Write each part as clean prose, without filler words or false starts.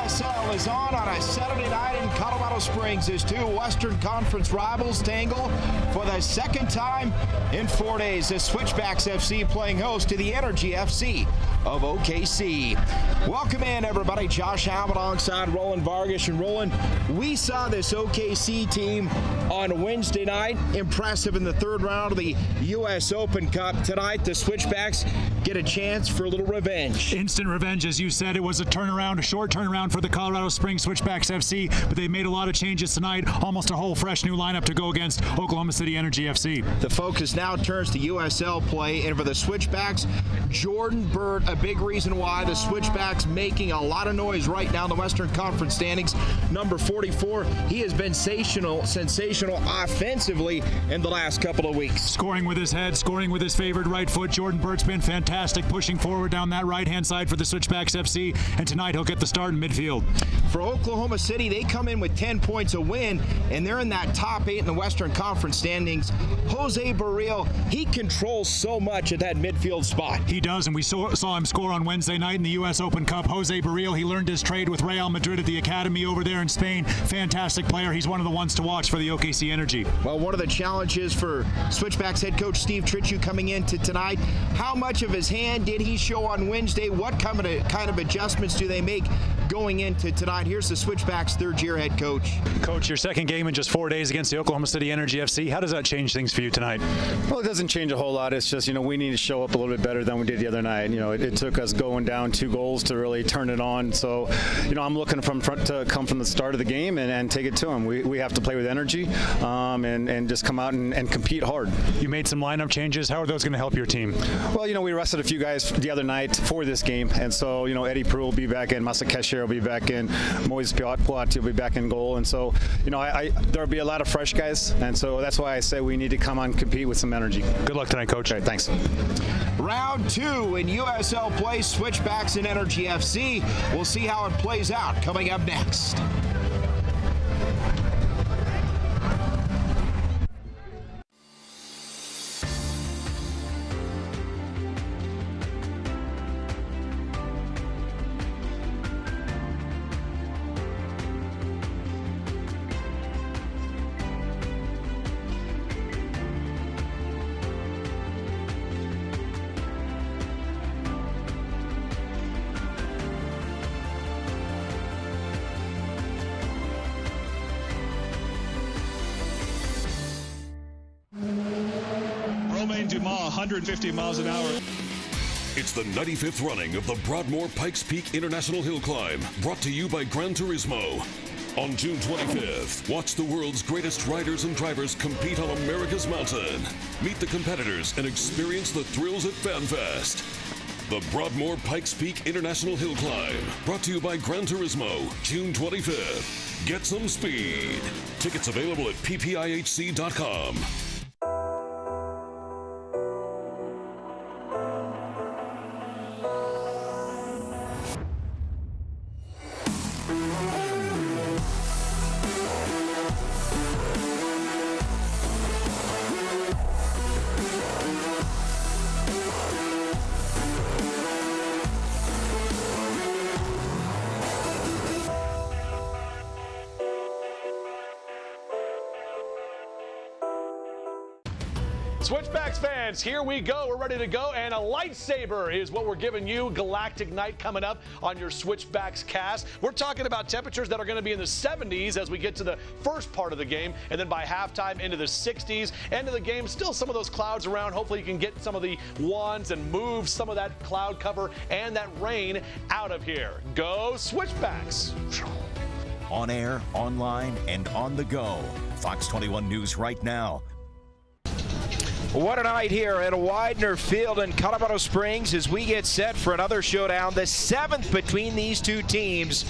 USL is on a Saturday night in Colorado Springs as two Western Conference rivals tangle for the second time in 4 days. The Switchbacks FC playing host to the Energy FC of OKC. Welcome in, everybody. Josh Howard alongside Roland Vargas. And Roland, we saw this OKC team on Wednesday night. Impressive in the third round of the U.S. Open Cup. Tonight, the Switchbacks get a chance for a little revenge. Instant revenge, as you said. It was a turnaround, a short turnaround for the Colorado Springs Switchbacks FC, but they made a lot of changes tonight. Almost a whole fresh new lineup to go against Oklahoma City Energy FC. The focus now turns to USL play, and for the Switchbacks, Jordan Burt, a big reason why the Switchbacks making a lot of noise right now in the Western Conference standings. Number 44, he has been sensational offensively in the last couple of weeks. Scoring with his head, scoring with his favored right foot. Jordan Burt's been fantastic, pushing forward down that right-hand side for the Switchbacks FC, and tonight he'll get the start in midfield. For Oklahoma City, they come in with 10 points a win, and they're in that top 8 in the Western Conference standings. Jose Barril, he controls so much at that midfield spot. He does, and we saw him score on Wednesday night in the U.S. Open Cup. Jose Barril, he learned his trade with Real Madrid at the academy over there in Spain. Fantastic player. He's one of the ones to watch for the OKC Energy. Well, one of the challenges for Switchbacks head coach Steve Tritchu coming into tonight, how much of his hand did he show on Wednesday? What kind of adjustments do they make going into tonight? Here's the Switchbacks third-year head coach. Coach, your second game in just 4 days against the Oklahoma City Energy FC. How does that change things for you tonight? Well, it doesn't change a whole lot. It's just, we need to show up a little bit better than we did the other night. It took us going down 2 goals to really turn it on. So, I'm looking to come from the start of the game and take it to them. We have to play with energy and just come out and compete hard. You made some lineup changes. How are those going to help your team? Well, we rested a few guys the other night for this game. And so, Eddie Peru will be back in, Masa Kesher will be back in, Moises Piatti will be back in goal. And so, there'll be a lot of fresh guys. And so that's why I say we need to come on and compete with some energy. Good luck tonight, Coach. All right, thanks. Round 2 in USL play, Switchbacks and Energy FC. We'll see how it plays out coming up next. Dumas, 150 miles an hour. It's the 95th running of the Broadmoor Pikes Peak International Hill Climb, brought to you by Gran Turismo. On June 25th, watch the world's greatest riders and drivers compete on America's mountain. Meet the competitors and experience the thrills at FanFest. The Broadmoor Pikes Peak International Hill Climb, brought to you by Gran Turismo, June 25th. Get some speed. Tickets available at ppihc.com. Switchbacks fans, here we go. We're ready to go, and a lightsaber is what we're giving you. Galactic night coming up on your Switchbacks cast. We're talking about temperatures that are going to be in the 70s as we get to the first part of the game, and then by halftime into the 60s. End of the game, still some of those clouds around. Hopefully you can get some of the wands and move some of that cloud cover and that rain out of here. Go Switchbacks. On air, online, and on the go. Fox 21 News right now. What a night here at Widener Field in Colorado Springs as we get set for another showdown, the 7th between these two teams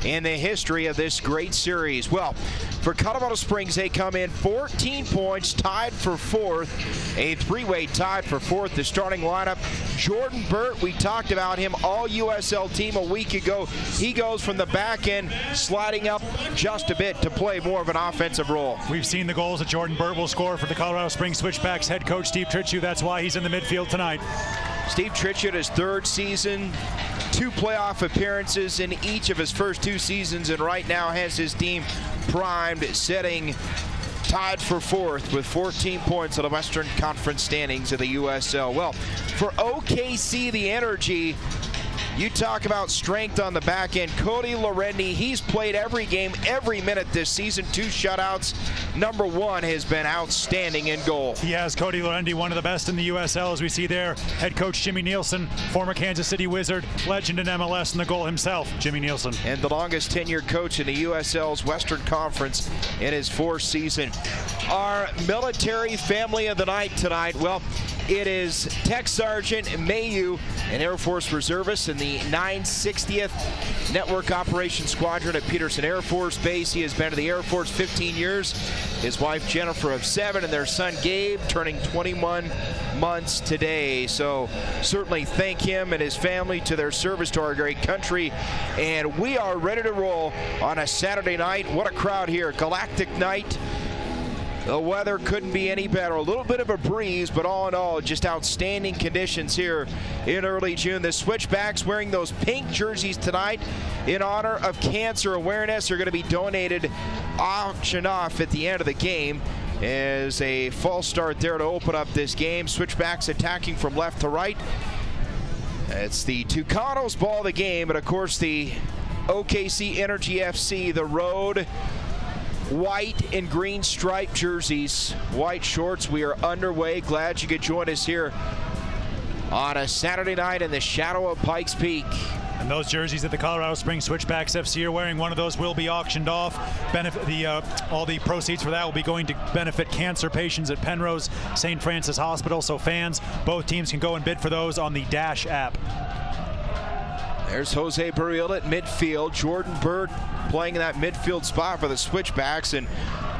in the history of this great series. Well, for Colorado Springs, they come in 14 points, tied for 4th, a three-way tie for 4th. The starting lineup, Jordan Burt, we talked about him, all USL team a week ago. He goes from the back end, sliding up just a bit to play more of an offensive role. We've seen the goals that Jordan Burt will score for the Colorado Springs Switchbacks head coach Steve Tritchew. That's why he's in the midfield tonight. Steve Tritchew, his 3rd season, 2 playoff appearances in each of his first 2 seasons, and right now has his team primed, sitting tied for 4th with 14 points in the Western Conference standings of the USL. Well, for OKC, the energy, you talk about strength on the back end. Cody Lorendi, he's played every game, every minute this season. 2 shutouts. Number 1 has been outstanding in goal. He has Cody Lorendi, one of the best in the USL, as we see there. Head coach Jimmy Nielsen, former Kansas City Wizard, legend in MLS, and the goal himself, Jimmy Nielsen. And the longest tenured coach in the USL's Western Conference in his 4th season. Our military family of the night tonight, well, it is Tech Sergeant Mayu, an Air Force reservist in the 960th Network Operations Squadron at Peterson Air Force Base. He has been to the Air Force 15 years. His wife Jennifer of 7, and their son Gabe turning 21 months today. So certainly thank him and his family to their service to our great country. And we are ready to roll on a Saturday night. What a crowd here. Galactic night. The weather couldn't be any better. A little bit of a breeze, but all in all, just outstanding conditions here in early June. The Switchbacks wearing those pink jerseys tonight in honor of cancer awareness are going to be donated, auctioned off at the end of the game. As a false start there to open up this game. Switchbacks attacking from left to right. It's the Tucanos ball of the game, and of course the OKC Energy FC, the road white and green striped jerseys, white shorts. We are underway. Glad you could join us here on a Saturday night in the shadow of Pikes Peak. And those jerseys that the Colorado Springs Switchbacks FC are wearing, one of those will be auctioned off. All the proceeds for that will be going to benefit cancer patients at Penrose St. Francis Hospital. So fans, both teams can go and bid for those on the Dash app. There's Jose Barril at midfield. Jordan Burt playing in that midfield spot for the Switchbacks, and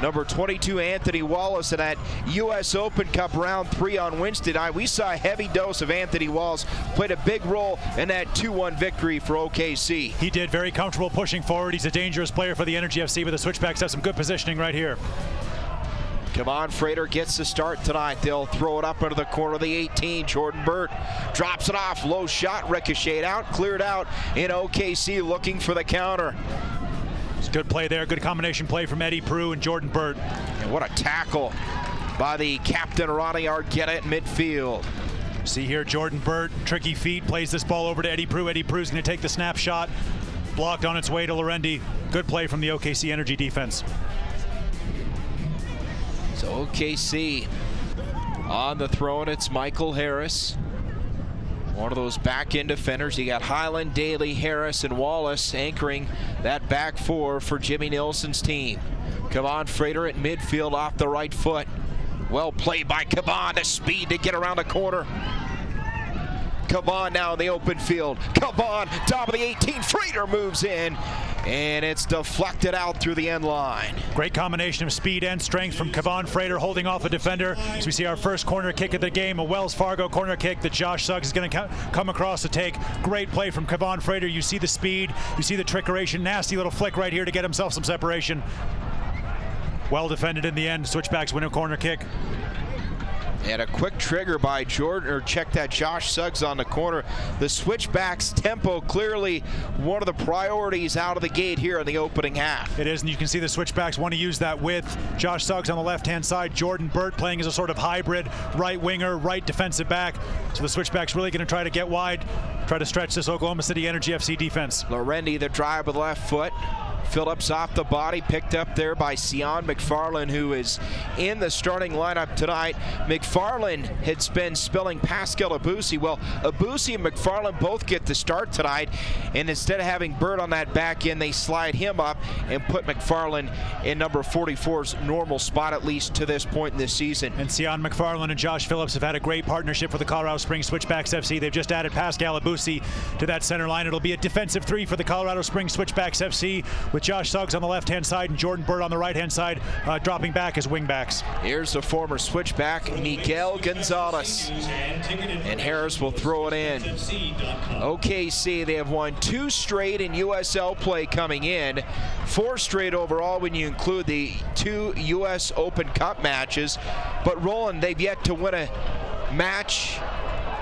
number 22 Anthony Wallace in that U.S. Open Cup round 3 on Wednesday night. We saw a heavy dose of Anthony Wallace, played a big role in that 2-1 victory for OKC. He did, very comfortable pushing forward. He's a dangerous player for the Energy FC, but the Switchbacks have some good positioning right here. Kevon Frater gets the start tonight. They'll throw it up into the corner of the 18. Jordan Burt drops it off. Low shot, ricocheted out, cleared out in OKC looking for the counter. It's good play there. Good combination play from Eddie Prue and Jordan Burt. And what a tackle by the captain, Ronnie Argueta, at midfield. See here, Jordan Burt, tricky feet, plays this ball over to Eddie Prue. Eddie Prue's going to take the snapshot. Blocked on its way to Lorendi. Good play from the OKC Energy defense. So OKC on the throw, and it's Michael Harris. One of those back-end defenders. You got Highland, Daly, Harris, and Wallace anchoring that back 4 for Jimmy Nielsen's team. Kevon Frater at midfield off the right foot. Well played by Kevon. The speed to get around the corner. Kevon now in the open field. Kevon, top of the 18. Frater moves in, and it's deflected out through the end line. Great combination of speed and strength from Kevon Frater, holding off a defender. As we see our first corner kick of the game, a Wells Fargo corner kick that Josh Suggs is going to come across to take. Great play from Kevon Frater. You see the speed, you see the trickeration. Nasty little flick right here to get himself some separation. Well defended in the end. Switchbacks win a corner kick. And a quick trigger by Jordan, or check that, Josh Suggs on the corner. The Switchbacks tempo clearly one of the priorities out of the gate here in the opening half. It is, and you can see the Switchbacks want to use that width. Josh Suggs on the left-hand side, Jordan Burt playing as a sort of hybrid right winger, right defensive back. So the Switchbacks really going to try to get wide, try to stretch this Oklahoma City Energy FC defense. Lorendi, the drive with the left foot. Phillips off the body, picked up there by Sion McFarland, who is in the starting lineup tonight. McFarland had been spilling Pascal Abusi. Well, Abusi and McFarland both get the start tonight, and instead of having Bird on that back end, they slide him up and put McFarland in number 44's normal spot, at least to this point in this season. And Sion McFarland and Josh Phillips have had a great partnership for the Colorado Springs Switchbacks FC. They've just added Pascal Abusi to that center line. It'll be a defensive three for the Colorado Springs Switchbacks FC, with Josh Suggs on the left-hand side and Jordan Burt on the right-hand side, dropping back as wingbacks. Here's the former Switchback, Miguel Gonzalez. And Harris will throw it in. OKC, they have won 2 straight in USL play coming in, 4 straight overall when you include the 2 US Open Cup matches. But Roland, they've yet to win a match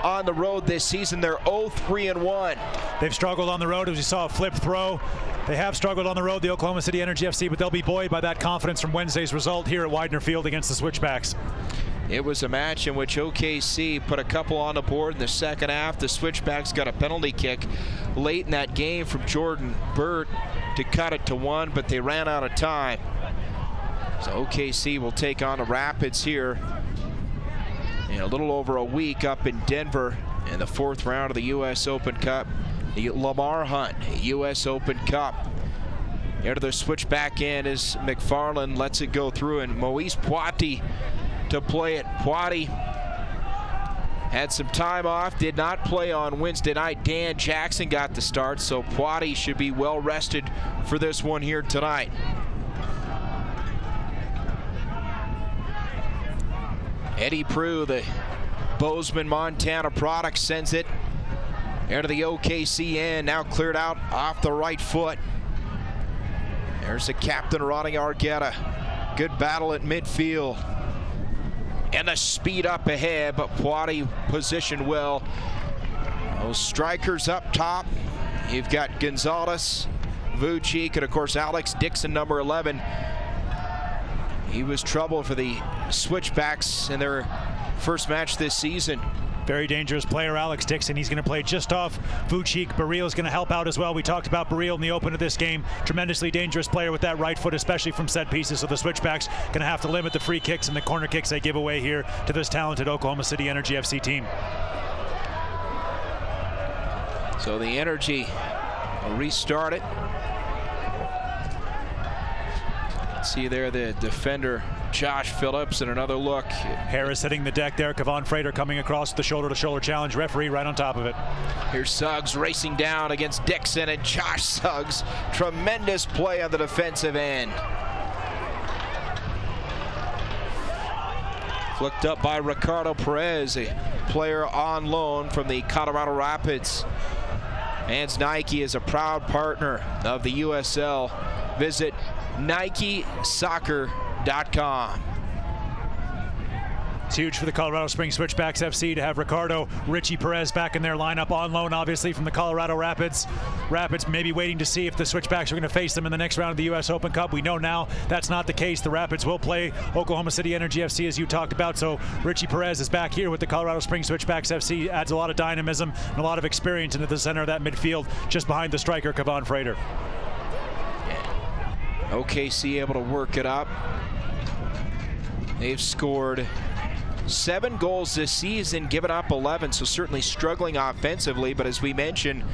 on the road this season. They're 0-3-1. They've struggled on the road, as we saw a flip throw. They have struggled on the road, the Oklahoma City Energy FC, but they'll be buoyed by that confidence from Wednesday's result here at Widener Field against the Switchbacks. It was a match in which OKC put a couple on the board in the second half. The Switchbacks got a penalty kick late in that game from Jordan Burt to cut it to 1, but they ran out of time. So OKC will take on the Rapids here in a little over a week up in Denver in the 4th round of the US Open Cup. The Lamar Hunt US Open Cup. There to the switchback end is McFarland, lets it go through, and Moise Poiti to play it. Poiti had some time off, did not play on Wednesday night. Dan Jackson got the start, so Poiti should be well rested for this one here tonight. Eddie Prue, the Bozeman, Montana product, sends it into the OKC end, now cleared out off the right foot. There's the captain, Ronnie Argueta. Good battle at midfield. And the speed up ahead, but Poiti positioned well. Those strikers up top. You've got Gonzalez, Vucic, and of course Alex Dixon, number 11. He was trouble for the Switchbacks in their first match this season. Very dangerous player, Alex Dixon. He's going to play just off Vucic. Baril is going to help out as well. We talked about Baril in the open of this game. Tremendously dangerous player with that right foot, especially from set pieces. So the Switchbacks going to have to limit the free kicks and the corner kicks they give away here to this talented Oklahoma City Energy FC team. So the Energy will restart it. See there the defender, Josh Phillips, and another look. Harris hitting the deck there. Kevon Frater coming across with the shoulder-to-shoulder challenge. Referee right on top of it. Here's Suggs racing down against Dixon, and Josh Suggs. Tremendous play on the defensive end. Flicked up by Ricardo Perez, a player on loan from the Colorado Rapids. Mans Nike is a proud partner of the USL. Visit NikeSoccer.com. It's huge for the Colorado Springs Switchbacks FC to have Ricardo Richie Perez back in their lineup, on loan obviously from the Colorado Rapids. Rapids maybe waiting to see if the Switchbacks are going to face them in the next round of the US Open Cup. We know now that's not the case. The Rapids will play Oklahoma City Energy FC, as you talked about. So Richie Perez is back here with the Colorado Springs Switchbacks FC. Adds a lot of dynamism and a lot of experience into the center of that midfield, just behind the striker Kevon Frater. OKC able to work it up. They've scored 7 goals this season, given up 11, so certainly struggling offensively. But as we mentioned,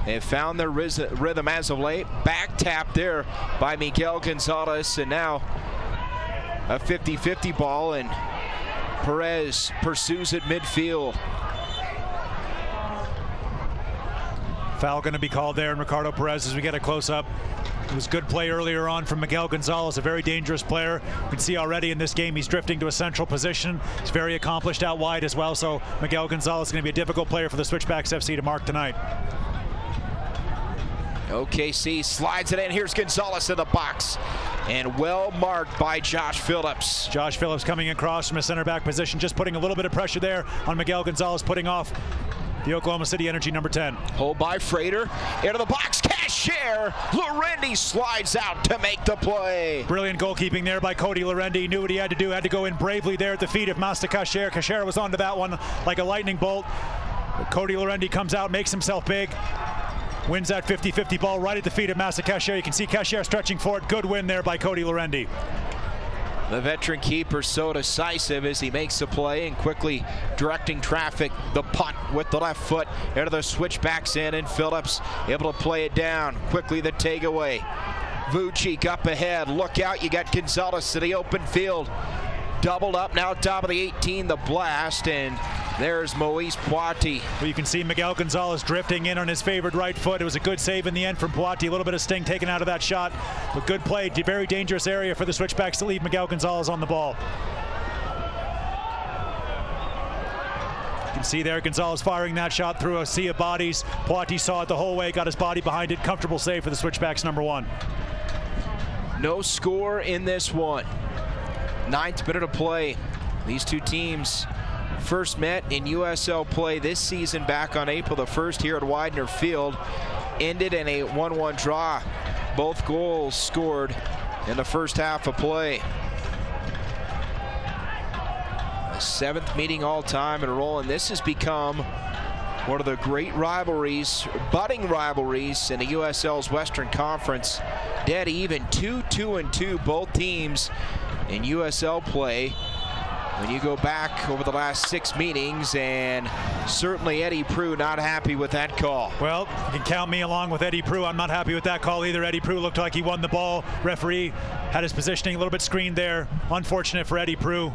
they've found their rhythm as of late. Back tap there by Miguel Gonzalez, and now a 50-50 ball, and Perez pursues it midfield. Foul going to be called there, and Ricardo Perez, as we get a close-up. It was good play earlier on from Miguel Gonzalez, a very dangerous player. You can see already in this game he's drifting to a central position. He's very accomplished out wide as well, so Miguel Gonzalez is going to be a difficult player for the Switchbacks FC to mark tonight. OKC slides it in. Here's Gonzalez in the box. and well marked by Josh Phillips. Josh Phillips coming across from a center back position, just putting a little bit of pressure there on Miguel Gonzalez, putting off the Oklahoma City Energy number 10. Hold by Frater, into the box, Cashier. Lorendi slides out to make the play. Brilliant goalkeeping there by Cody Lorendi. Knew what he had to do, had to go in bravely there at the feet of Masta Cashier. Cashier was onto that one like a lightning bolt. But Cody Lorendi comes out, makes himself big, wins that 50-50 ball right at the feet of Masta Cashier. You can see Cashier stretching for it. Good win there by Cody Lorendi. The veteran keeper so decisive as he makes the play and quickly directing traffic. The punt with the left foot into the switchbacks in, and Phillips able to play it down. Quickly the takeaway. Vucic up ahead. Look out, you got Gonzalez to the open field. Doubled up now, top of the 18, the blast, and there's Moise Poiti. Well, you can see Miguel Gonzalez drifting in on his favored right foot. It was a good save in the end from Poiti. A little bit of sting taken out of that shot, but good play. Very dangerous area for the switchbacks to leave Miguel Gonzalez on the ball. You can see there Gonzalez firing that shot through a sea of bodies. Poiti saw it the whole way, got his body behind it. Comfortable save for the switchbacks number 1. No score in this one. 9th minute of play. These two teams first met in USL play this season back on April the 1st here at Widener Field. Ended in a 1-1 draw. Both goals scored in the first half of play. The 7th meeting all time in a row, and this has become one of the great rivalries, budding rivalries in the USL's Western Conference. Dead even, 2-2-2, both teams in USL play when you go back over the last 6 meetings, and certainly Eddie Prue not happy with that call. Well, you can count me along with Eddie Prue. I'm not happy with that call either. Eddie Prue looked like he won the ball. Referee had his positioning a little bit screened there. Unfortunate for Eddie Prue.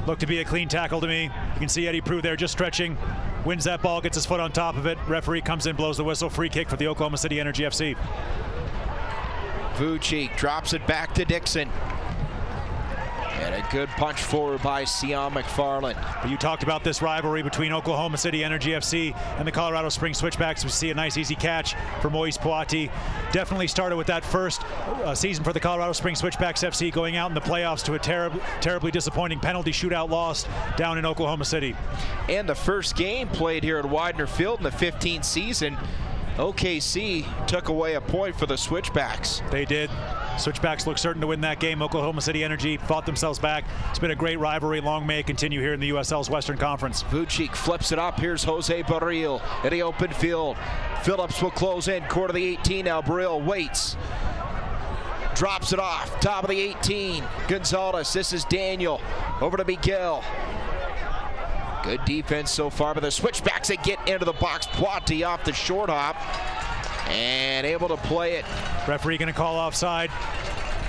Looked to be a clean tackle to me. You can see Eddie Prue there just stretching. Wins that ball, gets his foot on top of it. Referee comes in, blows the whistle. Free kick for the Oklahoma City Energy FC. Vucic drops it back to Dixon. And a good punch forward by Sion McFarland. But you talked about this rivalry between Oklahoma City Energy FC and the Colorado Springs Switchbacks. We see a nice easy catch for Moise Poiti. Definitely started with that first season for the Colorado Springs Switchbacks FC, going out in the playoffs to a terribly disappointing penalty shootout loss down in Oklahoma City. And the first game played here at Widener Field in the 15th season, OKC took away a point for the Switchbacks. They did. Switchbacks look certain to win that game. Oklahoma City Energy fought themselves back. It's been a great rivalry. Long may it continue here in the USL's Western Conference. Vucic flips it up. Here's Jose Barril in the open field. Phillips will close in. Court of the 18 now. Barril waits. Drops it off. Top of the 18. Gonzalez. This is Daniel. Over to Miguel. Good defense so far, but the Switchbacks that get into the box. Poiti off the short hop and able to play it. Referee going to call offside.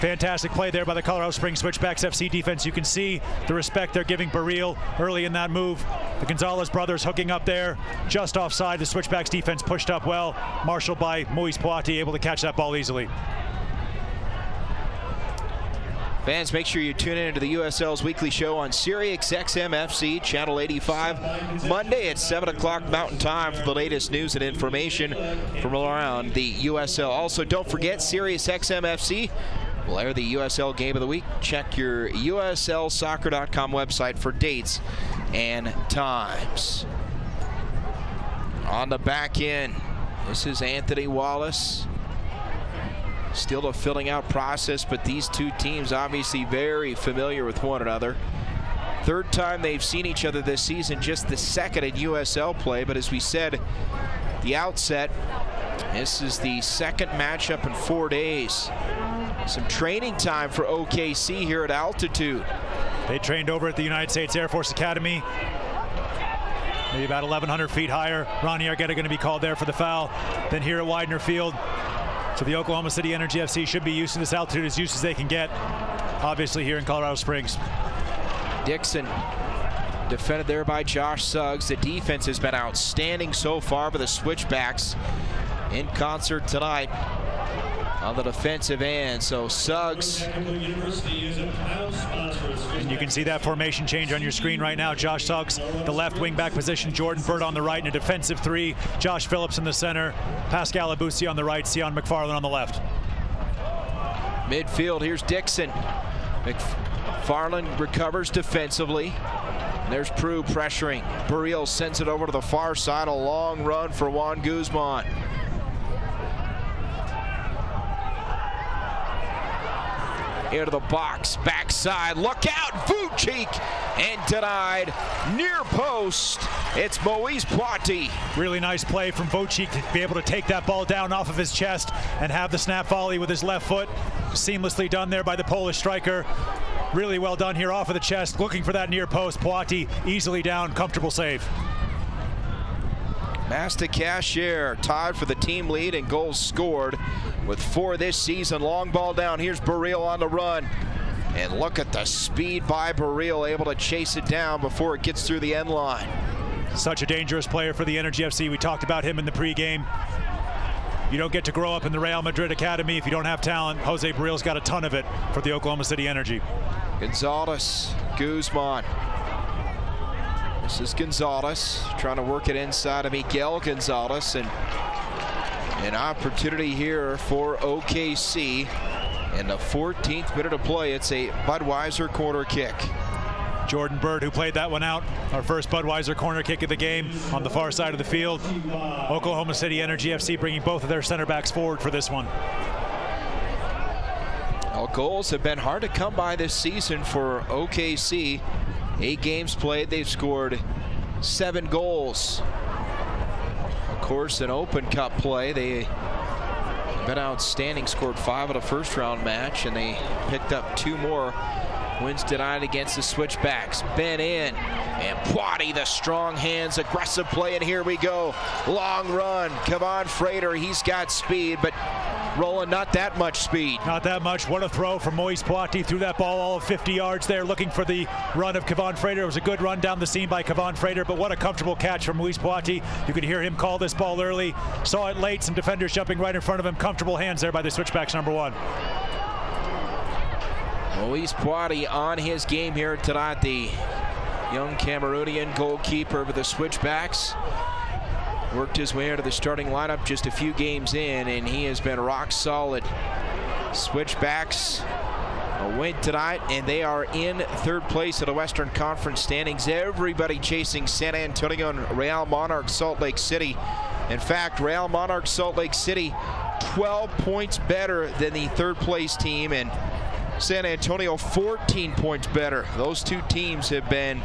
Fantastic play there by the Colorado Springs Switchbacks FC defense. You can see the respect they're giving Barril early in that move. The Gonzalez brothers hooking up there, just offside. The Switchbacks defense pushed up well, marshaled by Moise Poiti, able to catch that ball easily. Fans, make sure you tune in to the USL's weekly show on Sirius XM FC, Channel 85, Monday at 7 o'clock Mountain Time for the latest news and information from around the USL. Also, don't forget, Sirius XM FC will air the USL Game of the Week. Check your USLsoccer.com website for dates and times. On the back end, this is Anthony Wallace. Still a filling out process, but these two teams obviously very familiar with one another. Third time they've seen each other this season, just the second in USL play. But as we said at the outset, this is the second matchup in 4 days. Some training time for OKC here at altitude. They trained over at the United States Air Force Academy, maybe about 1,100 feet higher. Ronnie Argueta going to be called there for the foul. Then here at Widener Field. So the Oklahoma City Energy FC should be used to this altitude as used as they can get, obviously here in Colorado Springs. Dixon defended there by Josh Suggs. The defense has been outstanding so far, but the Switchbacks in concert tonight on the defensive end. So Suggs. And you can see that formation change on your screen right now. Josh Suggs, the left wing back position. Jordan Bird on the right in a defensive 3. Josh Phillips in the center. Pascal Abusi on the right. Sion McFarland on the left. Midfield, here's Dixon. McFarland recovers defensively. There's Prue pressuring. Burriel sends it over to the far side. A long run for Juan Guzman. Into the box, backside, look out, Vucic, and denied, near post, it's Moise Poiti. Really nice play from Vucic to be able to take that ball down off of his chest and have the snap volley with his left foot. Seamlessly done there by the Polish striker. Really well done here off of the chest, looking for that near post. Poiti easily down, comfortable save. Masticashier tied for the team lead in goals scored with 4 this season. Long ball down. Here's Burriel on the run. And look at the speed by Burriel, able to chase it down before it gets through the end line. Such a dangerous player for the Energy FC. We talked about him in the pregame. You don't get to grow up in the Real Madrid Academy if you don't have talent. Jose Burriel's got a ton of it for the Oklahoma City Energy. Gonzalez, Guzman. This is Gonzalez trying to work it inside of Miguel Gonzalez, and an opportunity here for OKC. In the 14th minute of play, it's a Budweiser corner kick. Jordan Bird, who played that one out, our first Budweiser corner kick of the game on the far side of the field. Oklahoma City Energy FC bringing both of their center backs forward for this one. Well, goals have been hard to come by this season for OKC. 8 games played, they've scored 7 goals. Of course, in Open Cup play, they've been outstanding, scored 5 in a first round match, and they picked up 2 more. Wins denied against the Switchbacks. Ben in, and Poiti, the strong hands, aggressive play, and here we go. Long run, Kevon Frater, he's got speed, but rolling not that much speed. Not that much. What a throw from Moise Poiti. Threw that ball all of 50 yards there, looking for the run of Kevon Frater. It was a good run down the seam by Kevon Frater, but what a comfortable catch from Moise Poiti. You could hear him call this ball early. Saw it late, some defenders jumping right in front of him. Comfortable hands there by the Switchbacks, number 1. Moise Poiti on his game here tonight, the young Cameroonian goalkeeper for the Switchbacks. Worked his way into the starting lineup just a few games in, and he has been rock solid. Switchbacks a win tonight, and they are in 3rd place of the Western Conference standings. Everybody chasing San Antonio and Real Monarchs Salt Lake City. In fact, Real Monarchs Salt Lake City 12 points better than the 3rd place team, and San Antonio 14 points better. Those 2 teams have been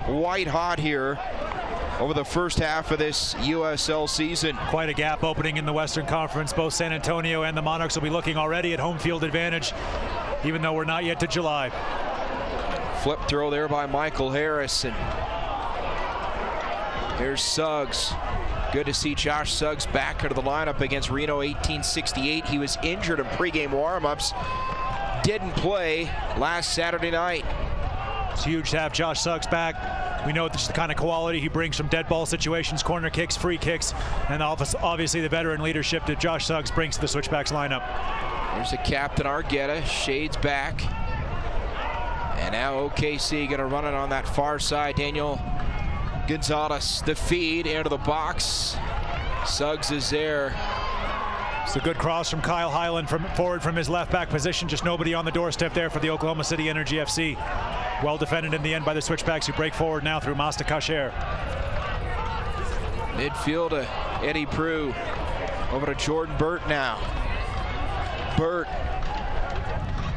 white hot here over the first half of this USL season. Quite a gap opening in the Western Conference. Both San Antonio and the Monarchs will be looking already at home field advantage, even though we're not yet to July. Flip throw there by Michael Harris, and here's Suggs. Good to see Josh Suggs back into the lineup against Reno 1868. He was injured in pregame warm-ups. Didn't play last Saturday night. It's huge to have Josh Suggs back. We know this is the kind of quality he brings from dead ball situations, corner kicks, free kicks, and obviously the veteran leadership that Josh Suggs brings to the Switchbacks lineup. There's the captain, Argueta, shades back. And now OKC going to run it on that far side. Daniel Gonzalez, the feed into the box. Suggs is there. It's a good cross from Kyle Hyland forward from his left back position. Just nobody on the doorstep there for the Oklahoma City Energy FC. Well defended in the end by the Switchbacks, who break forward now through Masticashier. Midfield to Eddie Prue. Over to Jordan Burt now. Burt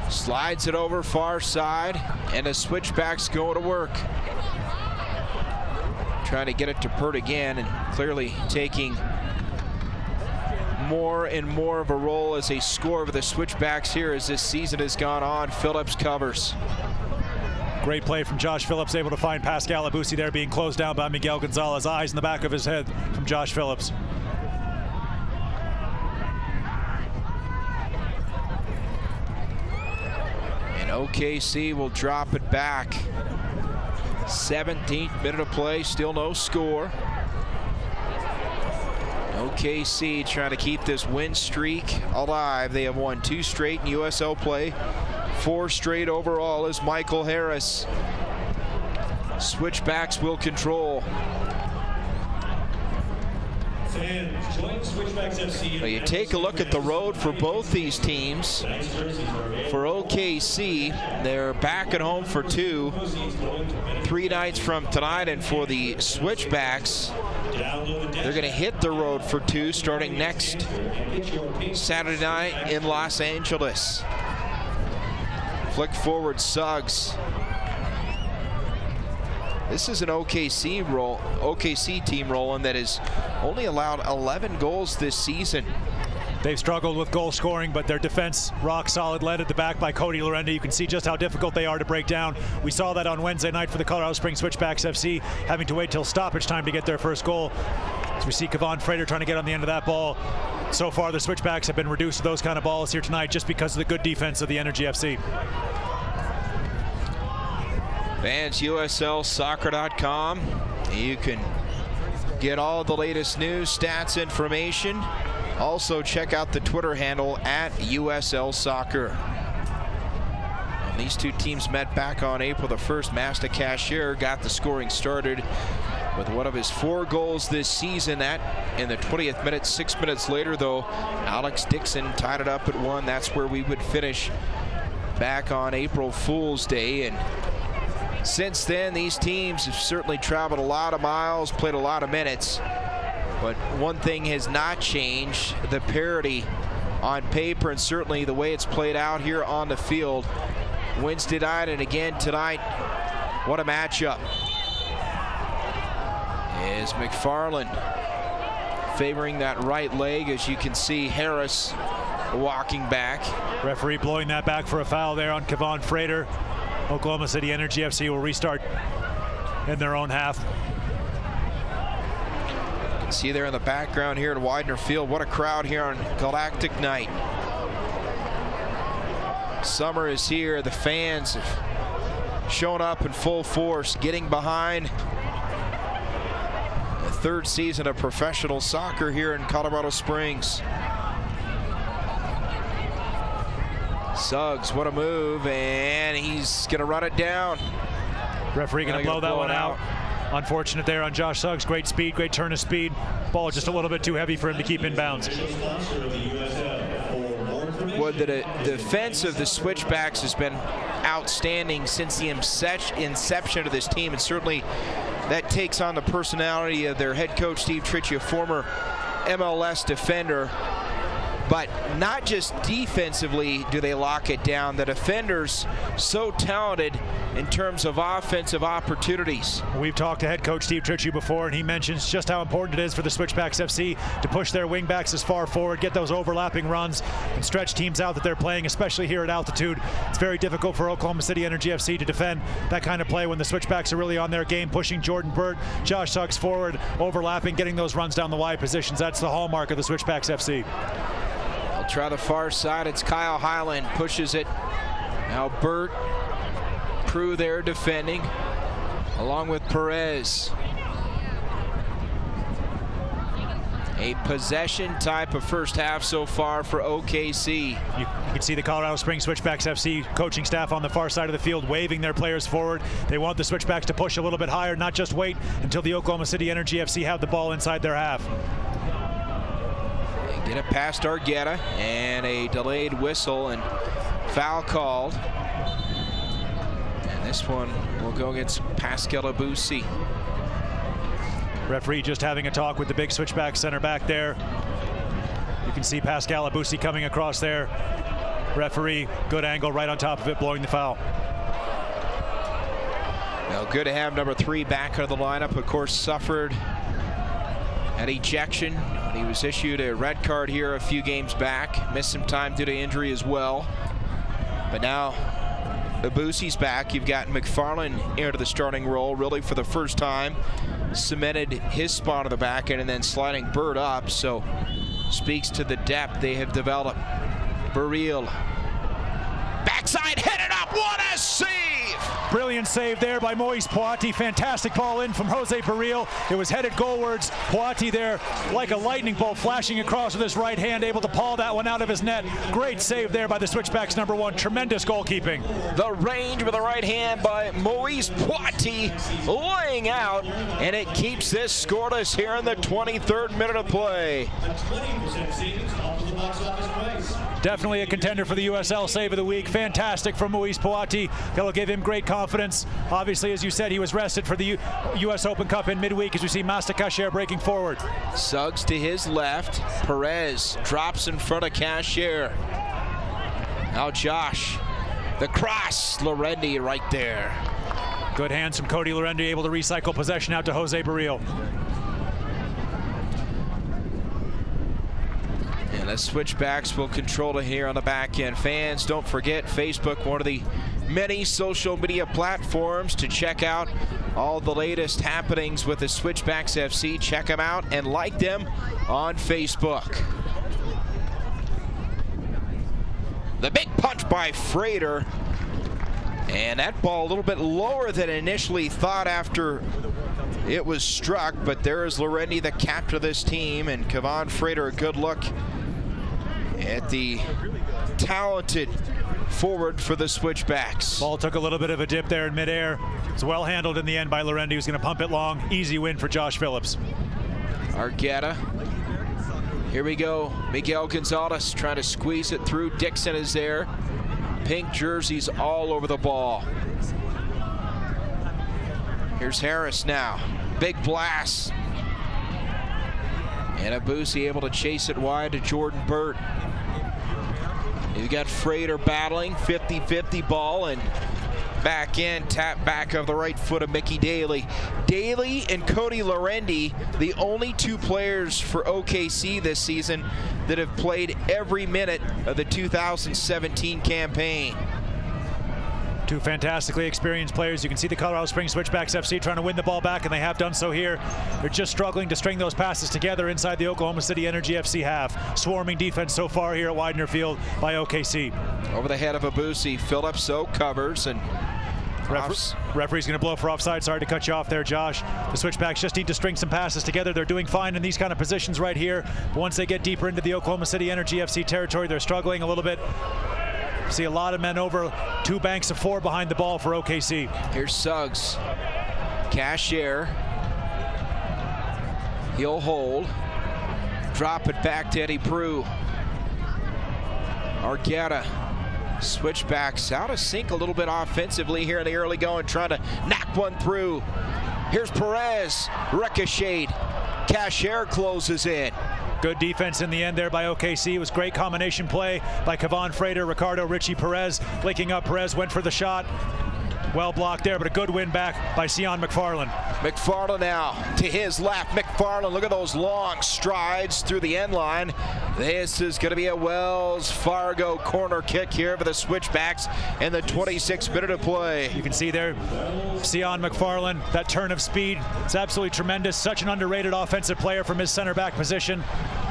slides it over far side, and the Switchbacks go to work. Trying to get it to Burt again, and clearly taking more and more of a role as a scorer for the Switchbacks here as this season has gone on. Phillips covers. Great play from Josh Phillips, able to find Pascal Abusi there, being closed down by Miguel Gonzalez. Eyes in the back of his head from Josh Phillips. And OKC will drop it back. 17th minute of play, still no score. OKC trying to keep this win streak alive. They have won 2 straight in USL play, 4 straight overall as Michael Harris. Switchbacks will control. Fans, join Switchbacks FC. Well, you take a look at the road for both these teams. For OKC, they're back at home for 2, 3 nights from tonight, and for the Switchbacks, they're going to hit the road for 2 starting next Saturday night in Los Angeles. Flick forward, Suggs. This is an OKC team, Roland, that has only allowed 11 goals this season. They've struggled with goal scoring, but their defense rock solid, led at the back by Cody Lorenda. You can see just how difficult they are to break down. We saw that on Wednesday night for the Colorado Springs Switchbacks FC, having to wait till stoppage time to get their first goal. As we see Kevon Frater trying to get on the end of that ball. So far, the Switchbacks have been reduced to those kind of balls here tonight just because of the good defense of the Energy FC. Fans, USLsoccer.com. You can get all the latest news, stats, information. Also, check out the Twitter handle at USL Soccer. And these two teams met back on April the 1st. Master Cashier got the scoring started with one of his 4 goals this season. That in the 20th minute. 6 minutes later, though, Alex Dixon tied it up at 1. That's where we would finish back on April Fool's Day. And since then, these teams have certainly traveled a lot of miles, played a lot of minutes. But one thing has not changed: the parity on paper, and certainly the way it's played out here on the field. Wednesday night and again tonight, what a matchup. Is McFarland favoring that right leg, as you can see Harris walking back. Referee blowing that back for a foul there on Kevon Frater. Oklahoma City Energy FC will restart in their own half. See there in the background here at Widener Field, what a crowd here on Galactic Night. Summer is here. The fans have shown up in full force, getting behind the 3rd season of professional soccer here in Colorado Springs. Suggs, what a move, and he's going to run it down. Referee going to blow that one out. Unfortunate there on Josh Suggs. Great speed, great turn of speed. Ball just a little bit too heavy for him to keep in bounds. Well, the defense of the Switchbacks has been outstanding since the inception of this team, and certainly that takes on the personality of their head coach, Steve Triccia, former MLS defender. But not just defensively do they lock it down. The defenders so talented in terms of offensive opportunities. We've talked to head coach Steve Triccia before, and he mentions just how important it is for the Switchbacks FC to push their wingbacks as far forward, get those overlapping runs, and stretch teams out that they're playing, especially here at altitude. It's very difficult for Oklahoma City Energy FC to defend that kind of play when the Switchbacks are really on their game, pushing Jordan Burt, Josh Suggs forward, overlapping, getting those runs down the wide positions. That's the hallmark of the Switchbacks FC. Try the far side. It's Kyle Highland pushes it. Now Burt, Prue there defending, along with Perez. A possession type of first half so far for OKC. You can see the Colorado Springs Switchbacks FC coaching staff on the far side of the field waving their players forward. They want the Switchbacks to push a little bit higher, not just wait until the Oklahoma City Energy FC have the ball inside their half. Get it past Argueta, and a delayed whistle and foul called. And this one will go against Pascal Abusi. Referee just having a talk with the big Switchback center back there. You can see Pascal Abusi coming across there. Referee, good angle, right on top of it, blowing the foul. Well, good to have number 3 back out of the lineup. Of course, suffered an ejection. He was issued a red card here a few games back. Missed some time due to injury as well. But now Abusi's back. You've got McFarland into the starting role, really for the first time. Cemented his spot on the back end and then sliding Bird up. So speaks to the depth they have developed. Burrell. Backside headed up. What a save! Brilliant save there by Moise Poiti. Fantastic ball in from Jose Barril. It was headed goalwards. Poiti there like a lightning bolt flashing across with his right hand, able to paw that one out of his net. Great save there by the Switchbacks #1. Tremendous goalkeeping. The range with the right hand by Moise Poiti laying out, and it keeps this scoreless here in the 23rd minute of play. Definitely a contender for the USL Save of the Week. Fantastic from Moise Poiti. That'll give him great confidence. Obviously, as you said, he was rested for the US Open Cup in midweek as we see Masta Kasher breaking forward. Suggs to his left. Perez drops in front of Kasher. Now Josh. The cross. Lorendi right there. Good hands from Cody Lorendi, able to recycle possession out to Jose Barril. And the Switchbacks will control it here on the back end. Fans, don't forget Facebook, one of the many social media platforms to check out all the latest happenings with the Switchbacks FC. Check them out and like them on Facebook. The big punch by Frater. And that ball a little bit lower than initially thought after it was struck. But there is Lorendi, the captain of this team, and Kevon Frater, a good look at the talented forward for the Switchbacks. Ball took a little bit of a dip there in midair. It's well handled in the end by Lorendi, who's going to pump it long. Easy win for Josh Phillips. Argueta. Here we go. Miguel Gonzalez trying to squeeze it through. Dixon is there. Pink jerseys all over the ball. Here's Harris now. Big blast. And Abusi able to chase it wide to Jordan Burt. You got Frater battling, 50-50 ball, and back in, tap back of the right foot of Mickey Daly. Daly and Cody Lorendi, the only two players for OKC this season that have played every minute of the 2017 campaign. Two fantastically experienced players. You can see the Colorado Springs Switchbacks FC trying to win the ball back, and they have done so here. They're just struggling to string those passes together inside the Oklahoma City Energy FC half. Swarming defense so far here at Widener Field by OKC. Over the head of Abusi, Phillips so covers, and referee's going to blow for offside. Sorry to cut you off there, Josh. The Switchbacks just need to string some passes together. They're doing fine in these kind of positions right here. But once they get deeper into the Oklahoma City Energy FC territory, they're struggling a little bit. See a lot of men over, two banks of four behind the ball for OKC. Here's Suggs. Kasher. He'll hold. Drop it back to Eddie Prue. Argueta. Switchbacks out of sync a little bit offensively here in the early going, trying to knock one through. Here's Perez. Ricocheted. Kasher closes in. Good defense in the end there by OKC. It was great combination play by Kevon Frater, Ricardo, Richie Perez. Linking up, Perez went for the shot. Well blocked there, but a good win back by Sion McFarland. McFarland now to his left. McFarland, look at those long strides through the end line. This is going to be a Wells Fargo corner kick here for the Switchbacks in the 26th minute of play. You can see there, Sion McFarland, that turn of speed. It's absolutely tremendous. Such an underrated offensive player from his center back position.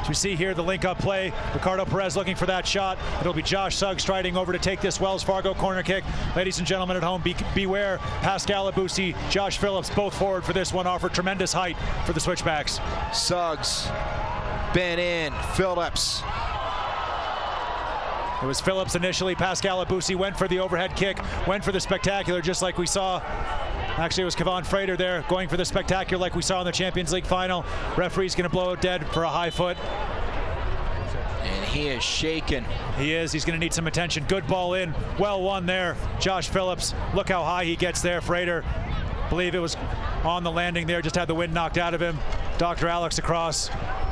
As we see here, the link-up play. Ricardo Perez looking for that shot. It'll be Josh Suggs striding over to take this Wells Fargo corner kick. Ladies and gentlemen at home, beware. Pascal Abusi, Josh Phillips, both forward for this one, offer tremendous height for the Switchbacks. Suggs, bent in, Phillips. It was Phillips initially. Pascal Abusi went for the overhead kick, went for the spectacular, just like we saw. Actually, it was Kevon Frater there going for the spectacular like we saw in the Champions League final. Referee's going to blow it dead for a high foot. And he is shaken. He is. He's going to need some attention. Good ball in. Well won there. Josh Phillips. Look how high he gets there. Frater, believe it was on the landing there. Just had the wind knocked out of him. Dr. Alex across.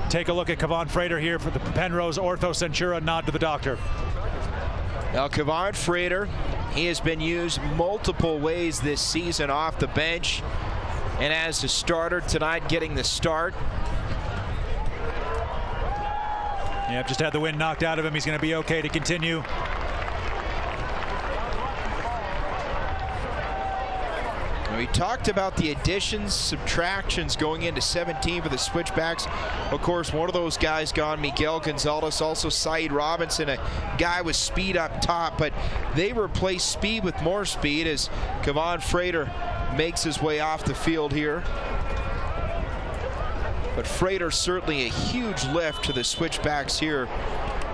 Take a look at Kevon Frater here for the Penrose Ortho Centura nod to the doctor. Now Kevon Frater, he has been used multiple ways this season off the bench. And as a starter tonight, getting the start. Yeah, just had the wind knocked out of him. He's going to be okay to continue. We We talked about the additions, subtractions going into 17 for the Switchbacks. Of course, one of those guys gone, Miguel Gonzalez, also Saeed Robinson, a guy with speed up top, but they replace speed with more speed as Kevon Frater makes his way off the field here. But Frater certainly a huge lift to the Switchbacks here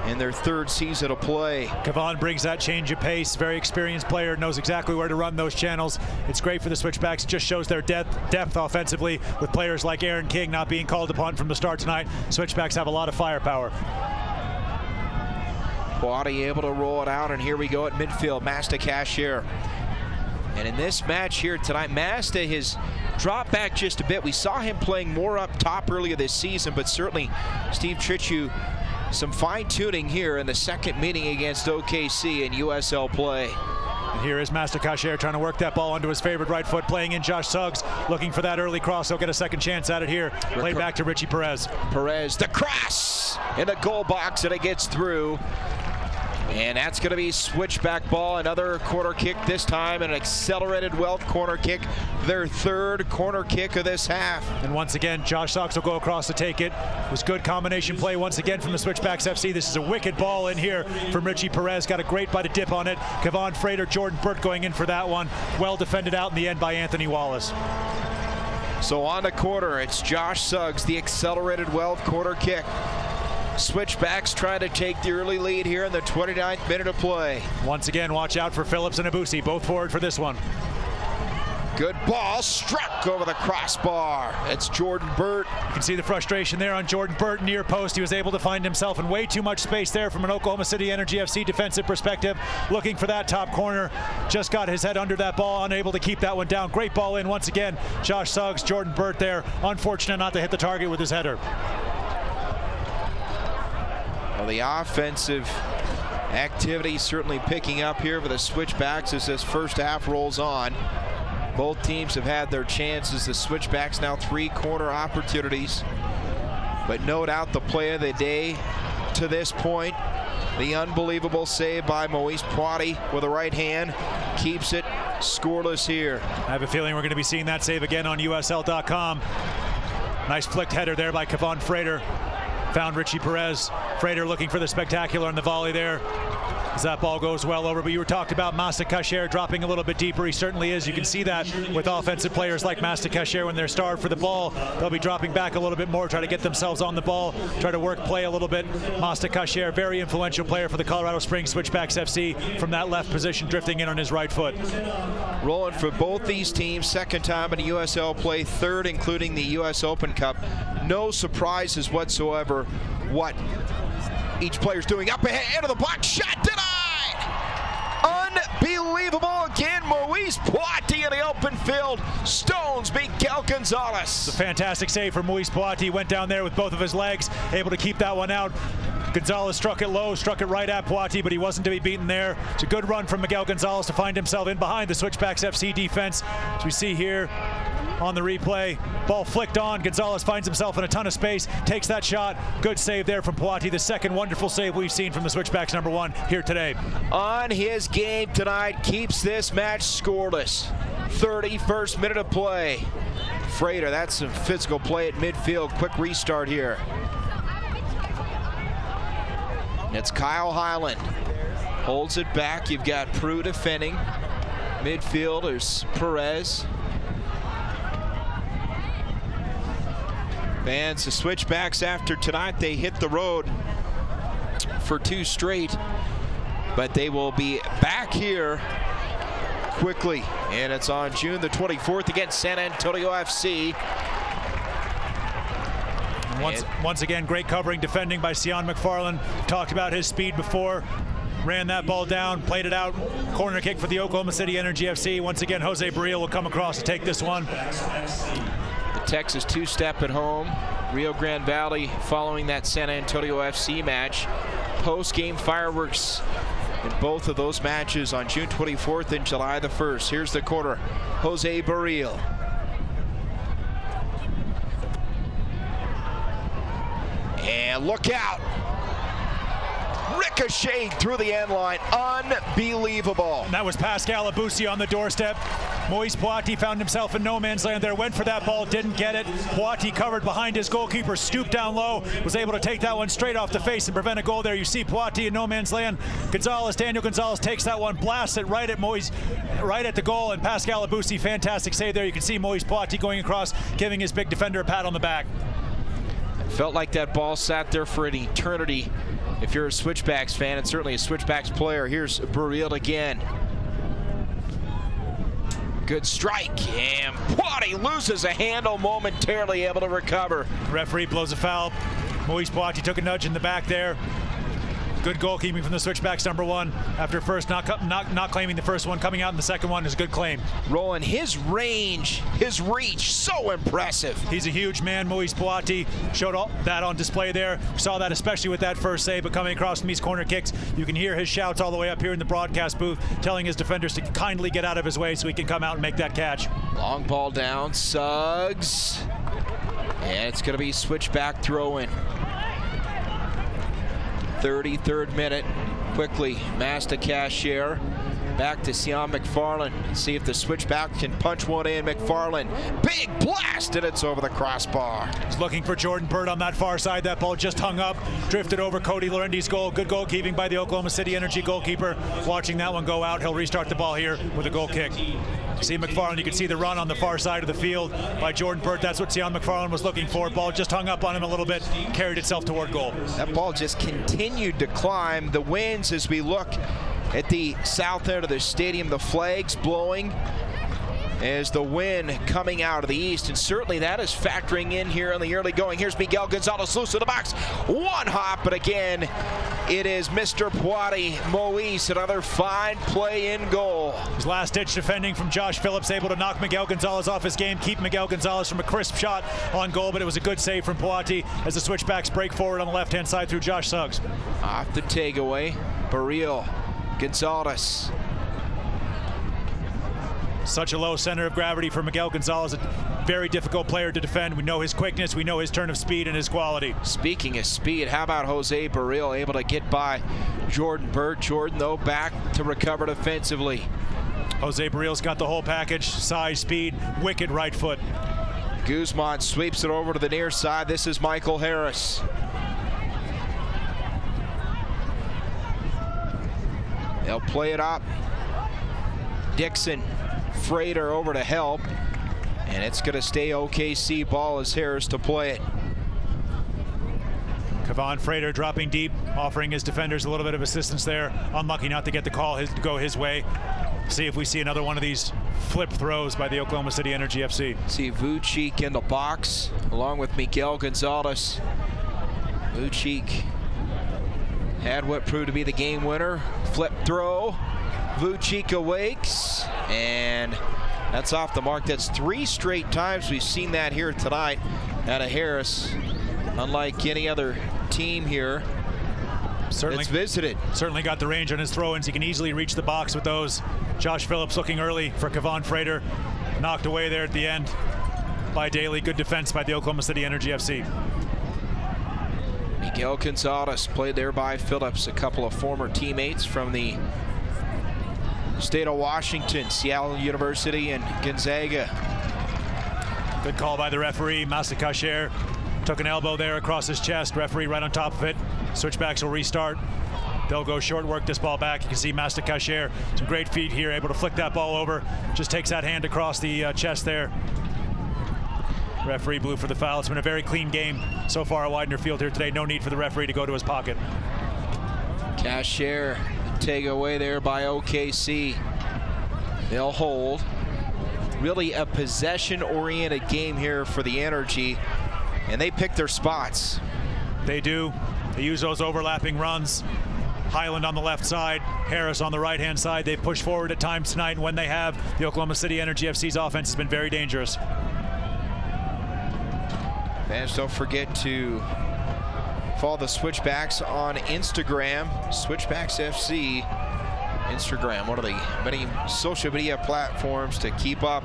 in their third season of play. Kevon brings that change of pace. Very experienced player, knows exactly where to run those channels. It's great for the Switchbacks. Just shows their depth offensively with players like Aaron King not being called upon from the start tonight. Switchbacks have a lot of firepower. Boati able to roll it out, and here we go at midfield. Masta Cashier. And in this match here tonight, Masta has dropped back just a bit. We saw him playing more up top earlier this season, but certainly Steve Trichu, some fine-tuning here in the second meeting against OKC in USL play. And here is Masta Cashier trying to work that ball onto his favorite right foot, playing in Josh Suggs, looking for that early cross. He'll get a second chance at it here. Played back to Richie Perez. Perez, the cross in the goal box, and it gets through. And that's going to be Switchback ball. Another corner kick, this time an accelerated Weld corner kick, their third corner kick of this half. And once again, Josh Suggs will go across to take it. It was good combination play once again from the Switchbacks FC. This is a wicked ball in here from Richie Perez. Got a great bite of dip on it. Kevon Frater, Jordan Burt going in for that one. Well defended out in the end by Anthony Wallace. So on the corner, it's Josh Suggs, the accelerated Weld corner kick. Switchbacks trying to take the early lead here in the 29th minute of play. Once again, watch out for Phillips and Abusi, both forward for this one. Good ball, struck over the crossbar. It's Jordan Burt. You can see the frustration there on Jordan Burt near post. He was able to find himself in way too much space there from an Oklahoma City Energy FC defensive perspective, looking for that top corner. Just got his head under that ball, unable to keep that one down. Great ball in once again. Josh Suggs, Jordan Burt there. Unfortunate not to hit the target with his header. Well, the offensive activity certainly picking up here for the Switchbacks as this first half rolls on. Both teams have had their chances. The Switchbacks now 3 corner opportunities. But no doubt the play of the day to this point, the unbelievable save by Moise Poiti with a right hand, keeps it scoreless here. I have a feeling we're going to be seeing that save again on USL.com. Nice flicked header there by Kevon Frater. Found Richie Perez. Frater looking for the spectacular on the volley there as that ball goes well over. But you were talking about Masta Cashier dropping a little bit deeper. He certainly is. You can see that with offensive players like Masta Cashier when they're starved for the ball. They'll be dropping back a little bit more, try to get themselves on the ball, try to work play a little bit. Masta Cashier, very influential player for the Colorado Springs Switchbacks FC from that left position, drifting in on his right foot. Rolling for both these teams, second time in USL play, third including the US Open Cup. No surprises whatsoever what each player's doing. Up ahead, into the box, shot denied! Unbelievable again, Moise Poiti in the open field. Stones Miguel Gonzalez. It's a fantastic save from Moise Poiti. He went down there with both of his legs, able to keep that one out. Gonzalez struck it low, struck it right at Poiti, but he wasn't to be beaten there. It's a good run from Miguel Gonzalez to find himself in behind the Switchbacks FC defense. As we see here on the replay, ball flicked on. Gonzalez finds himself in a ton of space, takes that shot. Good save there from Poiti, the second wonderful save we've seen from the Switchbacks number 1 here today. On his game tonight, keeps this match scoreless. 31st minute of play. Frater, that's some physical play at midfield. Quick restart here. It's Kyle Highland. Holds it back. You've got Prue defending. Midfield, there's Perez. Fans, the Switchbacks after tonight, they hit the road for 2 straight, but they will be back here quickly, and it's on June the 24th against San Antonio FC. Once again, great covering, defending by Sion McFarland. Talked about his speed before. Ran that ball down, played it out. Corner kick for the Oklahoma City Energy FC. Once again, Jose Barilla will come across to take this one. The Texas two-step at home. Rio Grande Valley following that San Antonio FC match. Post-game fireworks in both of those matches on June 24th and July the 1st. Here's the corner. Jose Barilla. And look out. Ricocheted through the end line. Unbelievable. And that was Pascal Abusi on the doorstep. Moise Poiti found himself in no man's land there, went for that ball, didn't get it. Poiti covered behind his goalkeeper, stooped down low, was able to take that one straight off the face and prevent a goal there. You see Poiti in no man's land. Daniel Gonzalez takes that one, blasts it right at Moise, right at the goal, and Pascal Abusi, fantastic save there. You can see Moise Poiti going across, giving his big defender a pat on the back. Felt like that ball sat there for an eternity if you're a Switchbacks fan, and certainly a Switchbacks player. Here's Burriel again. Good strike, and Poiti loses a handle, momentarily able to recover. Referee blows a foul. Moise Poiti took a nudge in the back there. Good goalkeeping from the Switchbacks, number one. After first not claiming the first one, coming out in the second one is a good claim. Roland, his range, his reach, so impressive. He's a huge man, Moise Poiti. Showed all that on display there. Saw that especially with that first save, but coming across from these corner kicks, you can hear his shouts all the way up here in the broadcast booth, telling his defenders to kindly get out of his way so he can come out and make that catch. Long ball down, Suggs. And it's going to be Switchback throw-in. 33rd minute. Quickly, Masta Cashier. Back to Sian McFarland. See if the Switchback can punch one in. McFarland, big blast, and it's over the crossbar. He's looking for Jordan Bird on that far side. That ball just hung up, drifted over Cody Lorendi's goal. Good goalkeeping by the Oklahoma City Energy goalkeeper. Watching that one go out, he'll restart the ball here with a goal kick. See McFarland, you can see the run on the far side of the field by Jordan Bird. That's what Sian McFarland was looking for. Ball just hung up on him a little bit, carried itself toward goal. That ball just continued to climb. The winds as we look at the south end of the stadium, the flags blowing as the wind coming out of the east, and certainly that is factoring in here in the early going. Here's Miguel Gonzalez loose to the box. One hop, but again, it is Mr. Poiti. Moise, another fine play in goal. His last-ditch defending from Josh Phillips, able to knock Miguel Gonzalez off his game, keep Miguel Gonzalez from a crisp shot on goal, but it was a good save from Poiti as the Switchbacks break forward on the left-hand side through Josh Suggs. Off the takeaway, Burriel, Gonzalez. Such a low center of gravity for Miguel Gonzalez, a very difficult player to defend. We know his quickness, we know his turn of speed and his quality. Speaking of speed, how about Jose Burriel able to get by Jordan Bird? Jordan, though, back to recover defensively. Jose Burriel's got the whole package, size, speed, wicked right foot. Guzman sweeps it over to the near side. This is Michael Harris. They'll play it up. Dixon, Frater over to help, and it's going to stay OKC ball as Harris to play it. Kevon Frater dropping deep, offering his defenders a little bit of assistance there. Unlucky not to get the call to go his way. See if we see another one of these flip throws by the Oklahoma City Energy FC. See Vucic in the box along with Miguel Gonzalez. Vucic had what proved to be the game winner. Flip throw. Vucic awakes, and that's off the mark. That's 3 straight times we've seen that here tonight out of Harris. Unlike any other team here that's visited. Certainly got the range on his throw-ins. He can easily reach the box with those. Josh Phillips looking early for Kevon Frater. Knocked away there at the end by Daly. Good defense by the Oklahoma City Energy FC. Miguel Gonzalez played there by Phillips, a couple of former teammates from the state of Washington, Seattle University and Gonzaga. Good call by the referee. Masta Cashier took an elbow there across his chest. Referee right on top of it. Switchbacks will restart. They'll go short, work this ball back. You can see Masta Cashier, some great feet here, able to flick that ball over. Just takes that hand across the chest there. Referee blew for the foul. It's been a very clean game so far at Widener Field here today. No need for the referee to go to his pocket. Cashier, take away there by OKC. They'll hold. Really a possession-oriented game here for the Energy, and they pick their spots. They do. They use those overlapping runs. Highland on the left side, Harris on the right-hand side. They push forward at times tonight, and when they have, the Oklahoma City Energy FC's offense has been very dangerous. Fans, don't forget to follow the Switchbacks on Instagram, Switchbacks FC. Instagram, one of the many social media platforms to keep up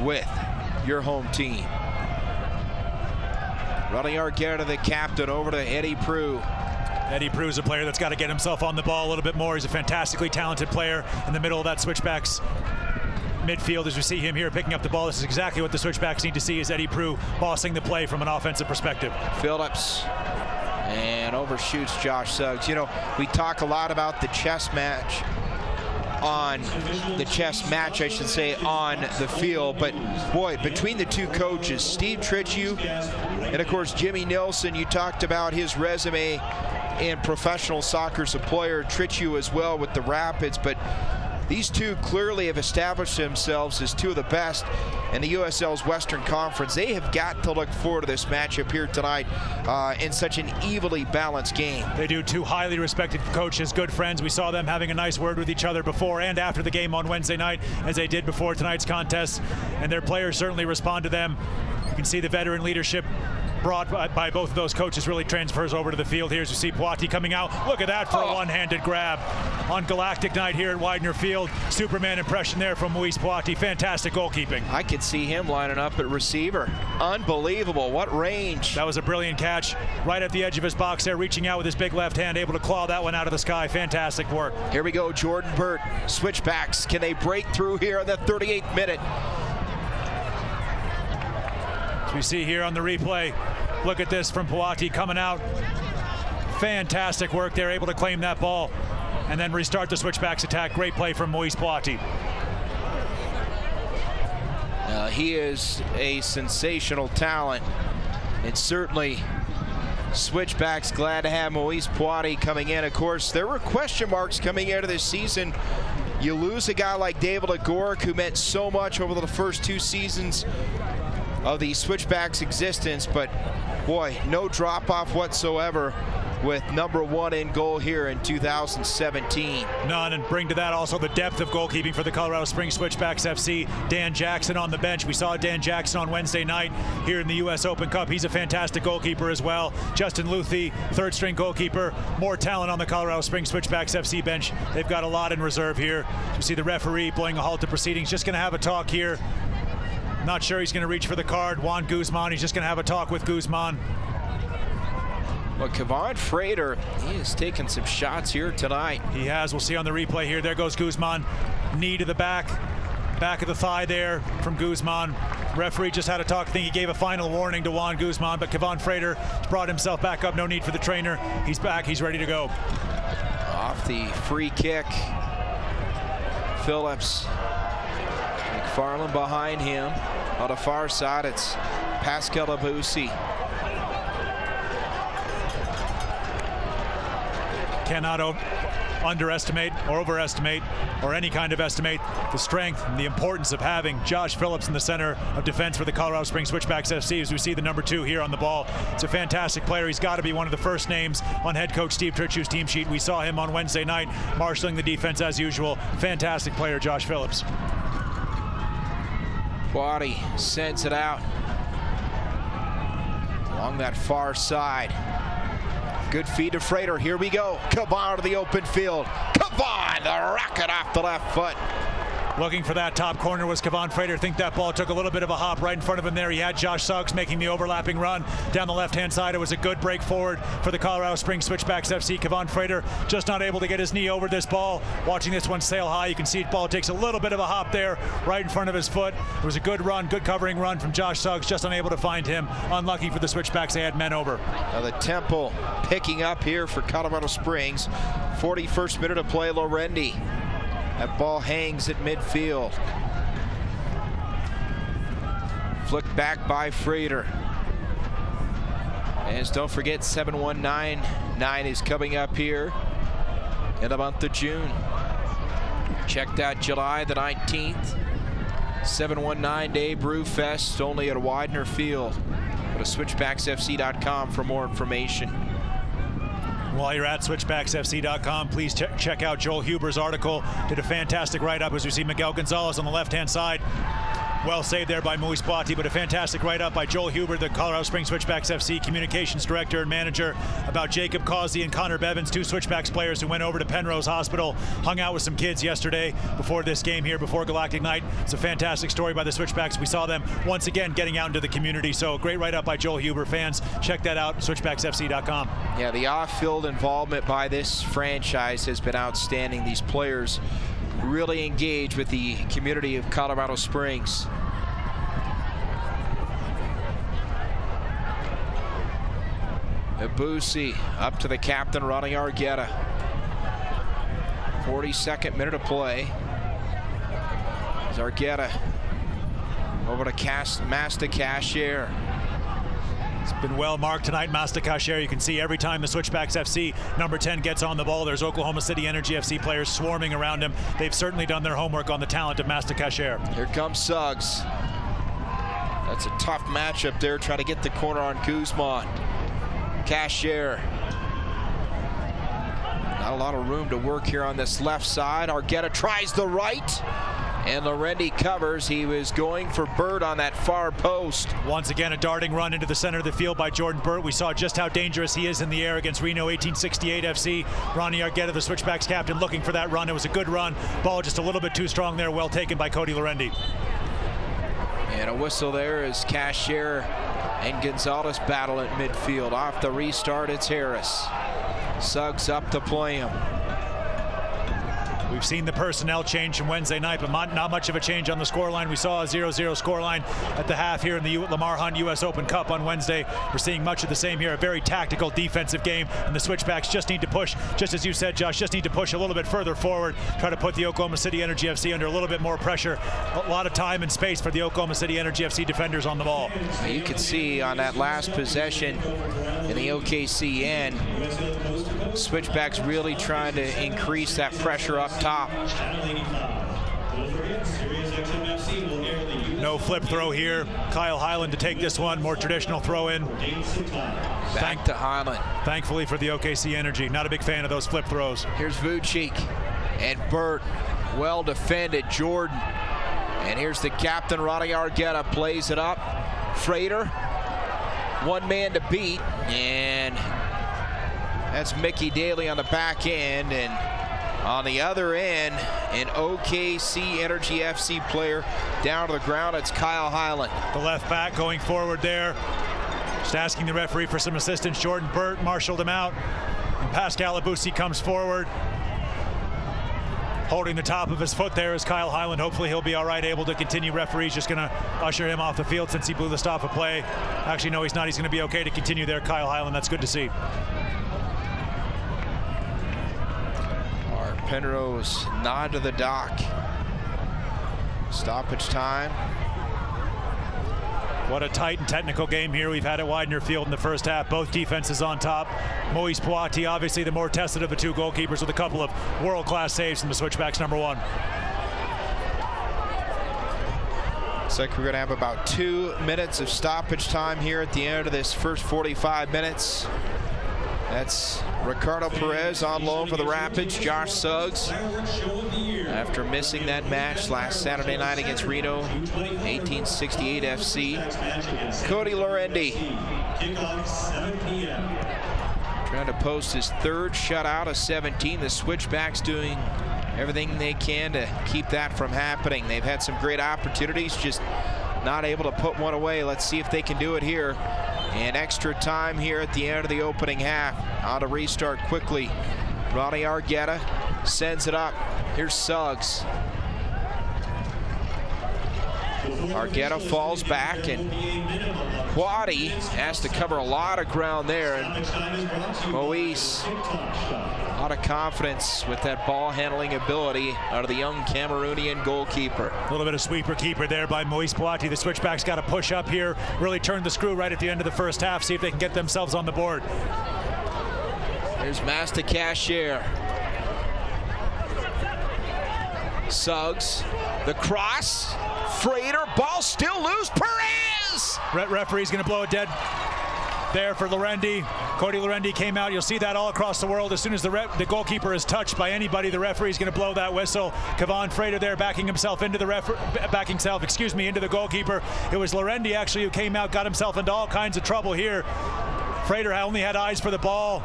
with your home team. Running Argueta, the captain, over to Eddie Prue. Eddie Prue's a player that's got to get himself on the ball a little bit more. He's a fantastically talented player in the middle of that Switchbacks midfield as we see him here picking up the ball. This is exactly what the Switchbacks need to see, is Eddie Prue bossing the play from an offensive perspective. Phillips and overshoots Josh Suggs. You know, we talk a lot about the chess match on I should say, on the field, but boy, between the two coaches, Steve Tritchew and of course Jimmy Nilsson, you talked about his resume in professional soccer as a player, Tritchew as well with the Rapids, but these two clearly have established themselves as two of the best in the USL's Western Conference. They have got to look forward to this matchup here tonight in such an evenly balanced game. They do. Two highly respected coaches, good friends. We saw them having a nice word with each other before and after the game on Wednesday night, as they did before tonight's contest, and their players certainly respond to them. You can see the veteran leadership brought by both of those coaches really transfers over to the field here as you see Poitiers coming out. Look at that for a one-handed grab on Galactic Night here at Widener Field. Superman impression there from Moise Poitiers. Fantastic goalkeeping. I could see him lining up at receiver. Unbelievable. What range. That was a brilliant catch right at the edge of his box there, reaching out with his big left hand, able to claw that one out of the sky. Fantastic work. Here we go, Jordan Burt. Switchbacks. Can they break through here in the 38th minute? As we see here on the replay, look at this from Poitiers coming out. Fantastic work there, able to claim that ball and then restart the Switchbacks attack. Great play from Moise Poitiers. He is a sensational talent, and certainly Switchbacks glad to have Moise Poitiers coming in. Of course, there were question marks coming into this season. You lose a guy like David Agoric, who meant so much over the first two seasons of the Switchbacks' existence, but boy, no drop-off whatsoever with number one in goal here in 2017. None, and bring to that also the depth of goalkeeping for the Colorado Springs Switchbacks FC. Dan Jackson on the bench. We saw Dan Jackson on Wednesday night here in the U.S. Open Cup. He's a fantastic goalkeeper as well. Justin Luthi, third-string goalkeeper. More talent on the Colorado Springs Switchbacks FC bench. They've got a lot in reserve here. You see the referee blowing a halt to proceedings. Just going to have a talk here. Not sure he's going to reach for the card. Juan Guzman, he's just going to have a talk with Guzman. Well, Kevon Frater, he has taken some shots here tonight. He has. We'll see on the replay here. There goes Guzman. Knee to the back of the thigh there from Guzman. Referee just had a talk. I think he gave a final warning to Juan Guzman, but Kevon Frater brought himself back up. No need for the trainer. He's back. He's ready to go. Off the free kick, Phillips. McFarland behind him. On the far side, it's Pascal Abusi. Cannot underestimate or overestimate or any kind of estimate the strength and the importance of having Josh Phillips in the center of defense for the Colorado Springs Switchbacks FC, as we see the number 2 here on the ball. It's a fantastic player. He's got to be one of the first names on head coach Steve Tritchew's team sheet. We saw him on Wednesday night marshaling the defense as usual. Fantastic player, Josh Phillips. Poitiers sends it out along that far side. Good feed to Frater. Here we go. Kevon to the open field. Kevon, the rocket off the left foot. Looking for that top corner was Kevon Frater. I think that ball took a little bit of a hop right in front of him there. He had Josh Suggs making the overlapping run down the left-hand side. It was a good break forward for the Colorado Springs Switchbacks FC. Kevon Frater just not able to get his knee over this ball. Watching this one sail high, you can see the ball takes a little bit of a hop there right in front of his foot. It was a good run, good covering run from Josh Suggs, just unable to find him. Unlucky for the Switchbacks, they had men over. Now the tempo picking up here for Colorado Springs. 41st minute of play, Lorendi. That ball hangs at midfield. Flicked back by Frater. And don't forget 7199 is coming up here in the month of June. Check that July the 19th. 719 Day Brew Fest only at Widener Field. Go to switchbacksfc.com for more information. While you're at switchbacksfc.com, please check out Joel Huber's article. Did a fantastic write-up as we see Miguel Gonzalez on the left-hand side. Well saved there by Moise Poitiers, but a fantastic write-up by Joel Huber, the Colorado Springs Switchbacks FC Communications Director and Manager, about Jacob Causey and Connor Bevins, 2 Switchbacks players who went over to Penrose Hospital, hung out with some kids yesterday before this game here, before Galactic Night. It's a fantastic story by the Switchbacks. We saw them once again getting out into the community, so great write-up by Joel Huber. Fans, check that out, switchbacksfc.com. Yeah, the off-field involvement by this franchise has been outstanding. These players really engage with the community of Colorado Springs. Ibusi up to the captain, Ronnie Argueta. 42nd minute of play. As Argueta over to Master Cashier. It's been well marked tonight, Master Cashier. You can see every time the Switchbacks FC number 10 gets on the ball, there's Oklahoma City Energy FC players swarming around him. They've certainly done their homework on the talent of Master Cashier. Here comes Suggs. That's a tough matchup there, trying to get the corner on Guzman. Cashier. Not a lot of room to work here on this left side. Argueta tries the right, and Lorendi covers. He was going for Bird on that far post. Once again, a darting run into the center of the field by Jordan Burt. We saw just how dangerous he is in the air against Reno 1868 FC. Ronnie Argueta, the Switchbacks captain, looking for that run. It was a good run. Ball just a little bit too strong there. Well taken by Cody Lorendi. And a whistle there as Cashier and Gonzalez battle at midfield. Off the restart, it's Harris. Suggs up to play him. We've seen the personnel change from Wednesday night, but not much of a change on the scoreline. We saw a 0-0 scoreline at the half here in the Lamar Hunt U.S. Open Cup on Wednesday. We're seeing much of the same here, a very tactical defensive game, and the Switchbacks just need to push, just as you said, Josh, just need to push a little bit further forward, try to put the Oklahoma City Energy FC under a little bit more pressure. A lot of time and space for the Oklahoma City Energy FC defenders on the ball. You can see on that last possession in the OKC end, Switchbacks really trying to increase that pressure up top. No flip throw here. Kyle Highland to take this one. More traditional throw in. Back to Highland. Thankfully for the OKC Energy. Not a big fan of those flip throws. Here's Vucic and Burt. Well defended, Jordan. And here's the captain, Ronnie Argueta, plays it up. Frater, one man to beat, and that's Mickey Daly on the back end. And on the other end, an OKC Energy FC player down to the ground. It's Kyle Highland. The left back going forward there. Just asking the referee for some assistance. Jordan Burt marshaled him out. And Pascal Ibusi comes forward. Holding the top of his foot there is Kyle Highland. Hopefully he'll be all right, able to continue. Referee's just going to usher him off the field since he blew the stop of play. Actually, no, he's not. He's going to be okay to continue there. Kyle Highland, that's good to see. Penrose nod to the dock. Stoppage time. What a tight and technical game here we've had at Widener Field in the first half. Both defenses on top. Moise Poiti, obviously the more tested of the two goalkeepers, with a couple of world-class saves from the Switchbacks number 1. Looks like we're going to have about 2 minutes of stoppage time here at the end of this first 45 minutes. That's Ricardo Perez on loan for the Rapids. Josh Suggs, after missing that match last Saturday night against Reno 1868 FC. Cody Lorendi trying to post his third shutout of 17. The Switchbacks doing everything they can to keep that from happening. They've had some great opportunities, just not able to put one away. Let's see if they can do it here. And extra time here at the end of the opening half. On to restart quickly. Ronnie Argueta sends it up. Here's Suggs. Argueta falls back, and Poiti has to cover a lot of ground there. And Moise, a lot of confidence with that ball handling ability out of the young Cameroonian goalkeeper. A little bit of sweeper keeper there by Moise Poiti. The Switchbacks got to push up here, really turn the screw right at the end of the first half, see if they can get themselves on the board. There's Master Cashier. Suggs, the cross. Frater, ball still loose. Perez! Referee's going to blow it dead there for Lorendi. Cody Lorendi came out. You'll see that all across the world. As soon as the goalkeeper is touched by anybody, the referee's going to blow that whistle. Kevon Frater there backing himself into the into the goalkeeper. It was Lorendi actually who came out, got himself into all kinds of trouble here. Frater only had eyes for the ball.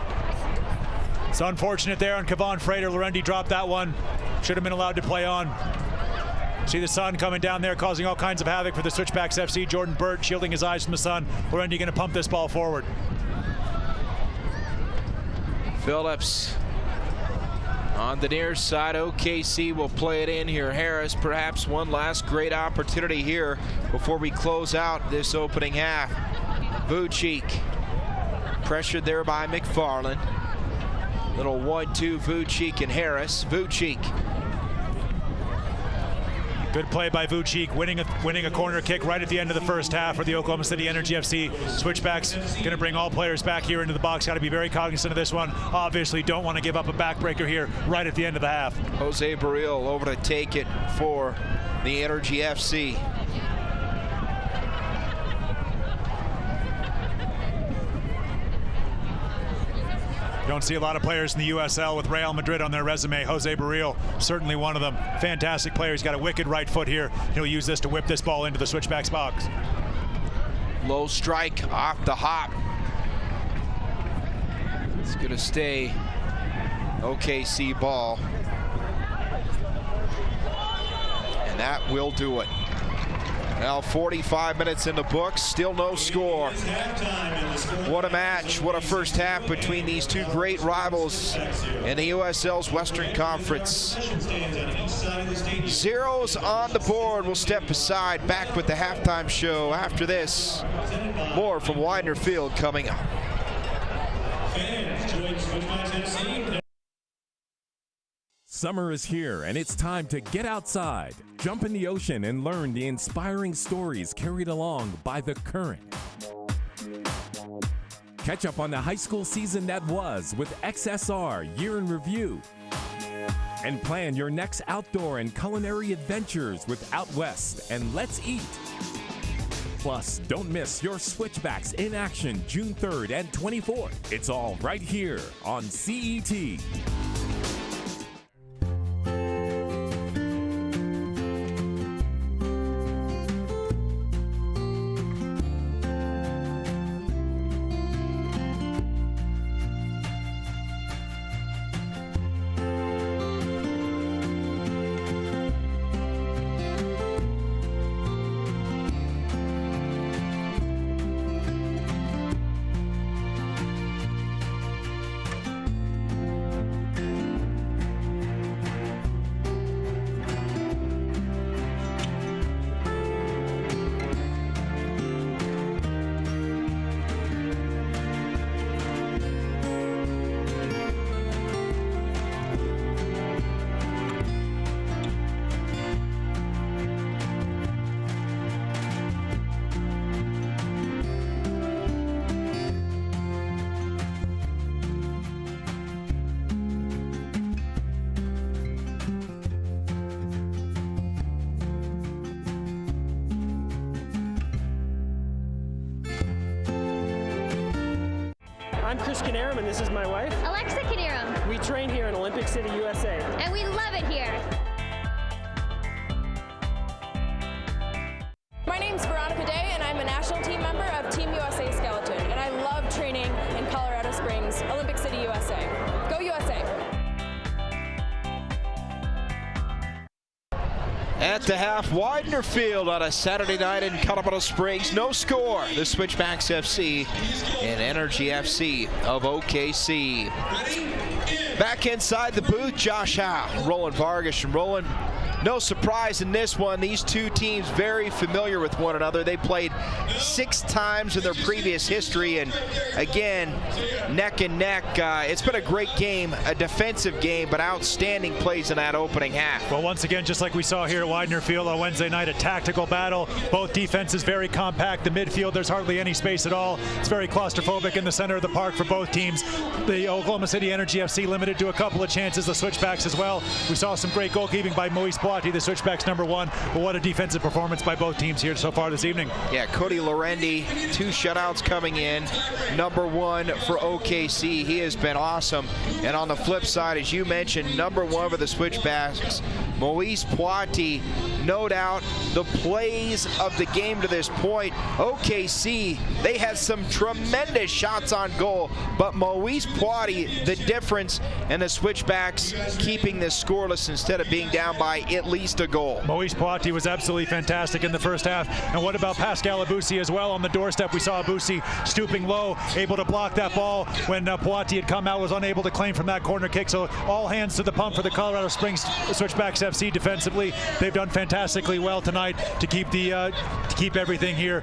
It's unfortunate there on Kevon Frater. Lorendi dropped that one. Should have been allowed to play on. See the sun coming down there, causing all kinds of havoc for the Switchbacks FC. Jordan Burt shielding his eyes from the sun. Lorendi going to pump this ball forward. Phillips On the near side, OKC will play it in here. Harris, perhaps one last great opportunity here before we close out this opening half. Vucic, pressured there by McFarland. Little 1-2 Vucic and Harris. Vucic. Good play by Vucic, winning a corner kick right at the end of the first half for the Oklahoma City Energy FC. Switchbacks going to bring all players back here into the box. Got to be very cognizant of this one. Obviously don't want to give up a backbreaker here right at the end of the half. Jose Barril over to take it for the Energy FC. You don't see a lot of players in the USL with Real Madrid on their resume. Jose Barril, certainly one of them. Fantastic player. He's got a wicked right foot here. He'll use this to whip this ball into the Switchbacks box. Low strike off the hop. It's going to stay OKC ball. And that will do it. Now 45 minutes in the books, still no score. What a match, what a first half between these two great rivals in the USL's Western Conference. Zeros on the board. We'll step aside, back with the halftime show after this. More from Widener Field coming up. Summer is here, and it's time to get outside, jump in the ocean, and learn the inspiring stories carried along by the current. Catch up on the high school season that was with XSR Year in Review. And plan your next outdoor and culinary adventures with Out West and Let's Eat. Plus, don't miss your Switchbacks in action June 3rd and 24th. It's all right here on CET. I'm Chris Canarum, and this is my wife, Alexa Canarum. We train here in Olympic City, USA. And we love it here. My name's Veronica Day, and I'm a national team member of Team USA Skeleton. And I love training in Colorado Springs, Olympic City, USA. Go USA! At the half, Widener Field on a Saturday night in Colorado Springs. No score. The Switchbacks FC and Energy FC of OKC. Back inside the booth, Josh Howe, Roland Vargas. And Roland, no surprise in this one. These two teams very familiar with one another. They played 6 times in their previous history, and again, neck and neck. It's been a great game, a defensive game, but outstanding plays in that opening half. Well, once again, just like we saw here at Widener Field on Wednesday night, a tactical battle. Both defenses very compact. The midfield, there's hardly any space at all. It's very claustrophobic in the center of the park for both teams. The Oklahoma City Energy FC limited to a couple of chances, the Switchbacks as well. We saw some great goalkeeping by Moise Boiti, the Switchbacks #1. But what a defensive performance by both teams here so far this evening. Yeah, Cody Lorendi, 2 shutouts coming in. #1 for OKC. He has been awesome. And on the flip side, as you mentioned, #1 for the Switchbacks, Moise Poiti, no doubt the plays of the game to this point. OKC, they had some tremendous shots on goal, but Moise Poiti, the difference, and the Switchbacks keeping this scoreless instead of being down by at least a goal. Moise Poiti was absolutely fantastic in the first half. And what about Pascal Abussi as well on the doorstep? We saw Abussi stooping low, able to block that ball when Poiti had come out, was unable to claim from that corner kick. So all hands to the pump for the Colorado Springs Switchbacks FC defensively. They've done fantastically well tonight to keep everything here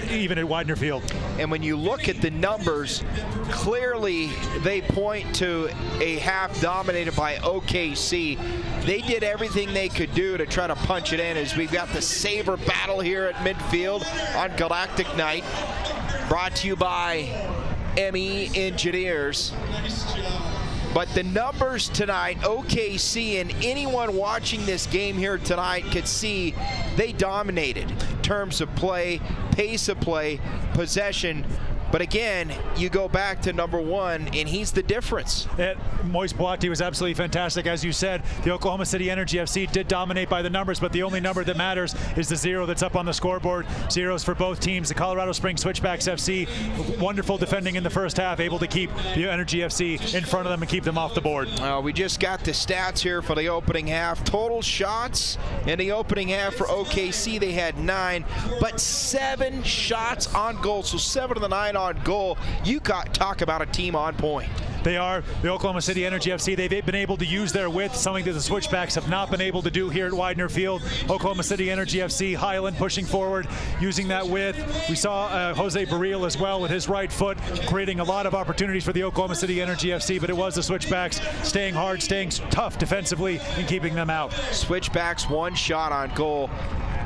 even at Widener Field. And when you look at the numbers, clearly they point to a half dominated by OKC. They did everything they could do to try to punch it in, as we've got the saber battle here at midfield on Galactic Night, brought to you by ME Engineers. But the numbers tonight, OKC, and anyone watching this game here tonight could see they dominated in terms of play, pace of play, possession. But again, you go back to number one, and he's the difference. Moise Poiti was absolutely fantastic. As you said, the Oklahoma City Energy FC did dominate by the numbers, but the only number that matters is the 0 that's up on the scoreboard. Zeros for both teams. The Colorado Springs Switchbacks FC, wonderful defending in the first half, able to keep the Energy FC in front of them and keep them off the board. We just got the stats here for the opening half. Total shots in the opening half for OKC, they had 9, but 7 shots on goal, so 7 of the 9 on goal. You talk about a team on point. They are the Oklahoma City Energy FC. They've been able to use their width, something that the Switchbacks have not been able to do here at Widener Field. Oklahoma City Energy FC, Highland pushing forward, using that width. We saw Jose Baril as well with his right foot, creating a lot of opportunities for the Oklahoma City Energy FC, but it was the Switchbacks staying hard, staying tough defensively, and keeping them out. Switchbacks 1 shot on goal.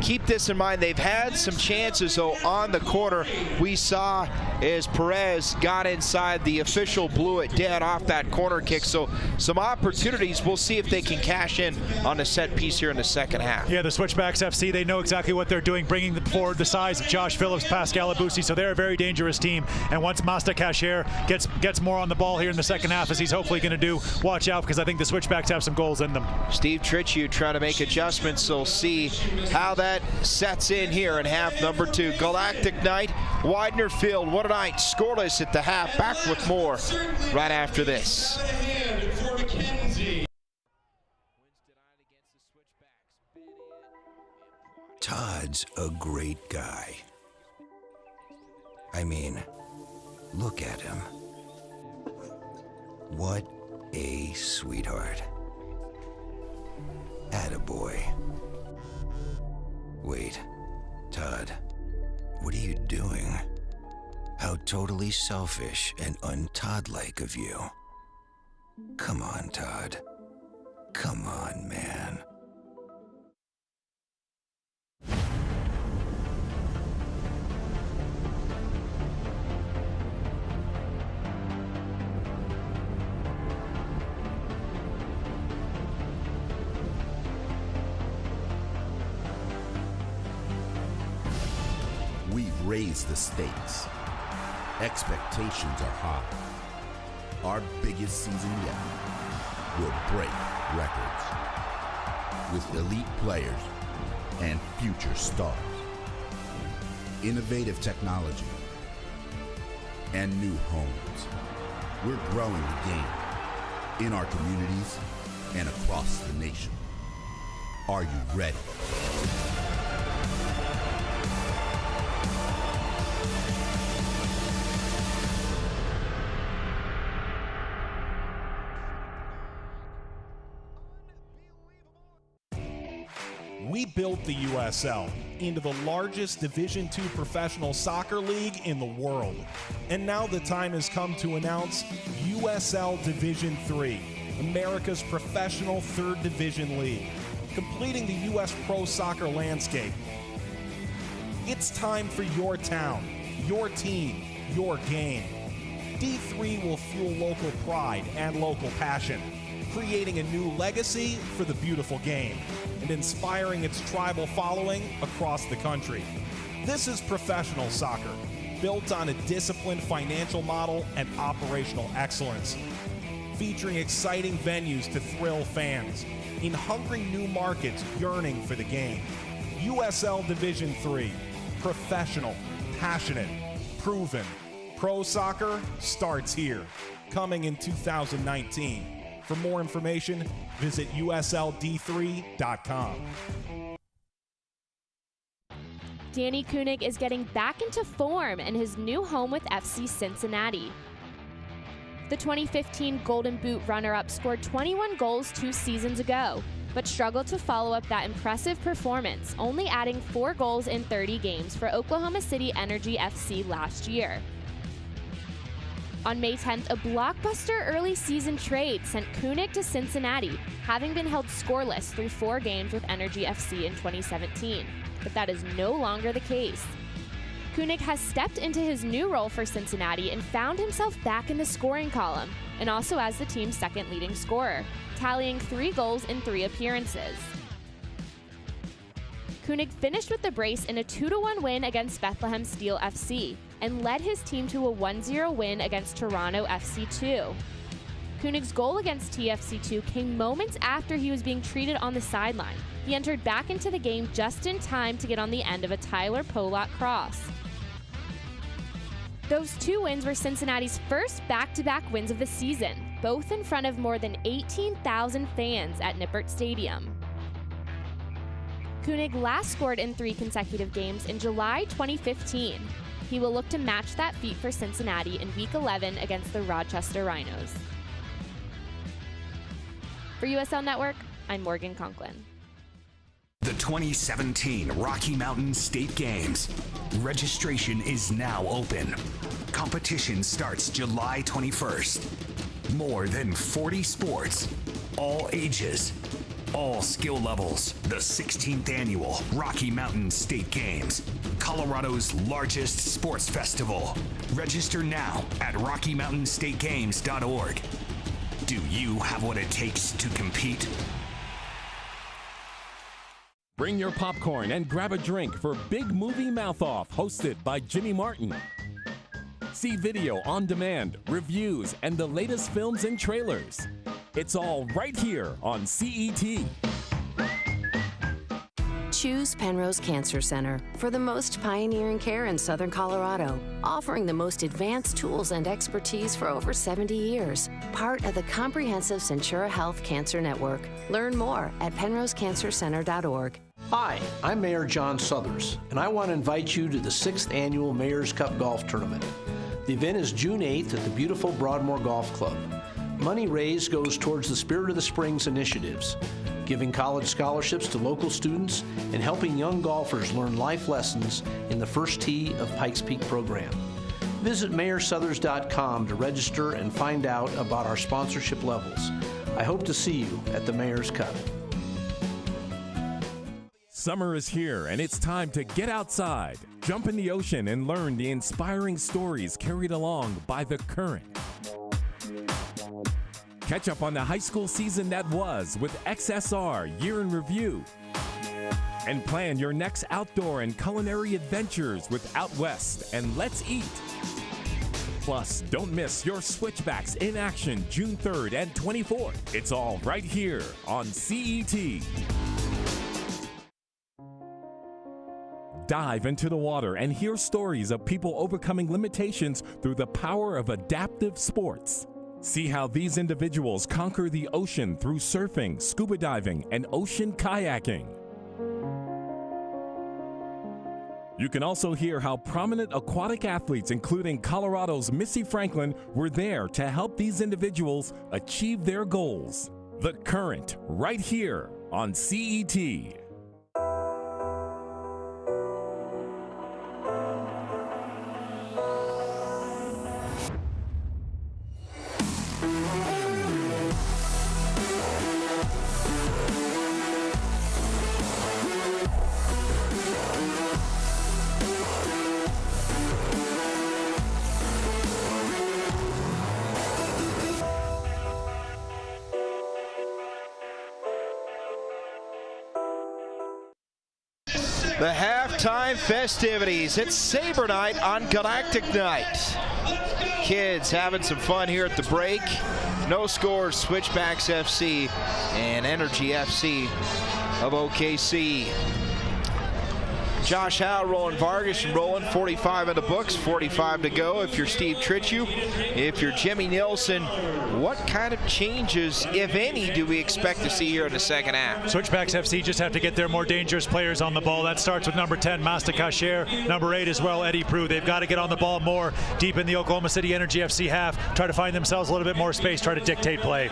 Keep this in mind, they've had some chances though on the corner. We saw as Perez got inside, the official blew it dead off that corner kick. So some opportunities. We'll see if they can cash in on the set piece here in the second half. Yeah, the Switchbacks FC, they know exactly what they're doing, bringing forward the size of Josh Phillips, Pascal Abussi. So they're a very dangerous team. And once Masta Cashier gets more on the ball here in the second half, as he's hopefully going to do, watch out, because I think the Switchbacks have some goals in them. Steve Tritchie trying to make adjustments, so we'll see how that sets in here in half number 2. Galactic Night, Widener Field. What a night. Scoreless at the half. Back with more right after this. Todd's a great guy. I mean, look at him. What a sweetheart. Attaboy. Wait, Todd, what are you doing? How totally selfish and un-Todd-like of you. Come on, Todd. Come on, man. We've raised the stakes. Expectations are high. Our biggest season yet will break records with elite players and future stars. Innovative technology and new homes. We're growing the game in our communities and across the nation. Are you ready? We built the USL into the largest Division II professional soccer league in the world. And now the time has come to announce USL Division III, America's professional third division league, completing the U.S. pro soccer landscape. It's time for your town, your team, your game. D3 will fuel local pride and local passion, creating a new legacy for the beautiful game and inspiring its tribal following across the country. This is professional soccer, built on a disciplined financial model and operational excellence, featuring exciting venues to thrill fans, in hungry new markets yearning for the game. USL Division III, professional, passionate, proven. Pro soccer starts here, coming in 2019. For more information, visit usld3.com. Danny Koenig is getting back into form in his new home with FC Cincinnati. The 2015 Golden Boot runner-up scored 21 goals 2 seasons ago, but struggled to follow up that impressive performance, only adding 4 goals in 30 games for Oklahoma City Energy FC last year. On May 10th, a blockbuster early season trade sent Koenig to Cincinnati, having been held scoreless through 4 games with Energy FC in 2017. But that is no longer the case. Koenig has stepped into his new role for Cincinnati and found himself back in the scoring column, and also as the team's second leading scorer, tallying 3 goals in 3 appearances. Koenig finished with the brace in a 2-1 win against Bethlehem Steel FC, and led his team to a 1-0 win against Toronto FC2. Koenig's goal against TFC2 came moments after he was being treated on the sideline. He entered back into the game just in time to get on the end of a Tyler Polak cross. Those 2 wins were Cincinnati's first back-to-back wins of the season, both in front of more than 18,000 fans at Nippert Stadium. Koenig last scored in 3 consecutive games in July 2015. He will look to match that feat for Cincinnati in Week 11 against the Rochester Rhinos. For USL Network, I'm Morgan Conklin. The 2017 Rocky Mountain State Games. Registration is now open. Competition starts July 21st. More than 40 sports, all ages, all skill levels. The 16th annual Rocky Mountain State Games, Colorado's largest sports festival. Register now at RockyMountainStateGames.org. Do you have what it takes to compete? Bring your popcorn and grab a drink for Big Movie Mouth Off, hosted by Jimmy Martin. See video on demand, reviews, and the latest films and trailers. It's all right here on CET. Choose Penrose Cancer Center for the most pioneering care in Southern Colorado, offering the most advanced tools and expertise for over 70 years. Part of the comprehensive Centura Health Cancer Network. Learn more at penrosecancercenter.org. Hi, I'm Mayor John Southers, and I want to invite you to the 6th Annual Mayor's Cup Golf Tournament. The event is June 8th at the beautiful Broadmoor Golf Club. Money raised goes towards the Spirit of the Springs initiatives, giving college scholarships to local students and helping young golfers learn life lessons in the First Tee of Pikes Peak program. Visit mayorsothers.com to register and find out about our sponsorship levels. I hope to see you at the Mayor's Cup. Summer is here, and it's time to get outside, jump in the ocean, and learn the inspiring stories carried along by the current. Catch up on the high school season that was with XSR Year in Review. And plan your next outdoor and culinary adventures with Out West and Let's Eat. Plus, don't miss your Switchbacks in action June 3rd and 24th. It's all right here on CET. Dive into the water and hear stories of people overcoming limitations through the power of adaptive sports. See how these individuals conquer the ocean through surfing, scuba diving, and ocean kayaking. You can also hear how prominent aquatic athletes, including Colorado's Missy Franklin, were there to help these individuals achieve their goals. The Current, right here on CET. The halftime festivities. It's Sabre Night on Galactic Night. Kids having some fun here at the break. No scores, Switchbacks FC and Energy FC of OKC. Josh Howe, Roland Vargas, and Roland, 45 in the books, 45 to go. If you're Steve Tritchew, if you're Jimmy Nielsen, what kind of changes, if any, do we expect to see here in the second half? Switchbacks FC just have to get their more dangerous players on the ball. That starts with number 10, Masta Kasher, number 8 as well, Eddie Prue. They've got to get on the ball more deep in the Oklahoma City Energy FC half, try to find themselves a little bit more space, try to dictate play.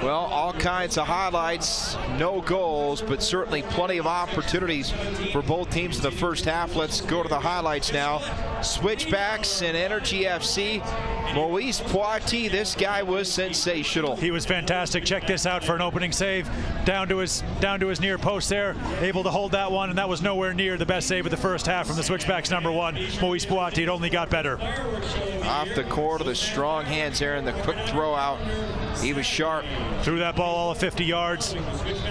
Well, all kinds of highlights, no goals, but certainly plenty of opportunities for both teams in the first half. Let's go to the highlights now. Switchbacks and Energy FC. Moise Poiti, this guy was sensational. He was fantastic. Check this out for an opening save. Down to his near post there, able to hold that one, and that was nowhere near the best save of the first half from the Switchbacks number 1, Moise Poiti. It only got better. Off the corner, the strong hands there and the quick throw out. He was sharp. Threw that ball all of 50 yards.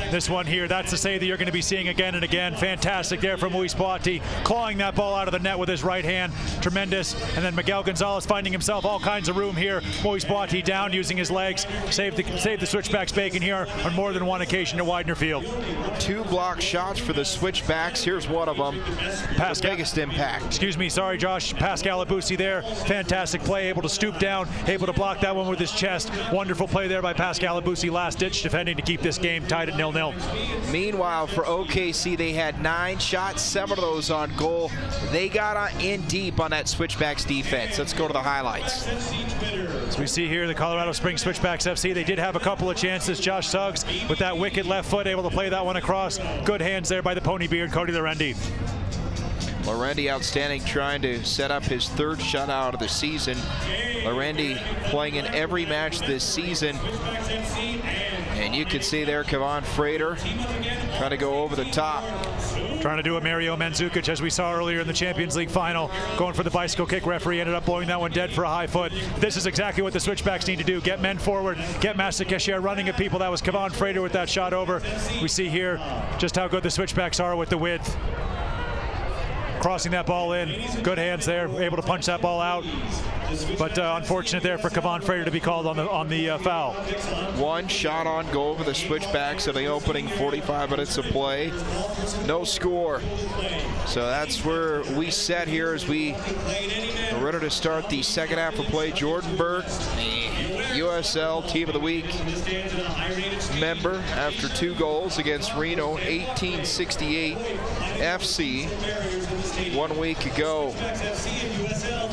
This one here, that's the save that you're going to be seeing again and again. Fantastic there from Moise Poiti, clawing that ball out of the net with his right hand. Tremendous. And then Miguel Gonzalez finding himself all kinds of room here. Moise Poiti down using his legs. Saved the Switchbacks bacon here on more than one occasion at Widener Field. 2 block shots for the Switchbacks. Here's one of them. The biggest impact. Excuse me, sorry Josh. Pascal Abusi there. Fantastic play, able to stoop down, able to block that one with his chest. Wonderful play there by Pascal Abusi, last ditch defending to keep this game tied at 0-0. Meanwhile, for OKC, they had 9 shots, 7 of those on goal. They got in deep on that Switchbacks defense. Let's go to the highlights. As we see here, the Colorado Springs Switchbacks FC, they did have a couple of chances. Josh Suggs with that wicked left foot, able to play that one across. Good hands there by the Ponybeard, Cody Lorendi. Lorendi outstanding, trying to set up his 3rd shutout of the season. Lorendi playing in every match this season. And you can see there Kevon Frater trying to go over the top. Trying to do a Mario Mandzukic as we saw earlier in the Champions League final. Going for the bicycle kick. Referee ended up blowing that one dead for a high foot. This is exactly what the Switchbacks need to do. Get men forward. Get Masta Kasher running at people. That was Kevon Frater with that shot over. We see here just how good the Switchbacks are with the width. Crossing that ball in. Good hands there. Able to punch that ball out. But unfortunate there for Kevon Frater to be called on the foul. 1 shot on goal for the Switchbacks in the opening 45 minutes of play. No score. So that's where we set here as we are ready to start the second half of play. Jordan Burke, the USL Team of the Week member after 2 goals against Reno, 1868 FC. 1 week ago.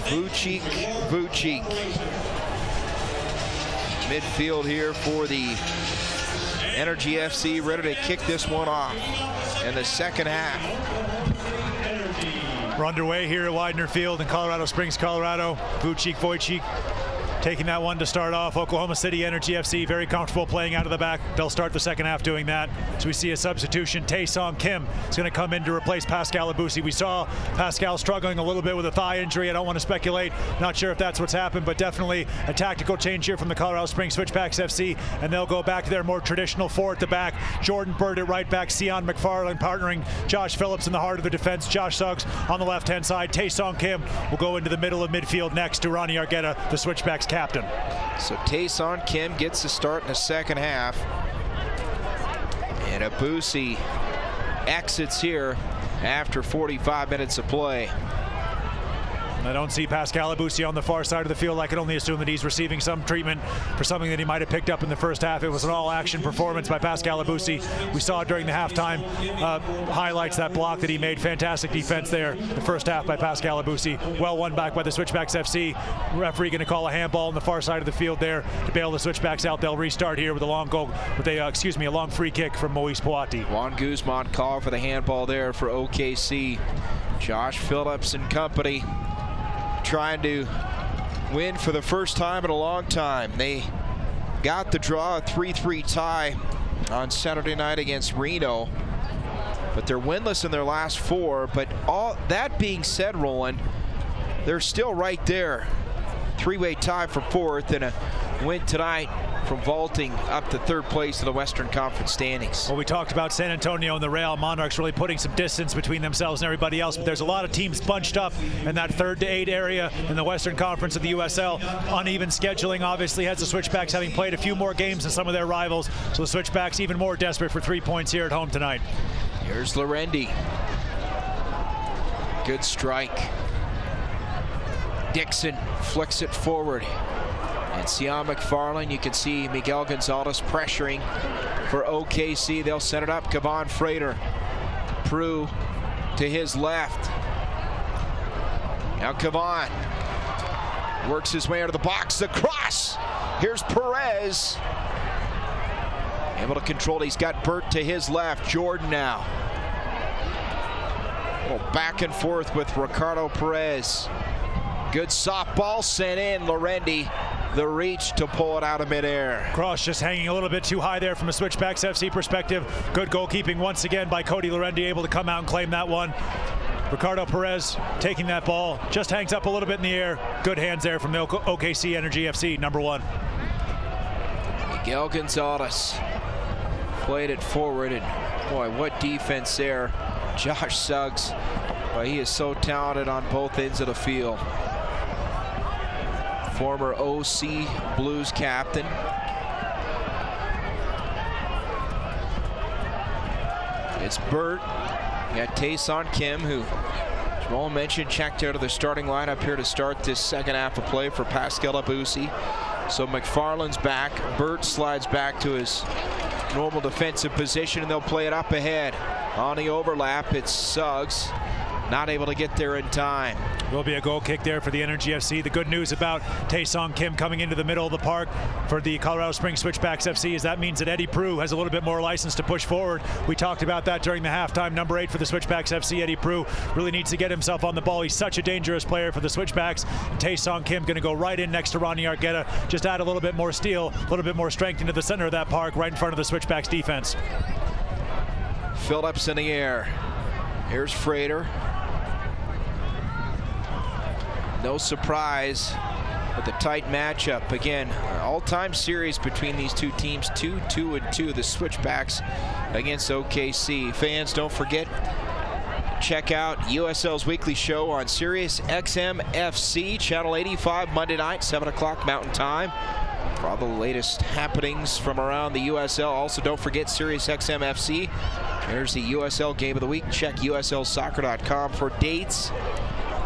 Vucic. Midfield here for the Energy FC, ready to kick this one off in the second half. We're underway here at Widener Field in Colorado Springs, Colorado. Vucic taking that one to start off. Oklahoma City Energy FC very comfortable playing out of the back. They'll start the second half doing that. So we see a substitution. Tae-Song Kim is going to come in to replace Pascal Abusi. We saw Pascal struggling a little bit with a thigh injury. I don't want to speculate. Not sure if that's what's happened, but definitely a tactical change here from the Colorado Springs Switchbacks FC, and they'll go back to their more traditional 4 at the back. Jordan Bird at right back. Sion McFarland partnering Josh Phillips in the heart of the defense. Josh Suggs on the left-hand side. Tae-Song Kim will go into the middle of midfield next to Ronnie Argueta, the Switchbacks captain. So Tae-Song Kim gets the start in the second half. And Abusi exits here after 45 minutes of play. I don't see Pascal Abusi on the far side of the field. I can only assume that he's receiving some treatment for something that he might have picked up in the first half. It was an all-action performance by Pascal Abusi. We saw during the halftime highlights, that block that he made. Fantastic defense there. The first half by Pascal Abusi. Well won back by the Switchbacks FC. Referee going to call a handball on the far side of the field there to bail the Switchbacks out. They'll restart here with a long goal, with a a long free kick from Moise Poiti. Juan Guzman called for the handball there for OKC. Josh Phillips and company trying to win for the first time in a long time. They got the draw, a 3-3 tie on Saturday night against Reno, but they're winless in their last 4. But all that being said, Roland, they're still right there. 3-way tie for 4th, and a win tonight from vaulting up to third place in the Western Conference standings. Well, we talked about San Antonio and the Real Monarchs really putting some distance between themselves and everybody else, but there's a lot of teams bunched up in that 3rd to 8 area in the Western Conference of the USL. Uneven scheduling obviously has the Switchbacks having played a few more games than some of their rivals, so the Switchbacks even more desperate for 3 points here at home tonight. Here's Lorendi. Good strike. Dixon flicks it forward. And Sion McFarland, you can see Miguel Gonzalez pressuring for OKC. They'll set it up. Kevon Frater. Prue to his left. Now Kevon works his way out of the box. The cross. Here's Perez. Able to control it. He's got Burt to his left. Jordan now. A little back and forth with Ricardo Perez. Good softball sent in. Lorendi, the reach to pull it out of midair. Cross just hanging a little bit too high there from a Switchbacks FC perspective. Good goalkeeping once again by Cody Lorendi, able to come out and claim that one. Ricardo Perez taking that ball, just hangs up a little bit in the air. Good hands there from the OKC Energy FC, number 1. Miguel Gonzalez played it forward, and boy, what defense there. Josh Suggs, boy, he is so talented on both ends of the field. Former OC Blues captain. It's Burt. You got Taeson Kim, who, as Roland mentioned, checked out of the starting lineup here to start this second half of play for Pascal Abusi. So McFarland's back. Burt slides back to his normal defensive position, and they'll play it up ahead. On the overlap, it's Suggs. Not able to get there in time. Will be a goal kick there for the Energy FC. The good news about Taesong Kim coming into the middle of the park for the Colorado Springs Switchbacks FC is that means that Eddie Prue has a little bit more license to push forward. We talked about that during the halftime. Number 8 for the Switchbacks FC, Eddie Prue, really needs to get himself on the ball. He's such a dangerous player for the Switchbacks. Taesong Kim going to go right in next to Ronnie Argueta. Just add a little bit more steel, a little bit more strength into the center of that park, right in front of the Switchbacks defense. Phillips in the air. Here's Frater. No surprise with the tight matchup. Again, all-time series between these two teams, 2-2-2, the Switchbacks against OKC. Fans, don't forget, check out USL's weekly show on Sirius XM FC, Channel 85, Monday night, 7 o'clock Mountain Time. For all the latest happenings from around the USL. Also, don't forget Sirius XM FC. There's the USL Game of the Week. Check USLsoccer.com for dates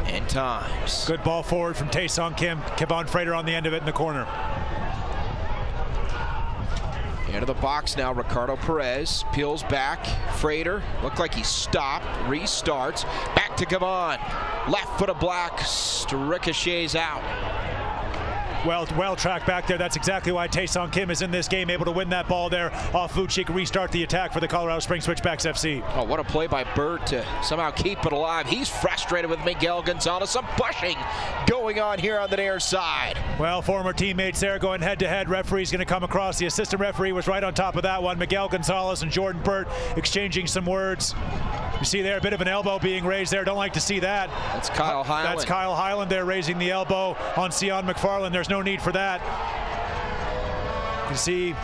and times. Good ball forward from Taesong Kim. Kevon Frater on the end of it in the corner. Into the box now, Ricardo Perez peels back. Frater looked like he stopped, restarts. Back to Kevon. Left foot of Black, ricochets out. Well tracked back there. That's exactly why Taesong Kim is in this game, able to win that ball there off Vucic, restart the attack for the Colorado Springs Switchbacks FC. Oh, what a play by Burt to somehow keep it alive. He's frustrated with Miguel Gonzalez. Some pushing going on here on the near side. Well, former teammates there going head-to-head. Referee's going to come across. The assistant referee was right on top of that one. Miguel Gonzalez and Jordan Burt exchanging some words. You see there a bit of an elbow being raised there. Don't like to see that. That's Kyle Hyland. That's Kyle Hyland there raising the elbow on Sion McFarland. There's no need for that. You can see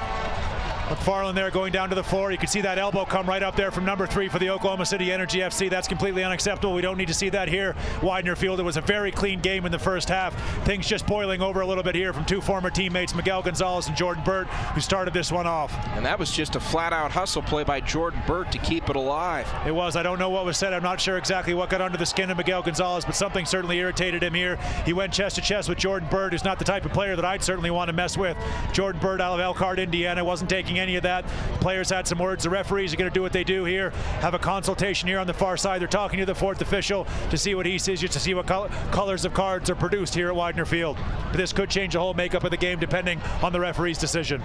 McFarland there going down to the floor. You can see that elbow come right up there from number 3 for the Oklahoma City Energy FC. That's completely unacceptable. We don't need to see that here. Widener Field, it was a very clean game in the first half. Things just boiling over a little bit here from two former teammates, Miguel Gonzalez and Jordan Burt, who started this one off. And that was just a flat-out hustle play by Jordan Burt to keep it alive. It was. I don't know what was said. I'm not sure exactly what got under the skin of Miguel Gonzalez, but something certainly irritated him here. He went chest to chest with Jordan Burt, who's not the type of player that I'd certainly want to mess with. Jordan Burt out of Elkhart, Indiana, wasn't taking any of that. Players had some words. The referees are going to do what they do here. Have a consultation here on the far side. They're talking to the 4th official to see what he sees, just to see what colors of cards are produced here at Widener Field. But this could change the whole makeup of the game depending on the referee's decision.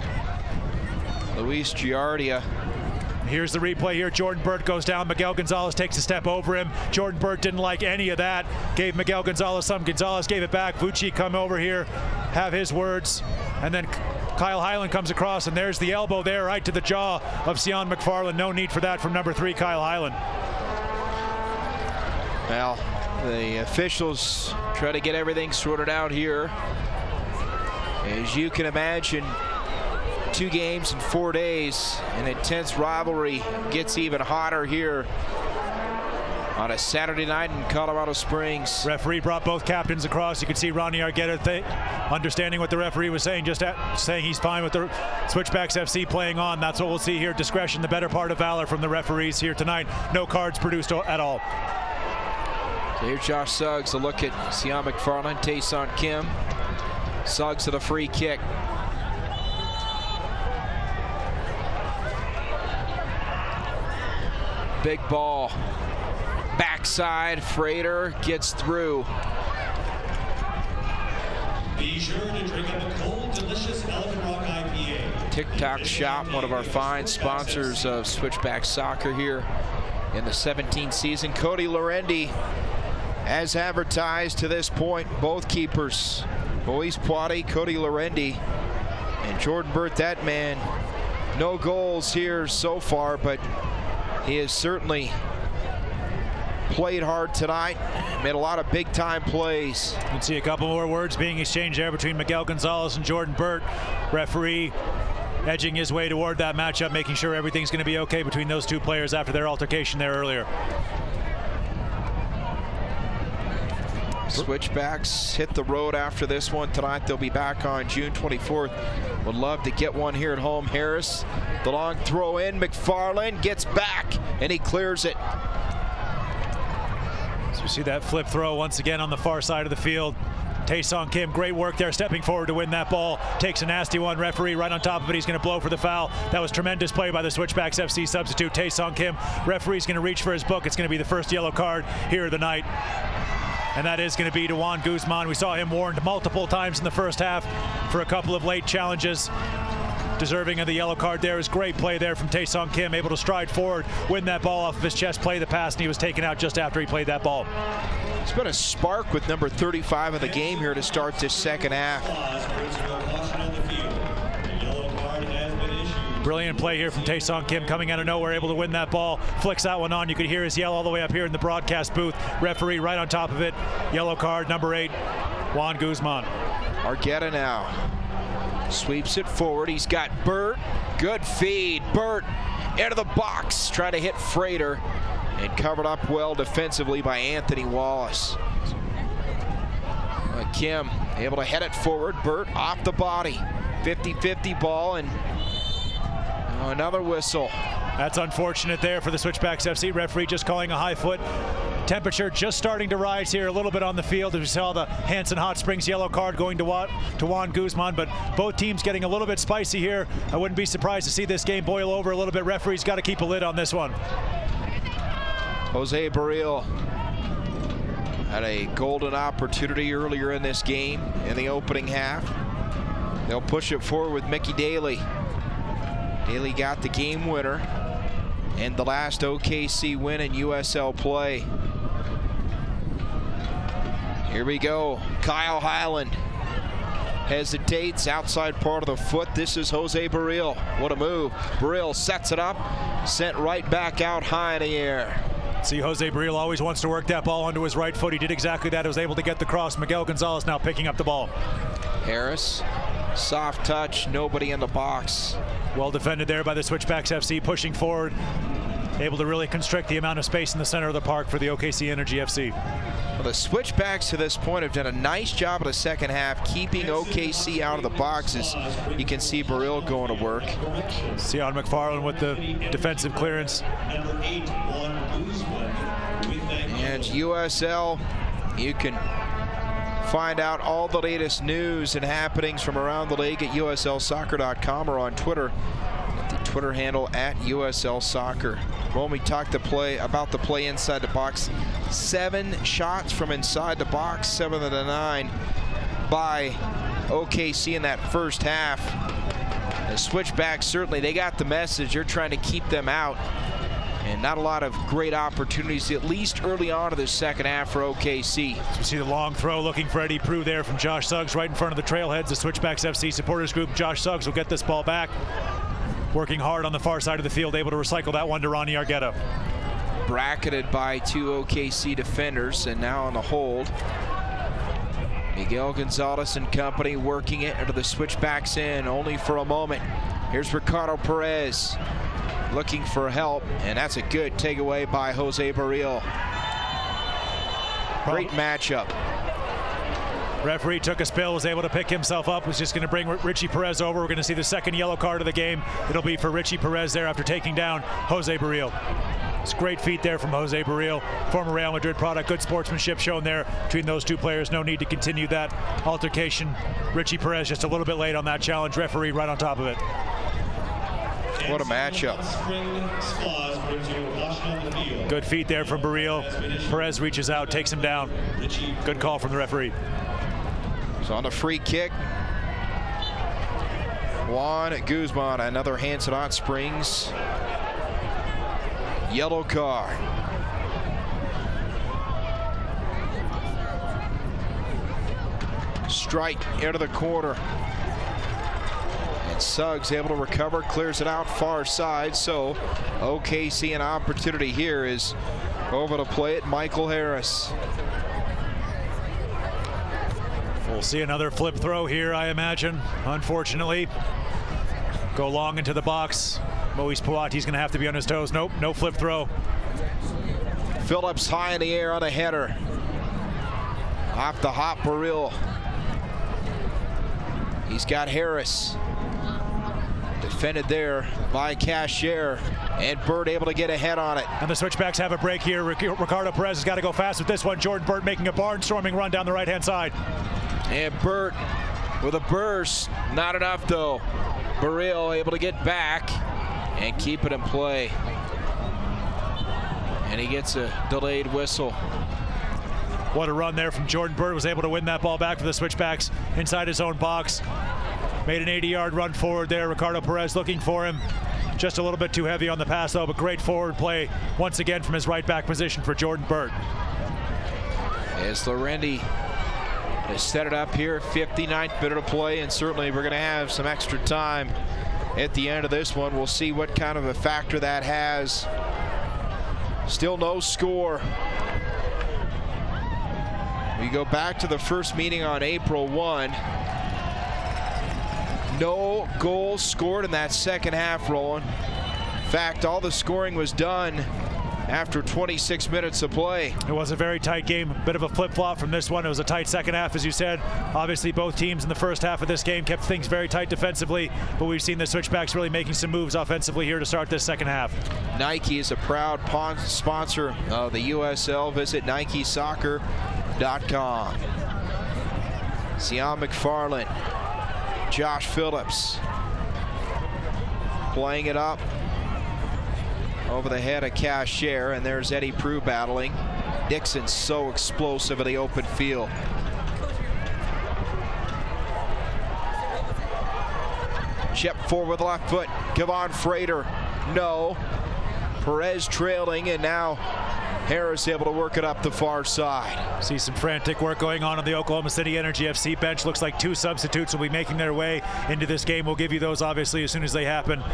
Luis Giardia. Here's the replay here. Jordan Burt goes down. Miguel Gonzalez takes a step over him. Jordan Burt didn't like any of that. Gave Miguel Gonzalez some. Gonzalez gave it back. Vucic come over here, have his words. And then Kyle Hyland comes across, and there's the elbow there right to the jaw of Sion McFarland. No need for that from number 3, Kyle Hyland. Well, the officials try to get everything sorted out here. As you can imagine, 2 games in 4 days. An intense rivalry gets even hotter here on a Saturday night in Colorado Springs. Referee brought both captains across. You can see Ronnie Argueta understanding what the referee was saying, just saying he's fine with the Switchbacks FC playing on. That's what we'll see here. Discretion, the better part of valor from the referees here tonight. No cards produced at all. So here's Josh Suggs, a look at Sian McFarland, Taeson Kim. Suggs at a free kick. Big ball. Backside, Frater gets through. Be sure to drink up a cold, delicious Elephant Rock IPA. TikTok Shop, one of our fine sponsors of Switchback Soccer here in the 17th season. Cody Lorendi, as advertised to this point, both keepers, Moise Poiti, Cody Lorendi, and Jordan Burt, that man. No goals here so far, but he has certainly played hard tonight, made a lot of big-time plays. You can see a couple more words being exchanged there between Miguel Gonzalez and Jordan Burt. Referee edging his way toward that matchup, making sure everything's going to be okay between those two players after their altercation there earlier. Switchbacks hit the road after this one tonight. They'll be back on June 24th. Would love to get one here at home. Harris, the long throw in. McFarland gets back, and he clears it. So we see that flip throw once again on the far side of the field. Taeson Kim, great work there, stepping forward to win that ball. Takes a nasty one. Referee right on top of it. He's going to blow for the foul. That was tremendous play by the Switchbacks FC substitute, Taeson Kim. Referee's going to reach for his book. It's going to be the first yellow card here of the night. And that is going to be to Juan Guzman. We saw him warned multiple times in the first half for a couple of late challenges. Deserving of the yellow card there. Is great play there from Taeson Kim, able to stride forward, win that ball off of his chest, play the pass, and he was taken out just after he played that ball. It's been a spark with number 35 of the game here to start this second half. Brilliant play here from Taeson Kim, coming out of nowhere, able to win that ball. Flicks that one on. You could hear his yell all the way up here in the broadcast booth. Referee right on top of it. Yellow card, number 8, Juan Guzman. Argueta now sweeps it forward. He's got Burt. Good feed. Burt into the box, trying to hit Frater, and covered up well defensively by Anthony Wallace. Kim able to head it forward. Burt off the body. 50-50 ball, and another whistle. That's unfortunate there for the Switchbacks FC. Referee just calling a high foot. Temperature just starting to rise here a little bit on the field. We saw the Hanson Hot Springs yellow card going to Juan Guzman, but both teams getting a little bit spicy here. I wouldn't be surprised to see this game boil over a little bit. Referee's got to keep a lid on this one. Jose Barril had a golden opportunity earlier in this game in the opening half. They'll push it forward with Mickey Daly. Daly got the game winner and the last OKC win in USL play. Here we go. Kyle Highland hesitates, outside part of the foot. This is Jose Barril. What a move. Barril sets it up, sent right back out high in the air. See, Jose Barril always wants to work that ball onto his right foot. He did exactly that. He was able to get the cross. Miguel Gonzalez now picking up the ball. Harris, soft touch, nobody in the box. Well defended there by the Switchbacks FC, pushing forward, able to really constrict the amount of space in the center of the park for the OKC Energy FC. Well, the Switchbacks to this point have done a nice job of the second half, keeping OKC out of the boxes. You can see Barril going to work. Sian McFarland with the defensive clearance. And USL, you can find out all the latest news and happenings from around the league at uslsoccer.com or on Twitter at the Twitter handle at USL Soccer. When we talked about the play inside the box, 7 shots from inside the box, 7 of the 9 by OKC in that first half. The Switchbacks, certainly they got the message. They're trying to keep them out. And not a lot of great opportunities, at least early on in the second half for OKC. You see the long throw looking for Eddie Prue there from Josh Suggs right in front of the Trailheads. The Switchbacks FC supporters group. Josh Suggs will get this ball back. Working hard on the far side of the field, able to recycle that one to Ronnie Argueta. Bracketed by 2 OKC defenders, and now on the hold. Miguel Gonzalez and company working it into the Switchbacks in only for a moment. Here's Ricardo Perez looking for help, and that's a good takeaway by Jose Barril. Great matchup. Referee took a spill, was able to pick himself up, was just going to bring Richie Perez over. We're going to see the second yellow card of the game. It'll be for Richie Perez there after taking down Jose Barril. It's great feat there from Jose Barril, former Real Madrid product. Good sportsmanship shown there between those two players. No need to continue that altercation. Richie Perez just a little bit late on that challenge. Referee right on top of it. What a matchup. Good feet there from Barril. Perez reaches out, takes him down. Good call from the referee. So on the free kick, Juan Guzman, another hands it on Springs. Yellow card. Strike into the corner. And Suggs able to recover, clears it out far side. So OKC an opportunity here is over to play it, Michael Harris. We'll see another flip throw here, I imagine, unfortunately. Go long into the box. Moise Puati's going to have to be on his toes. Nope, no flip throw. Phillips high in the air on a header. Off the hop, Barril. He's got Harris. Defended there by Cashier. And Burt able to get ahead on it. And the Switchbacks have a break here. Ricardo Perez has got to go fast with this one. Jordan Burt making a barnstorming run down the right-hand side. And Burt with a burst. Not enough, though. Barril able to get back and keep it in play. And he gets a delayed whistle. What a run there from Jordan Burt. Was able to win that ball back for the Switchbacks inside his own box. Made an 80-yard run forward there. Ricardo Perez looking for him. Just a little bit too heavy on the pass, though, but great forward play once again from his right back position for Jordan Burt. As Lorendi has set it up here, 59th minute of play, and certainly we're going to have some extra time at the end of this one. We'll see what kind of a factor that has. Still no score. We go back to the first meeting on April 1. No goals scored in that second half, Roland. In fact, all the scoring was done after 26 minutes of play. It was a very tight game, bit of a flip-flop from this one. It was a tight second half, as you said. Obviously, both teams in the first half of this game kept things very tight defensively, but we've seen the Switchbacks really making some moves offensively here to start this second half. Nike is a proud sponsor of the USL. Visit NikeSoccer.com. Sion McFarland, Josh Phillips playing it up over the head of Cashier, and there's Eddie Prue battling. Dixon's so explosive in the open field. Chip forward with the left foot. Kevon Frater, no. Perez trailing, and now Harris able to work it up the far side. See some frantic work going on the Oklahoma City Energy FC bench. Looks like two substitutes will be making their way into this game. We'll give you those, obviously, as soon as they happen.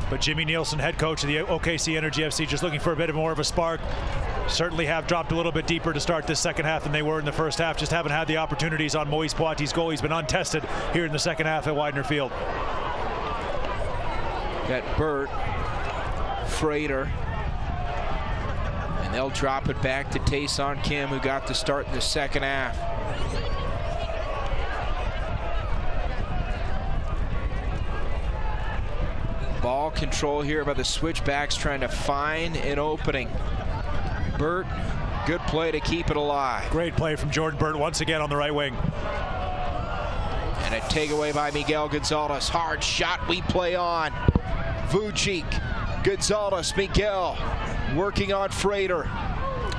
But Jimmy Nielsen, head coach of the OKC Energy FC, just looking for a bit more of a spark. Certainly have dropped a little bit deeper to start this second half than they were in the first half. Just haven't had the opportunities on Moise Puati's goal. He's been untested here in the second half at Widener Field. Got Burt, Frater, and they'll drop it back to Taeson Kim, who got the start in the second half. Ball control here by the Switchbacks, trying to find an opening. Burt, good play to keep it alive. Great play from Jordan Burt once again on the right wing. And a takeaway by Miguel Gonzalez. Hard shot, we play on. Vujic, Gonzalez, Miguel working on Frater.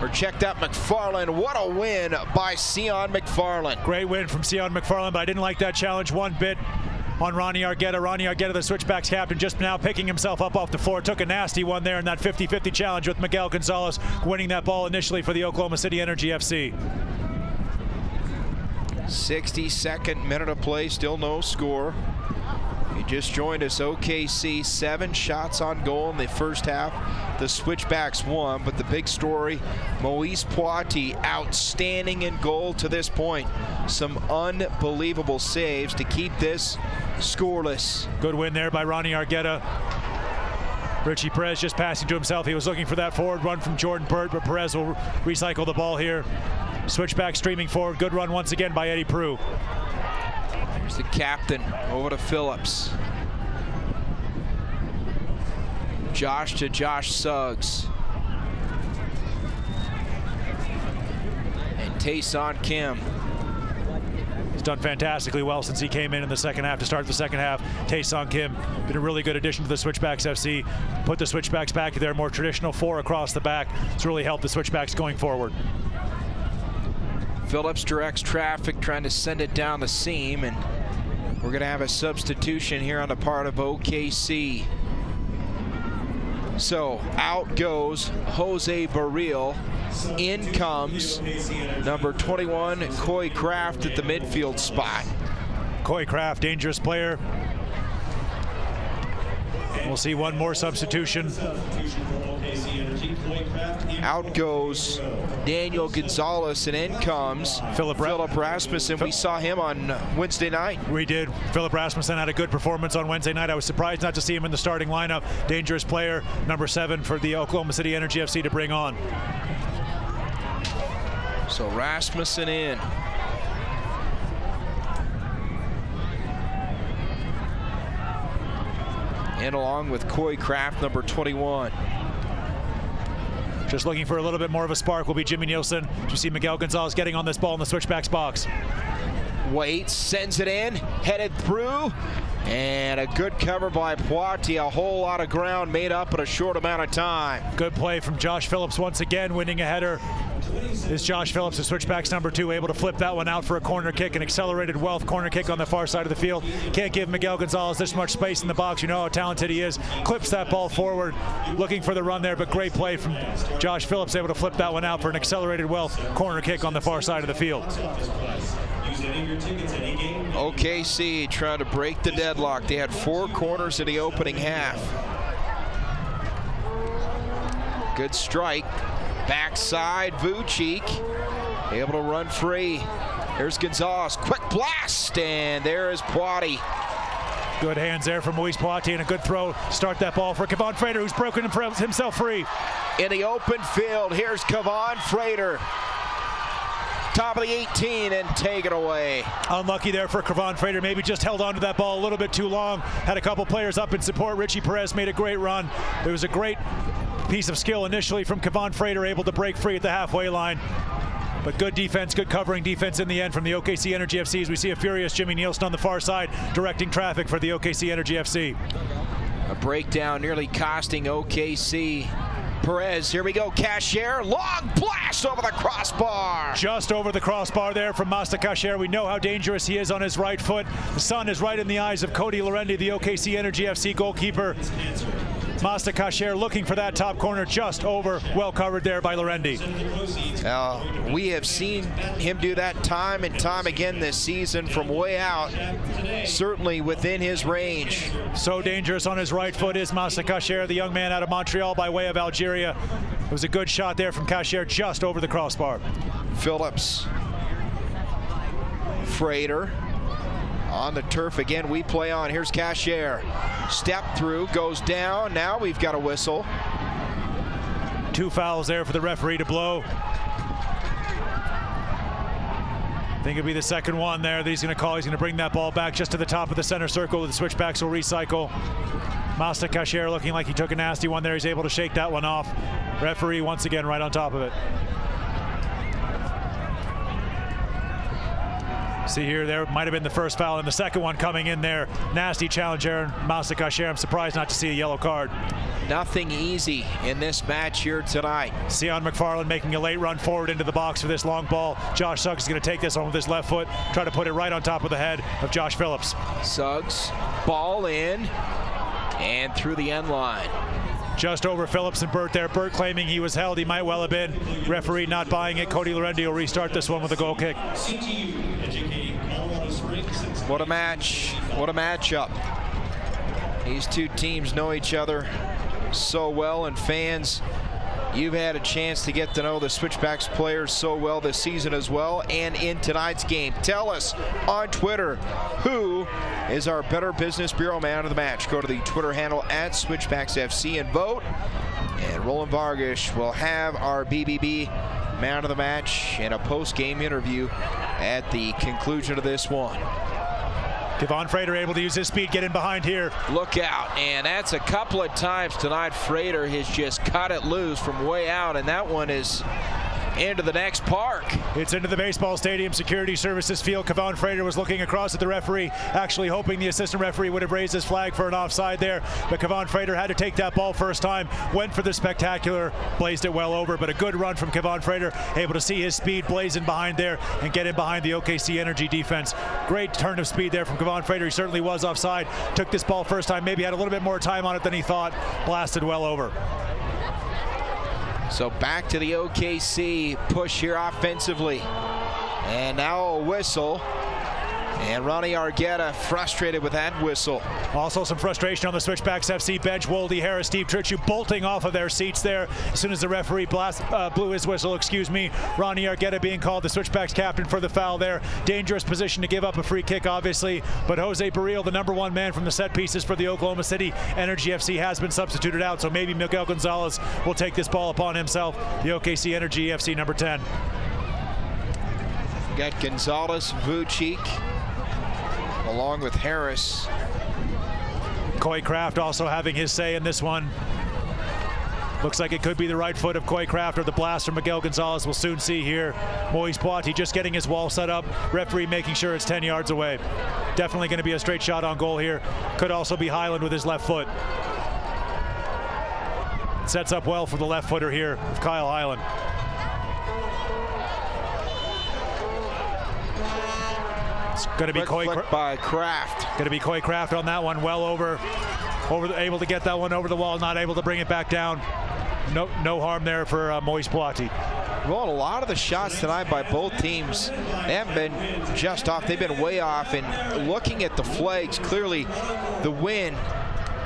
Or checked out McFarland. What a win by Sion McFarland. Great win from Sion McFarland, but I didn't like that challenge one bit on Ronnie Argueta. Ronnie Argueta, the Switchbacks captain, just now picking himself up off the floor. Took a nasty one there in that 50-50 challenge with Miguel Gonzalez winning that ball initially for the Oklahoma City Energy FC. 62nd minute of play, still no score. You just joined us. OKC 7 shots on goal in the first half. The Switchbacks won, but the big story, Moise Poiti outstanding in goal to this point. Some unbelievable saves to keep this scoreless. Good win there by Ronnie Argueta. Richie Perez just passing to himself. He was looking for that forward run from Jordan Burt, but Perez will recycle the ball here. Switchback streaming forward. Good run once again by Eddie Prue. Here's the captain over to Phillips. Josh to Josh Suggs. And Taeson Kim. He's done fantastically well since he came in the second half to start the second half. Taeson Kim been a really good addition to the Switchbacks FC. Put the Switchbacks back to their more traditional 4 across the back. It's really helped the Switchbacks going forward. Phillips directs traffic, trying to send it down the seam, and we're going to have a substitution here on the part of OKC. So out goes Jose Barril. In comes number 21, Coy Kraft at the midfield spot. Coy Kraft, dangerous player. We'll see one more substitution. Out goes Daniel Gonzalez, and in comes Philip Rasmussen. We saw him on Wednesday night. We did. Philip Rasmussen had a good performance on Wednesday night. I was surprised not to see him in the starting lineup. Dangerous player, number 7 for the Oklahoma City Energy FC to bring on. So Rasmussen in. And along with Coy Kraft, number 21. Just looking for a little bit more of a spark will be Jimmy Nielsen. You see Miguel Gonzalez getting on this ball in the Switchbacks box. Waits, sends it in, headed through, and a good cover by Poiti. A whole lot of ground made up in a short amount of time. Good play from Josh Phillips once again, winning a header. Is Josh Phillips, the Switchbacks number 2, able to flip that one out for a corner kick, an accelerated wealth corner kick on the far side of the field. Can't give Miguel Gonzalez this much space in the box. You know how talented he is. Clips that ball forward, looking for the run there, but great play from Josh Phillips, able to flip that one out for an accelerated wealth corner kick on the far side of the field. OKC trying to break the deadlock. They had 4 corners in the opening half. Good strike. Backside, Vucic able to run free. There's Gonzalez, quick blast, and there is Poiti. Good hands there from Moise Poiti, and a good throw. Start that ball for Kevon Frater, who's broken himself free. In the open field, here's Kevon Frater. Top of the 18 and take it away. Unlucky there for Kevon Frater. Maybe just held on to that ball a little bit too long. Had a couple players up in support. Richie Perez made a great run. It was a great piece of skill initially from Kevon Frater, able to break free at the halfway line. But good defense, good covering defense in the end from the OKC Energy FC as we see a furious Jimmy Nielsen on the far side directing traffic for the OKC Energy FC. A breakdown nearly costing OKC. Perez, here we go, Cashier, long blast over the crossbar. Just over the crossbar there from Masta Cashier. We know how dangerous he is on his right foot. The sun is right in the eyes of Cody Lorendi, the OKC Energy FC goalkeeper. Masta Cashier looking for that top corner, just over, well covered there by Lorendi. We have seen him do that time and time again this season from way out, certainly within his range. So dangerous on his right foot is Masta Cashier, the young man out of Montreal by way of Algeria. It was a good shot there from Cashier, just over the crossbar. Phillips, Frater. On the turf again, we play on. Here's Cashier. Step through, goes down. Now we've got a whistle. 2 fouls there for the referee to blow. I think it'll be the second one there that he's going to call. He's going to bring that ball back just to the top of the center circle. The Switchbacks will recycle. Masta Cashier looking like he took a nasty one there. He's able to shake that one off. Referee once again right on top of it. See here, there might have been the first foul, and the second one coming in there. Nasty challenge there, Masta Cashier. I'm surprised not to see a yellow card. Nothing easy in this match here tonight. Sion McFarland making a late run forward into the box for this long ball. Josh Suggs is going to take this one with his left foot, try to put it right on top of the head of Josh Phillips. Suggs, ball in, and through the end line. Just over Phillips and Burt there. Burt claiming he was held. He might well have been. Referee not buying it. Cody Lorendi will restart this one with a goal kick. What a match. What a matchup. These two teams know each other so well, and fans, you've had a chance to get to know the Switchbacks players so well this season as well, and in tonight's game. Tell us on Twitter who is our Better Business Bureau man of the match. Go to the Twitter handle at SwitchbacksFC and vote. And Roland Vargas will have our BBB man of the match in a post-game interview at the conclusion of this one. Kevon Frater able to use his speed, get in behind here. Look out, and that's a couple of times tonight. Frater has just cut it loose from way out, and that one is into the next park. It's into the baseball stadium security services field. Kevon Frater was looking across at the referee, actually hoping the assistant referee would have raised his flag for an offside there, but Kevon Frater had to take that ball first time, went for the spectacular, blazed it well over, but a good run from Kevon Frater, able to see his speed blazing behind there and get in behind the OKC Energy defense. Great turn of speed there from Kevon Frater. He certainly was offside, took this ball first time, maybe had a little bit more time on it than he thought, blasted well over. So back to the OKC push here offensively. And now a whistle. And Ronnie Argueta frustrated with that whistle. Also some frustration on the Switchbacks FC bench. Wolde, Harris, Steve Tritchu bolting off of their seats there as soon as the referee blew his whistle, Ronnie Argueta being called the Switchbacks captain for the foul there. Dangerous position to give up a free kick, obviously, but Jose Barril, the #1 man from the set pieces for the Oklahoma City Energy FC, has been substituted out, so maybe Miguel Gonzalez will take this ball upon himself, the OKC Energy FC #10. Got Gonzalez, Vucic, along with Harris. Coy Craft also having his say in this one. Looks like it could be the right foot of Coy Craft or the blast from Miguel Gonzalez. We'll soon see here. Moise Boiti just getting his wall set up. Referee making sure it's 10 yards away. Definitely going to be a straight shot on goal here. Could also be Highland with his left foot. Sets up well for the left footer here, Kyle Highland. It's going to be Coy by Craft. Going to be Coy Craft on that one, well over, able to get that one over the wall, not able to bring it back down. No harm there for Moise Boiti. Well, a lot of the shots tonight by both teams, they haven't been just off, they've been way off. And looking at the flags, clearly the wind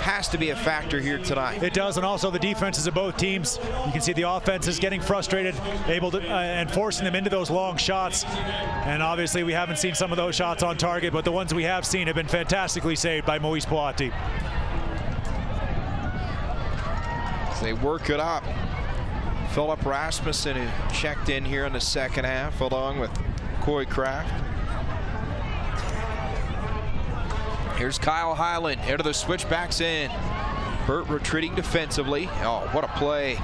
has to be a factor here tonight. It does, and also the defenses of both teams. You can see the offense is getting frustrated, able to and forcing them into those long shots. And obviously we haven't seen some of those shots on target, but the ones we have seen have been fantastically saved by Moise Boiti. As they work it up, Philip Rasmussen, who checked in here in the second half, along with Coy Craft. Here's Kyle Highland into the Switchbacks in. Burt retreating defensively. Oh, what a play.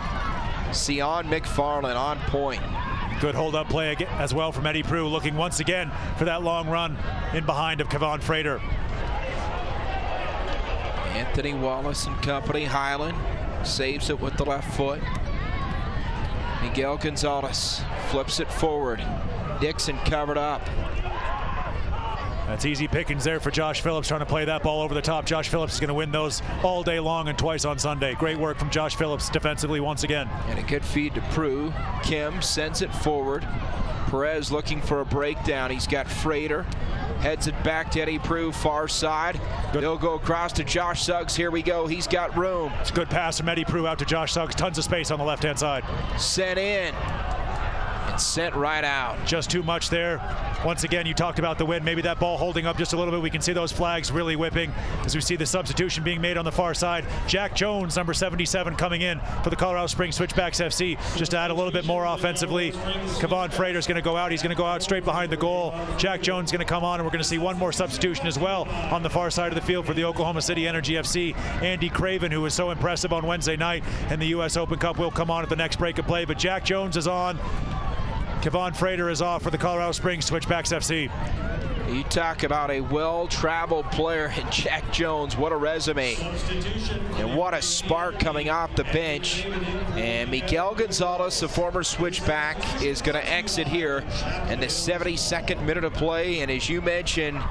Sion McFarland on point. Good hold-up play as well from Eddie Prue, looking once again for that long run in behind of Kevon Frater. Anthony Wallace and company. Highland saves it with the left foot. Miguel Gonzalez flips it forward. Dixon covered up. That's easy pickings there for Josh Phillips, trying to play that ball over the top. Josh Phillips is going to win those all day long and twice on Sunday. Great work from Josh Phillips defensively once again. And a good feed to Prue. Kim sends it forward. Perez looking for a breakdown. He's got Frater. Heads it back to Eddie Prue, far side. They'll go across to Josh Suggs. Here we go. He's got room. It's a good pass from Eddie Prue out to Josh Suggs. Tons of space on the left-hand side. Sent in. And sent right out. Just too much there. Once again, you talked about the wind. Maybe that ball holding up just a little bit. We can see those flags really whipping as we see the substitution being made on the far side. Jack Jones, number 77, coming in for the Colorado Springs Switchbacks FC, just to add a little bit more offensively. Kevon Frater's going to go out. He's going to go out straight behind the goal. Jack Jones is going to come on, and we're going to see one more substitution as well on the far side of the field for the Oklahoma City Energy FC. Andy Craven, who was so impressive on Wednesday night in the U.S. Open Cup, will come on at the next break of play. But Jack Jones is on. Kevon Frater is off for the Colorado Springs Switchbacks FC. You talk about a well-traveled player in Jack Jones. What a resume. And what a spark coming off the bench. And Miguel Gonzalez, the former Switchback, is going to exit here in the 72nd minute of play. And as you mentioned,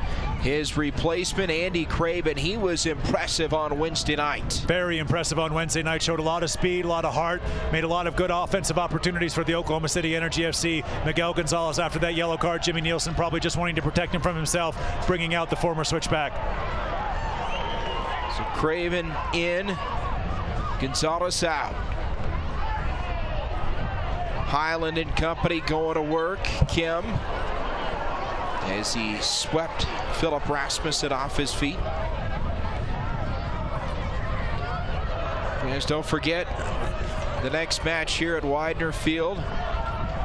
his replacement, Andy Craven, he was impressive on Wednesday night. Very impressive on Wednesday night. Showed a lot of speed, a lot of heart, made a lot of good offensive opportunities for the Oklahoma City Energy FC. Miguel Gonzalez, after that yellow card, Jimmy Nielsen probably just wanting to protect him from himself, bringing out the former Switchback. So Craven in, Gonzalez out. Highland and company going to work. Kim, as he swept Philip Rasmussen off his feet. Guys, don't forget the next match here at Widener Field,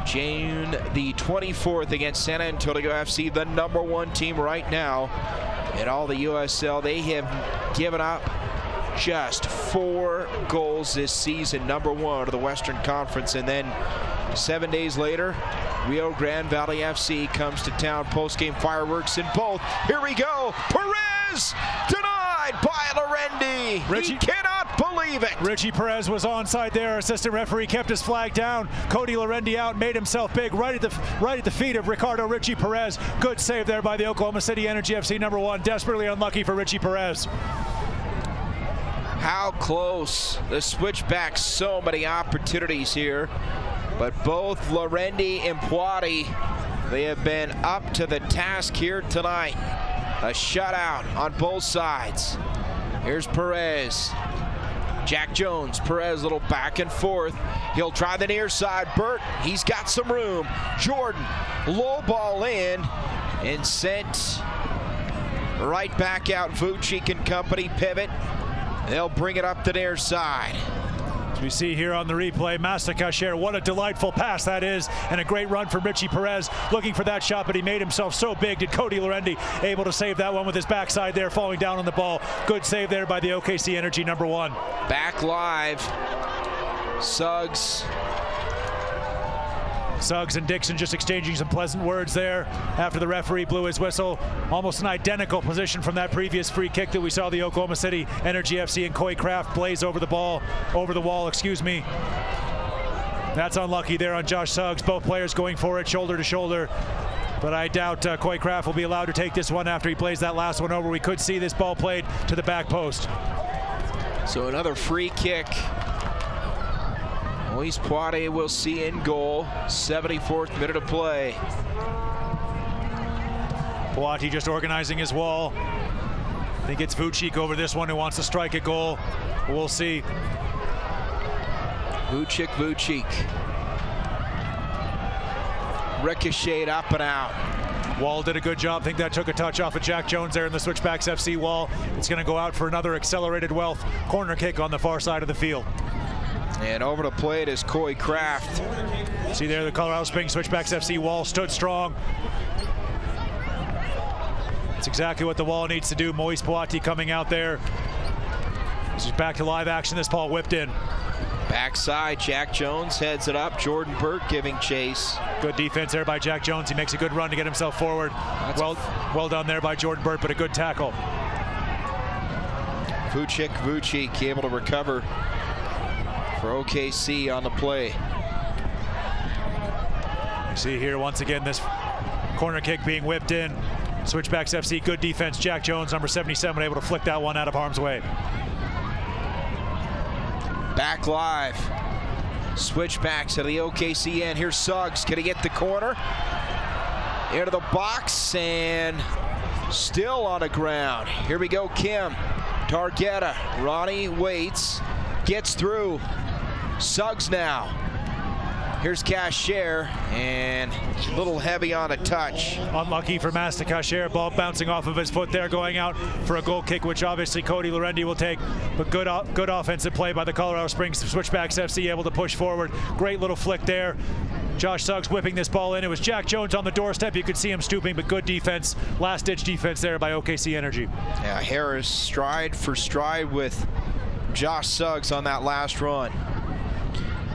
June the 24th against San Antonio FC, the #1 team right now in all the USL. They have given up just 4 goals this season, #1 of the Western Conference. And then 7 days later, Rio Grande Valley FC comes to town. Post-game fireworks in both. Here we go. Perez denied by Lorendi. He cannot believe it. Richie Perez was onside there. Assistant referee kept his flag down. Cody Lorendi out, made himself big right at the feet of Ricardo Richie Perez. Good save there by the Oklahoma City Energy FC #1. Desperately unlucky for Richie Perez. How close. The Switchbacks, so many opportunities here. But both Lorendi and Puati, they have been up to the task here tonight. A shutout on both sides. Here's Perez. Jack Jones, Perez, a little back and forth. He'll try the near side. Burt, he's got some room. Jordan, low ball in and sent right back out. Vucic and company pivot. They'll bring it up the near side. As we see here on the replay, Mastakasher, what a delightful pass that is, and a great run from Richie Perez, looking for that shot, but he made himself so big. Did Cody Lorendi able to save that one with his backside there, falling down on the ball. Good save there by the OKC Energy #1. Back live. Suggs and Dixon just exchanging some pleasant words there after the referee blew his whistle. Almost an identical position from that previous free kick that we saw the Oklahoma City Energy FC and Coy Kraft blaze over the wall. That's unlucky there on Josh Suggs. Both players going for it shoulder to shoulder. But I doubt Coy Kraft will be allowed to take this one after he plays that last one over. We could see this ball played to the back post. So another free kick. Moise Poirier will see in goal. 74th minute of play. Poirier just organizing his wall. I think it's Vucic over this one who wants to strike a goal. We'll see. Vucic. Ricocheted up and out. Wall did a good job. I think that took a touch off of Jack Jones there in the Switchbacks FC wall. It's going to go out for another accelerated Wealth corner kick on the far side of the field. And over the plate is Coy Kraft. See there, the Colorado Springs Switchbacks FC wall stood strong. That's exactly what the wall needs to do. Moise Poirier coming out there. This is back to live action. This ball whipped in. Backside, Jack Jones heads it up. Jordan Burt giving chase. Good defense there by Jack Jones. He makes a good run to get himself forward. Well done there by Jordan Burt, but a good tackle. Vucic able to recover for OKC on the play. You see here once again this corner kick being whipped in. Switchbacks FC, good defense. Jack Jones, number 77, able to flick that one out of harm's way. Back live. Switchbacks to the OKC end. Here's Suggs. Can he get the corner? Into the box and still on the ground. Here we go, Kim. Targetta. Ronnie waits. Gets through. Suggs now. Here's Cashier, and a little heavy on a touch. Unlucky for Mastakasher. Ball bouncing off of his foot there, going out for a goal kick, which obviously Cody Lorendi will take. But good offensive play by the Colorado Springs Switchbacks FC, able to push forward. Great little flick there. Josh Suggs whipping this ball in. It was Jack Jones on the doorstep. You could see him stooping, but good defense. Last-ditch defense there by OKC Energy. Yeah, Harris stride for stride with Josh Suggs on that last run.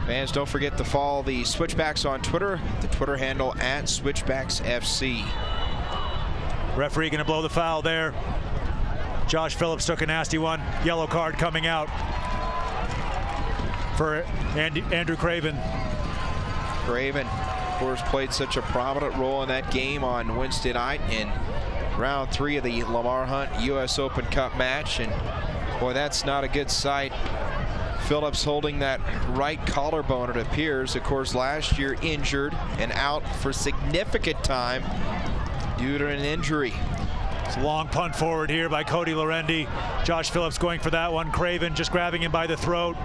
Fans, don't forget to follow the Switchbacks on Twitter, the Twitter handle @SwitchbacksFC. Referee going to blow the foul there. Josh Phillips took a nasty one. Yellow card coming out for Andrew Craven. Craven, of course, played such a prominent role in that game on Wednesday night in round 3 of the Lamar Hunt U.S. Open Cup match. And boy, that's not a good sight. Phillips holding that right collarbone, it appears. Of course, last year injured and out for significant time due to an injury. It's a long punt forward here by Cody Lorendi. Josh Phillips going for that one. Craven just grabbing him by the throat,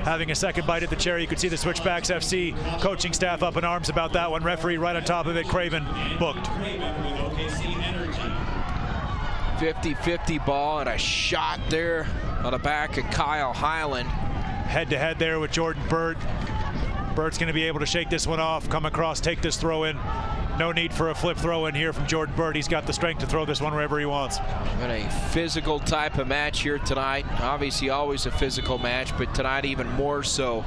having a second bite at the cherry. You could see the Switchbacks FC coaching staff up in arms about that one. Referee right on top of it. Craven booked. 50-50 ball and a shot there on the back of Kyle Highland. Head-to-head there with Jordan Burt. Burt's going to be able to shake this one off, come across, take this throw in. No need for a flip throw in here from Jordan Burt. He's got the strength to throw this one wherever he wants. And a physical type of match here tonight. Obviously always a physical match, but tonight even more so.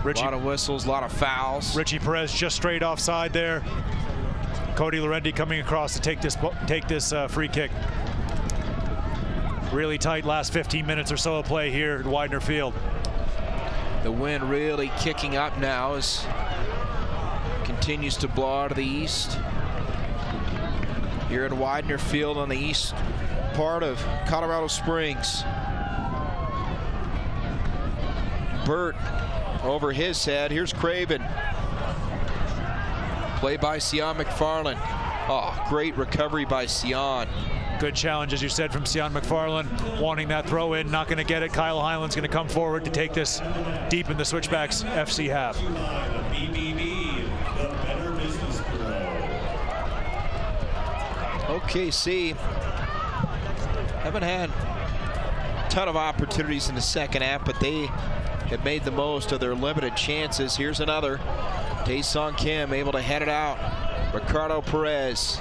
A lot of whistles, a lot of fouls. Richie Perez just straight offside there. Cody Lorendi coming across to take this free kick. Really tight last 15 minutes or so of play here at Widener Field. The wind really kicking up now as continues to blow out of the east. Here at Widener Field on the east part of Colorado Springs. Burt over his head. Here's Craven. Play by Sion McFarland. Oh, great recovery by Sion. Good challenge, as you said, from Sion McFarland, wanting that throw in, not going to get it. Kyle Highland's going to come forward to take this deep in the Switchbacks FC half. OKC haven't had a ton of opportunities in the second half, but they have made the most of their limited chances. Here's another. Tae-Sung Kim able to head it out. Ricardo Perez.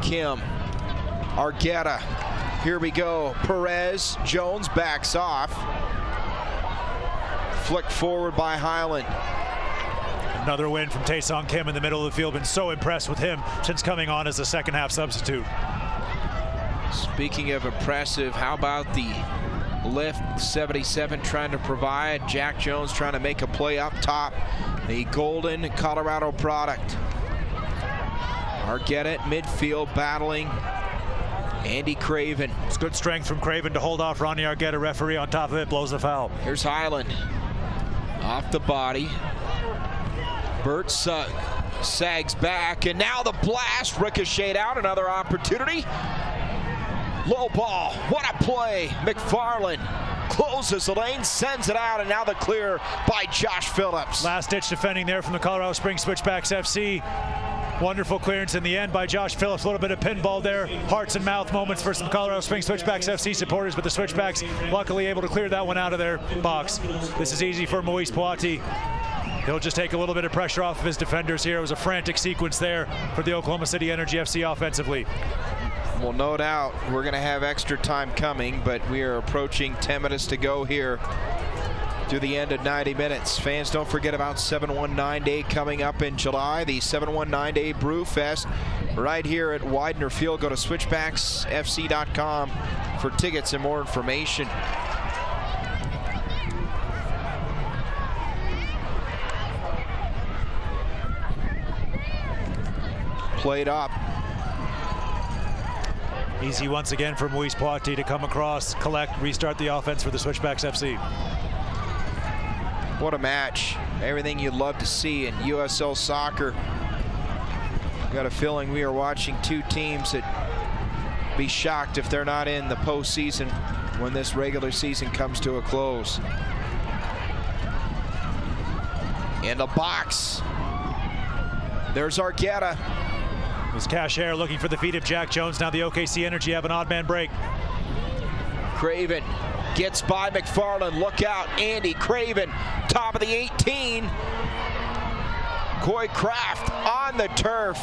Kim, Argueta, here we go. Perez, Jones backs off. Flick forward by Highland. Another win from Tae-Sung Kim in the middle of the field. Been so impressed with him since coming on as a second half substitute. Speaking of impressive, how about the lift? 77 trying to provide. Jack Jones trying to make a play up top. The Golden Colorado product. Argueta at midfield battling Andy Craven. It's good strength from Craven to hold off Ronnie Argueta. Referee on top of it blows the foul. Here's Highland. Off the body. Burt sags back, and now the blast ricocheted out. Another opportunity. Low ball. What a play. McFarland closes the lane, sends it out, and now the clear by Josh Phillips. Last-ditch defending there from the Colorado Springs Switchbacks FC. Wonderful clearance in the end by Josh Phillips. A little bit of pinball there. Hearts and mouth moments for some Colorado Springs Switchbacks FC supporters, but the Switchbacks luckily able to clear that one out of their box. This is easy for Moise Poiti. He'll just take a little bit of pressure off of his defenders here. It was a frantic sequence there for the Oklahoma City Energy FC offensively. Well, no doubt we're going to have extra time coming, but we are approaching 10 minutes to go here to the end of 90 minutes. Fans, don't forget about 719 Day coming up in July. The 719 Day Brew Fest right here at Widener Field. Go to switchbacksfc.com for tickets and more information. Played up. Easy once again for Moise Poiti to come across, collect, restart the offense for the Switchbacks FC. What a match. Everything you'd love to see in USL soccer. Got a feeling we are watching two teams that be shocked if they're not in the postseason when this regular season comes to a close. In the box. There's Argueta. It was Cashier looking for the feet of Jack Jones. Now the OKC Energy have an odd man break. Craven gets by McFarland. Look out, Andy Craven, top of the 18. Coy Kraft on the turf.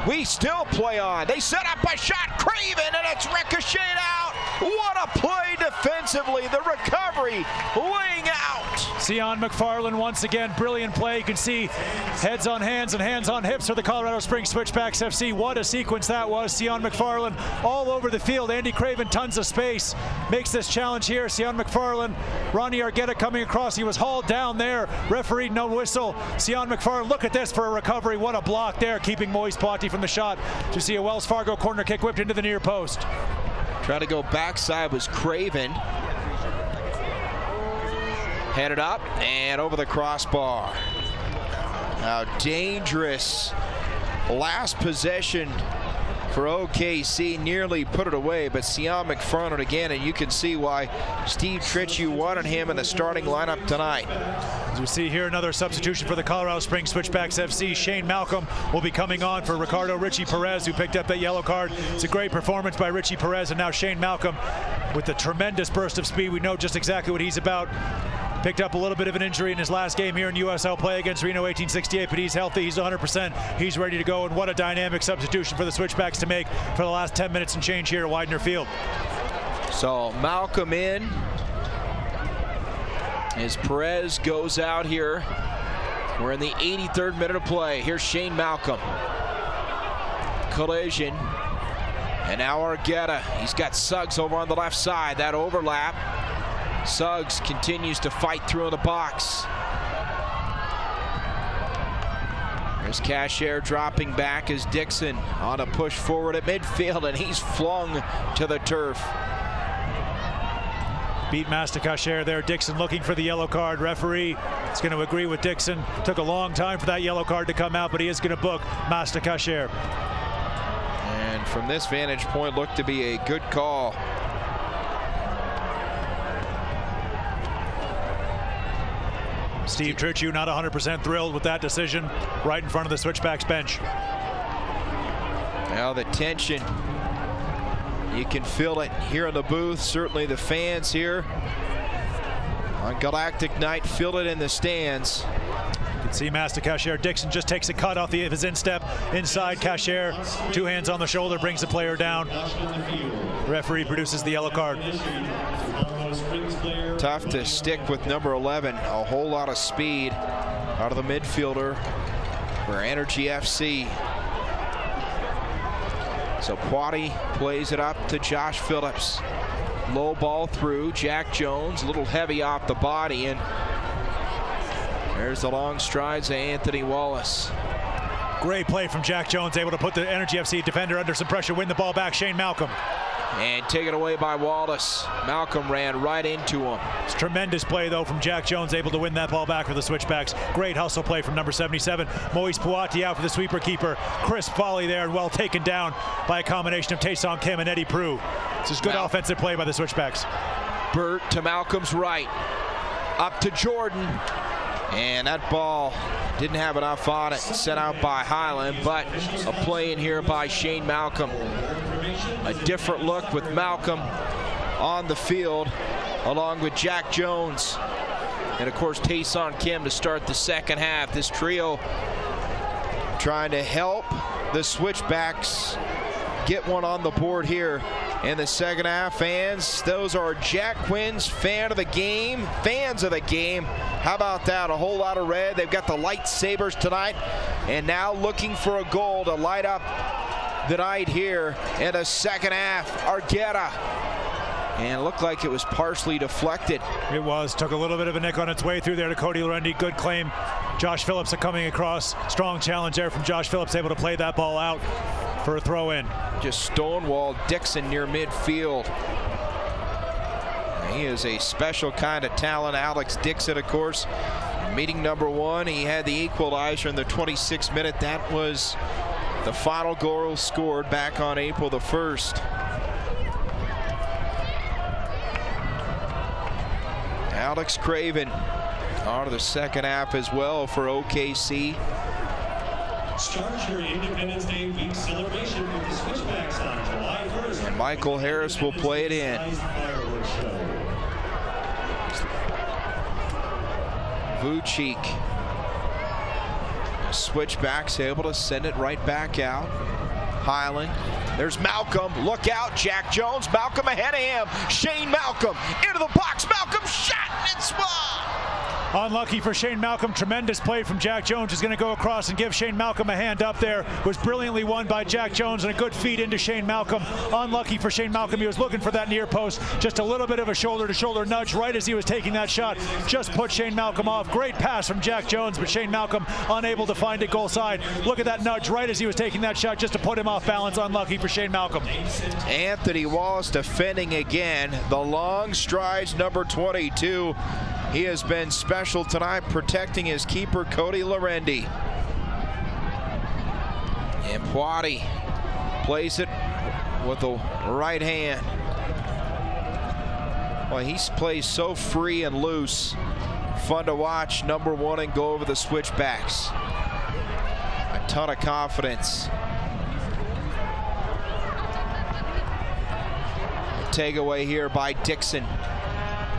We still play on. They set up a shot, Craven, and it's ricocheted out. What a play defensively. The recovery laying out. Sion McFarland once again, brilliant play. You can see heads on hands and hands on hips for the Colorado Springs Switchbacks FC. What a sequence that was. Sion McFarland all over the field. Andy Craven, tons of space. Makes this challenge here. Sion McFarland, Ronnie Argueta coming across. He was hauled down there. Referee, no whistle. Sion McFarland, look at this for a recovery. What a block there, keeping Moise Poiti from the shot. To see a Wells Fargo corner kick whipped into the near post. Trying to go backside was Craven. Headed up and over the crossbar. How dangerous last possession for OKC, nearly put it away, but Sion McFarland again, and you can see why Steve Tritchie wanted him in the starting lineup tonight. As we see here, another substitution for the Colorado Springs Switchbacks FC. Shane Malcolm will be coming on for Ricardo Richie Perez, who picked up that yellow card. It's a great performance by Richie Perez, and now Shane Malcolm with the tremendous burst of speed. We know just exactly what he's about. Picked up a little bit of an injury in his last game here in USL play against Reno 1868, but he's healthy, he's 100%, he's ready to go, and what a dynamic substitution for the Switchbacks to make for the last 10 minutes and change here at Widener Field. So Malcolm in as Perez goes out here. We're in the 83rd minute of play. Here's Shane Malcolm. Collision. And now Argueta. He's got Suggs over on the left side. That overlap. Suggs continues to fight through in the box. There's Cashier dropping back as Dixon on a push forward at midfield, and he's flung to the turf. Beat Master Cashier there. Dixon looking for the yellow card. Referee is going to agree with Dixon. Took a long time for that yellow card to come out, but he is going to book Master Cashier. And from this vantage point, looked to be a good call. Steve Tritchie not 100% thrilled with that decision right in front of the Switchbacks bench. Now the tension, you can feel it here in the booth. Certainly the fans here on Galactic Night feel it in the stands. You can see Master Cashier. Dixon just takes a cut off of his instep inside. Cashier, 2 hands on the shoulder, brings the player down. Referee produces the yellow card. Tough to stick with number 11. A whole lot of speed out of the midfielder for Energy FC. So Quaddy plays it up to Josh Phillips. Low ball through. Jack Jones, a little heavy off the body, and there's the long strides of Anthony Wallace. Great play from Jack Jones, able to put the Energy FC defender under some pressure, win the ball back. Shane Malcolm. And taken away by Wallace. Malcolm ran right into him. It's tremendous play, though, from Jack Jones, able to win that ball back for the Switchbacks. Great hustle play from number 77. Moise Puati out for the sweeper keeper. Crisp volley there, and well taken down by a combination of Taeson Kim and Eddie Prue. This is good offensive play by the Switchbacks. Burt to Malcolm's right. Up to Jordan. And that ball didn't have enough on it. Sent out by Highland, but a play in here by Shane Malcolm. A different look with Malcolm on the field, along with Jack Jones. And of course, Taeson Kim to start the second half. This trio trying to help the Switchbacks get one on the board here in the second half. Fans, those are Jack Quinn's fans of the game. How about that? A whole lot of red. They've got the lightsabers tonight, and now looking for a goal to light up the night here in the second half. Argueta. And it looked like it was partially deflected. It was. Took a little bit of a nick on its way through there to Cody Lorendi. Good claim. Josh Phillips coming across. Strong challenge there from Josh Phillips, able to play that ball out for a throw in. Just stonewalled Dixon near midfield. He is a special kind of talent. Alex Dixon, of course, meeting number 1. He had the equalizer in the 26th minute. That was the final goal scored back on April the 1st. Alex Craven out of the second half as well for OKC. Start your Independence Day week celebration with the Switchbacks on July 1st. And Michael Harris will play it in. Vucic. Switchbacks able to send it right back out. Highland. There's Malcolm. Look out. Jack Jones. Malcolm ahead of him. Shane Malcolm into the box. Malcolm shot and swung. Unlucky for Shane Malcolm. Tremendous play from Jack Jones. Is going to go across and give Shane Malcolm a hand up there. Was brilliantly won by Jack Jones, and a good feed into Shane Malcolm. Unlucky for Shane Malcolm. He was looking for that near post. Just a little bit of a shoulder-to-shoulder nudge right as he was taking that shot. Just put Shane Malcolm off. Great pass from Jack Jones, but Shane Malcolm unable to find it goal side. Look at that nudge right as he was taking that shot, just to put him off balance. Unlucky for Shane Malcolm. Anthony Wallace defending again. The long strides, number 22. He has been special tonight, protecting his keeper, Cody Lorendi. And Poiti plays it with the right hand. Well, he plays so free and loose. Fun to watch. Number 1 and go over the switchbacks. A ton of confidence. Takeaway here by Dixon.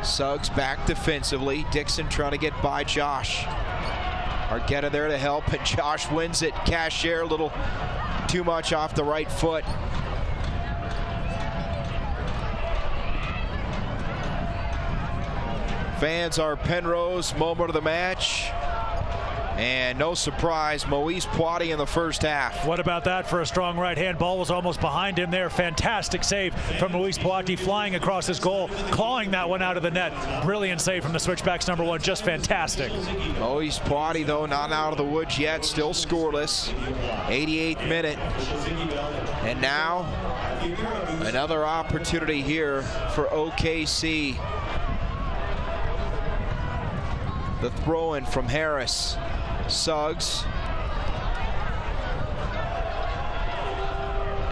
Suggs back defensively. Dixon trying to get by Josh. Argueta there to help, and Josh wins it. Cashier a little too much off the right foot. Fans are Penrose moment of the match. And no surprise, Moise Poiti in the first half. What about that for a strong right hand? Ball was almost behind him there. Fantastic save from Moise Poiti, flying across his goal, clawing that one out of the net. Brilliant save from the switchbacks, number 1. Just fantastic. Moise Poiti, though, not out of the woods yet. Still scoreless. 88th minute. And now, another opportunity here for OKC. The throw-in from Harris. Suggs.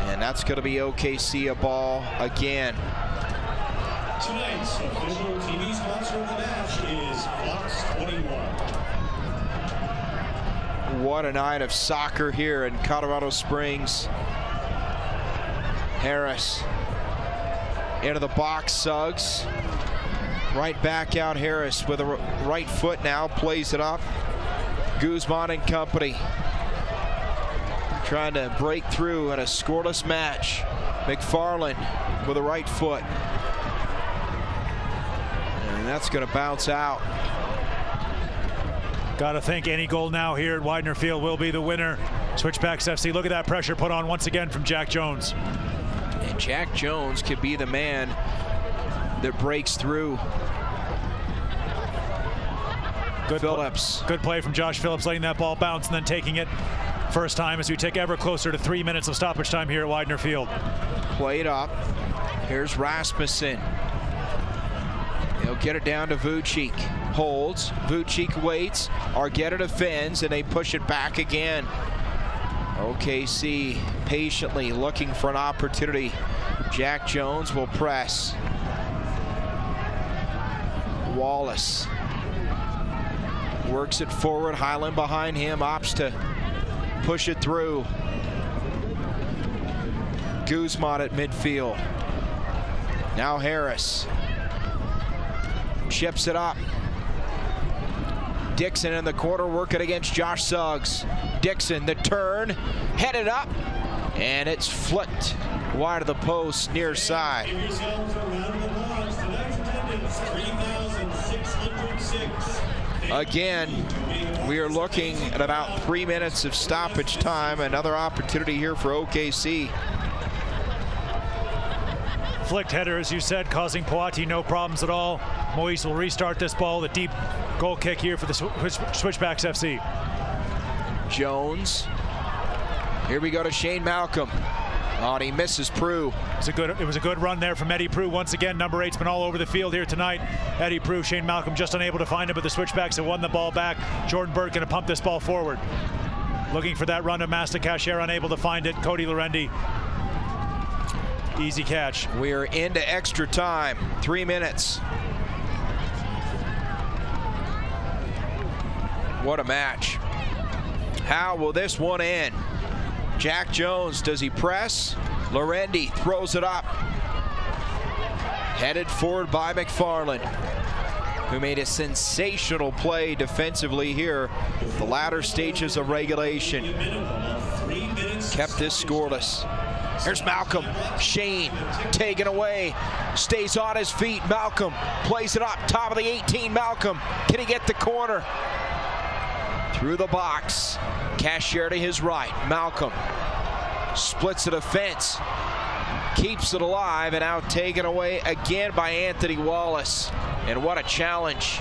And that's going to be OKC a ball again. Tonight's official TV sponsor of the match is Fox 21. What a night of soccer here in Colorado Springs. Harris into the box. Suggs. Right back out. Harris with a right foot now. Plays it up. Guzman and company trying to break through in a scoreless match. McFarland with a right foot. And that's going to bounce out. Got to think any goal now here at Widener Field will be the winner. Switchbacks FC, look at that pressure put on once again from Jack Jones. And Jack Jones could be the man that breaks through. Phillips. Good play from Josh Phillips, letting that ball bounce and then taking it. First time as we take ever closer to 3 minutes of stoppage time here at Widener Field. Played up. Here's Rasmussen. He'll get it down to Vucic. Holds. Vucic waits. Argueta defends, and they push it back again. OKC patiently looking for an opportunity. Jack Jones will press. Wallace works it forward. Highland behind him, opts to push it through. Guzman at midfield. Now Harris chips it up. Dixon in the corner working against Josh Suggs. Dixon, the turn, headed up, and it's flicked wide of the post, near side. Again, we are looking at about 3 minutes of stoppage time. Another opportunity here for OKC. Flicked header, as you said, causing Poiti no problems at all. Moise will restart this ball. The deep goal kick here for the Switchbacks FC. Jones. Here we go to Shane Malcolm. Oh, and he misses Prue. It was a good run there from Eddie Prue. Once again, number 8's been all over the field here tonight. Eddie Prue, Shane Malcolm just unable to find him, but the Switchbacks have won the ball back. Jordan Burke going to pump this ball forward. Looking for that run to Master Cashier, unable to find it. Cody Lorendi. Easy catch. We are into extra time. 3 minutes. What a match. How will this one end? Jack Jones, does he press? Lorendi throws it up. Headed forward by McFarland, who made a sensational play defensively here. The latter stages of regulation. Kept this scoreless. Here's Malcolm. Shane taken away. Stays on his feet. Malcolm plays it up. Top of the 18. Malcolm. Can he get the corner? Through the box. Cashier to his right. Malcolm splits the defense. Keeps it alive, and now taken away again by Anthony Wallace. And what a challenge.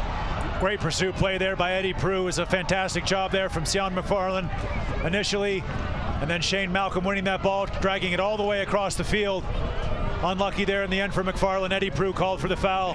Great pursuit play there by Eddie Prue. Is a fantastic job there from Sion McFarland initially. And then Shane Malcolm winning that ball, dragging it all the way across the field. Unlucky there in the end for McFarland. Eddie Prue called for the foul.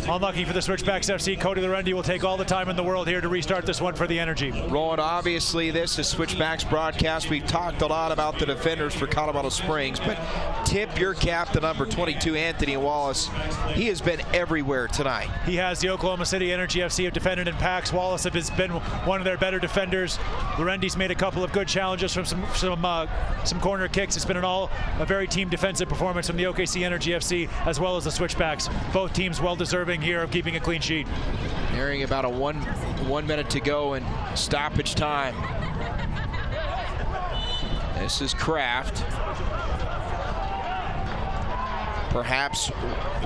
Unlucky for the Switchbacks FC. Cody Lorendi will take all the time in the world here to restart this one for the Energy. Roland, obviously this is Switchbacks broadcast. We've talked a lot about the defenders for Colorado Springs, but tip your cap to number 22, Anthony Wallace. He has been everywhere tonight. He has. The Oklahoma City Energy FC have defended in packs. Wallace has been one of their better defenders. Lorendi's made a couple of good challenges from some corner kicks. It's been a very team defensive performance from the OKC Energy FC as well as the Switchbacks. Both teams well deserving here of keeping a clean sheet. Nearing about a one minute to go in stoppage time. This is Kraft. Perhaps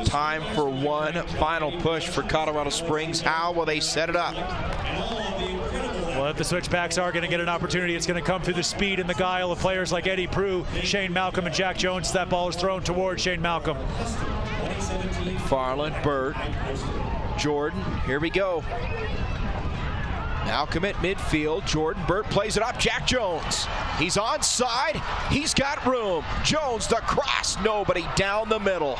time for one final push for Colorado Springs. How will they set it up? Well, if the Switchbacks are going to get an opportunity, it's going to come through the speed and the guile of players like Eddie Prue, Shane Malcolm, and Jack Jones. That ball is thrown toward Shane Malcolm. Farland, Burt, Jordan, here we go. Malcolm at midfield. Jordan, Burt plays it up. Jack Jones. He's onside. He's got room. Jones, the cross. Nobody down the middle.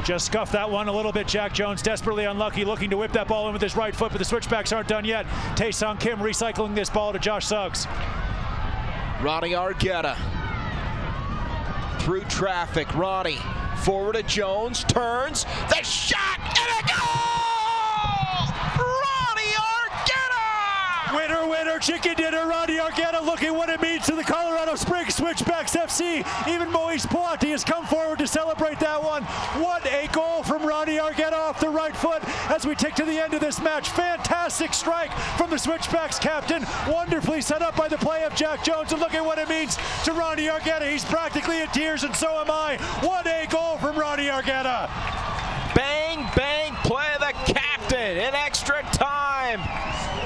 Just scuffed that one a little bit. Jack Jones desperately unlucky, looking to whip that ball in with his right foot, but the Switchbacks aren't done yet. Tae-Sung Kim recycling this ball to Josh Suggs. Ronnie Argueta. Through traffic. Ronnie forward to Jones. Turns. The shot and a goal! Winner, winner, chicken dinner. Ronnie Argueta looking what it means to the Colorado Springs Switchbacks FC. Even Moise Poiti has come forward to celebrate that one. What a goal from Ronnie Argueta off the right foot as we tick to the end of this match. Fantastic strike from the Switchbacks captain. Wonderfully set up by the play of Jack Jones. And look at what it means to Ronnie Argueta. He's practically in tears, and so am I. What a goal from Ronnie Argueta. Bang, bang, play the captain in extra time.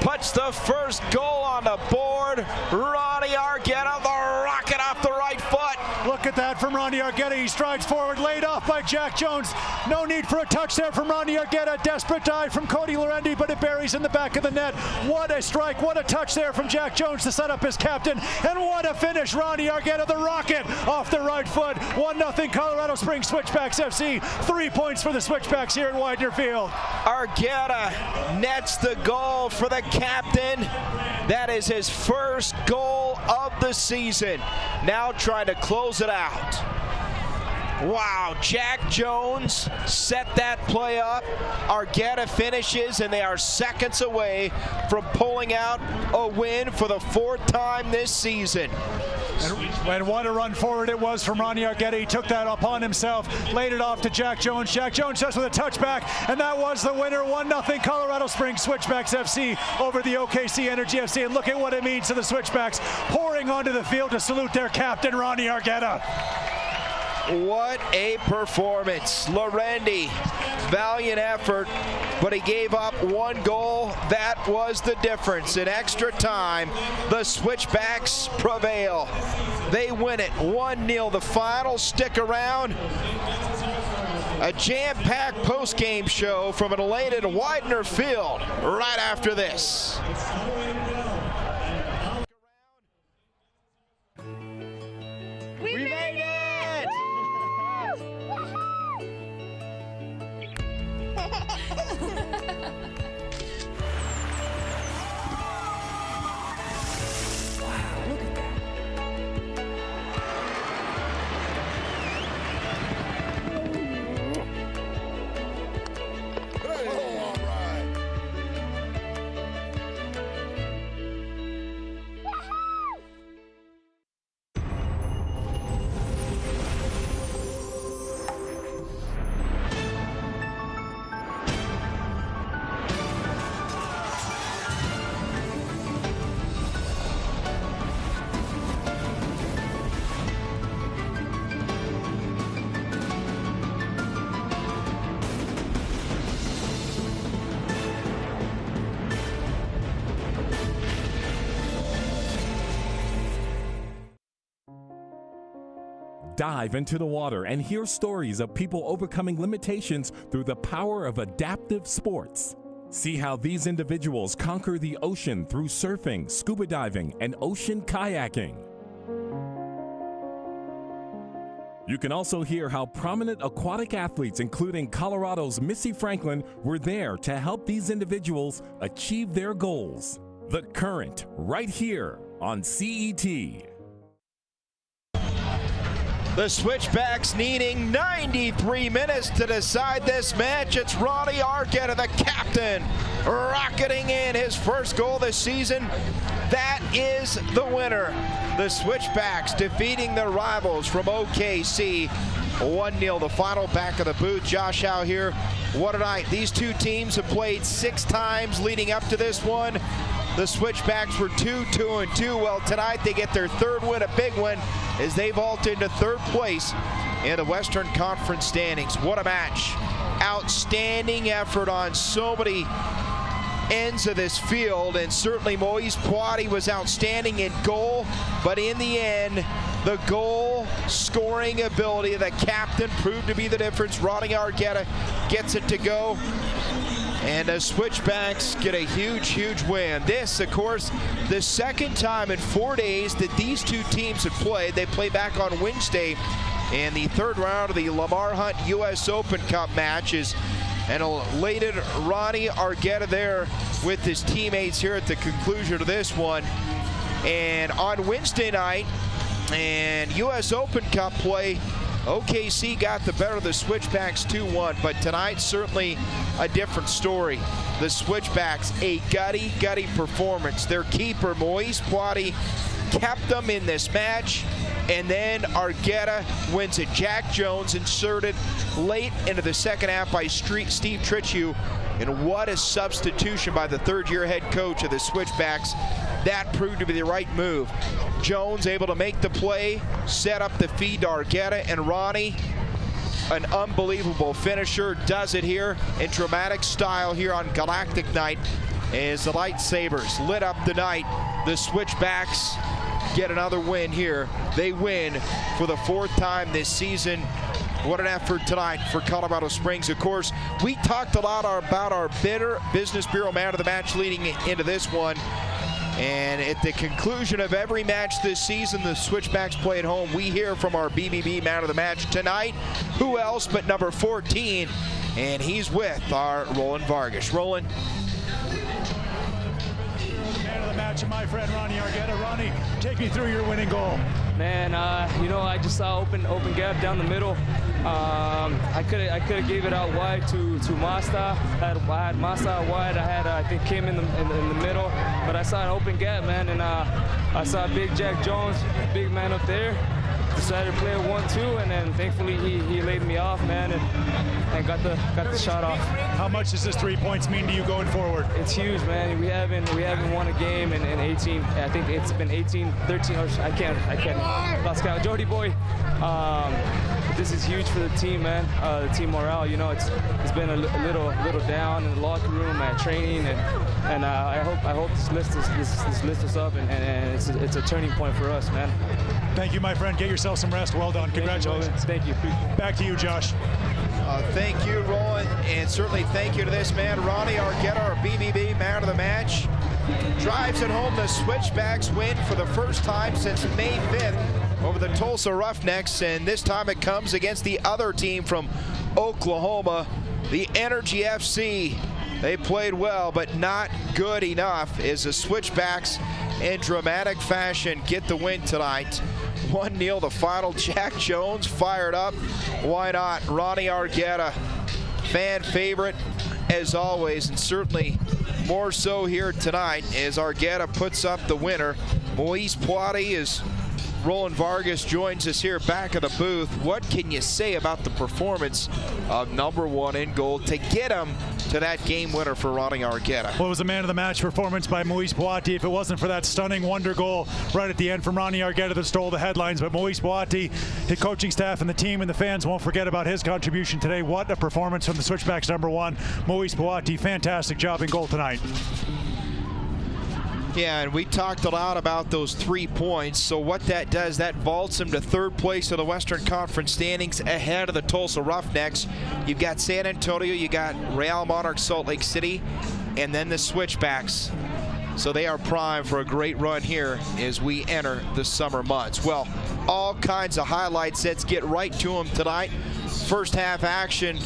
Puts the first goal on the board. Ronnie Argueta, the rocket off the right foot. Look at that from Ronnie Argueta. He strides forward, laid off by Jack Jones. No need for a touch there from Ronnie Argueta. Desperate dive from Cody Lorendi, but it buries in the back of the net. What a strike, what a touch there from Jack Jones to set up his captain. And what a finish, Ronnie Argueta, the rocket off the right foot. 1-0 Colorado Springs Switchbacks FC. 3 points for the Switchbacks here at Widener Field. Argueta nets the goal for the captain. That is his first goal of the season. Now trying to close it out. Wow, Jack Jones set that play up. Argueta finishes, and they are seconds away from pulling out a win for the fourth time this season. And what a run forward it was from Ronnie Argueta. He took that upon himself, laid it off to Jack Jones. Jack Jones just with a touchback, and that was the winner. 1-0 Colorado Springs Switchbacks FC over the OKC Energy FC. And look at what it means to the Switchbacks, pouring onto the field to salute their captain, Ronnie Argueta. What a performance. Lorendi, valiant effort, but he gave up one goal. That was the difference. In extra time, the Switchbacks prevail. They win it 1-0. The final. Stick around. A jam-packed post-game show from an elated Widener Field right after this. We made it! Dive into the water and hear stories of people overcoming limitations through the power of adaptive sports. See how these individuals conquer the ocean through surfing, scuba diving, and ocean kayaking. You can also hear how prominent aquatic athletes, including Colorado's Missy Franklin, were there to help these individuals achieve their goals. The Current, right here on CET. The Switchbacks needing 93 minutes to decide this match. It's Ronnie Argueta, the captain, rocketing in his first goal this season. That is the winner. The Switchbacks defeating their rivals from OKC 1-0. The final back of the booth. Josh out here. What a night. These two teams have played 6 times leading up to this one. The Switchbacks were 2-2-2. Well, tonight they get their 3rd win, a big win, as they vault into 3rd place in the Western Conference standings. What a match. Outstanding effort on so many ends of this field, and certainly Moise Poiti was outstanding in goal, but in the end, the goal scoring ability of the captain proved to be the difference. Ronnie Argueta gets it to go, and the Switchbacks get a huge win. This, of course, the second time in 4 days that these two teams have played. They play back on Wednesday in the 3rd round of the Lamar Hunt US Open Cup matches. And elated Ronnie Argueta there with his teammates here at the conclusion of this one. And on Wednesday night and US Open Cup play, OKC got the better of the Switchbacks 2-1, but tonight certainly a different story. The Switchbacks, a gutty performance. Their keeper, Moise Poiti, kept them in this match, and then Argueta wins it. Jack Jones inserted late into the second half by Steve Tritchew, and what a substitution by the 3rd-year head coach of the Switchbacks. That proved to be the right move. Jones able to make the play, set up the feed to Argueta, and Ronnie, an unbelievable finisher, does it here in dramatic style here on Galactic Night as the Lightsabers lit up the night. The Switchbacks get another win here. They win for the 4th time this season. What an effort tonight for Colorado Springs. Of course, we talked a lot about our Business Bureau man of the match leading into this one. And at the conclusion of every match this season, the Switchbacks play at home. We hear from our BBB man of the match tonight. Who else but number 14? And he's with our Roland Vargas. Roland. Man of the match, my friend Ronnie Argueta. Ronnie, take me through your winning goal. Man, I just saw open gap down the middle. I could have gave it out wide to Masta. I had Masta wide. I think Kim in the middle, but I saw an open gap, man, and I saw Big Jack Jones, big man up there. Decided to play a 1-2, and then thankfully he laid me off, man, and got the shot off. How much does this 3 points mean to you going forward? It's huge, man. We haven't won a game in 18. I think it's been 18, 13. Or I can't. Lost count. Jody boy. This is huge for the team, man. The team morale. You know, it's been a little down in the locker room at training, and I hope this lifts us up, and it's a turning point for us, man. Thank you, my friend. Get yourself some rest. Well done. Congratulations. Thank you. Back to you, Josh. Thank you, Roland, and certainly thank you to this man, Ronnie Argueta, our BBB man of the match. Drives it home. The Switchbacks win for the first time since May 5th over the Tulsa Roughnecks, and this time it comes against the other team from Oklahoma, the Energy FC. They played well, but not good enough as the Switchbacks in dramatic fashion get the win tonight. 1-0 the final. Jack Jones fired up. Why not? Ronnie Argueta, fan favorite as always, and certainly more so here tonight as Argueta puts up the winner. Moise Poiti is Roland Vargas joins us here back of the booth. What can you say about the performance of number 1 in goal to get him to that game winner for Ronnie Argueta? Well, it was a man of the match performance by Moise Poiti. If it wasn't for that stunning wonder goal right at the end from Ronnie Argueta that stole the headlines, but Moise Poiti, the coaching staff and the team and the fans won't forget about his contribution today. What a performance from the Switchbacks number 1, Moise Poiti. Fantastic job in goal tonight. Yeah, and we talked a lot about those 3 points. So what that does, that vaults him to 3rd place of the Western Conference standings ahead of the Tulsa Roughnecks. You've got San Antonio, you got Real Monarchs Salt Lake City, and then the Switchbacks. So they are primed for a great run here as we enter the summer months. Well, all kinds of highlights. Let's get right to them tonight. First half action.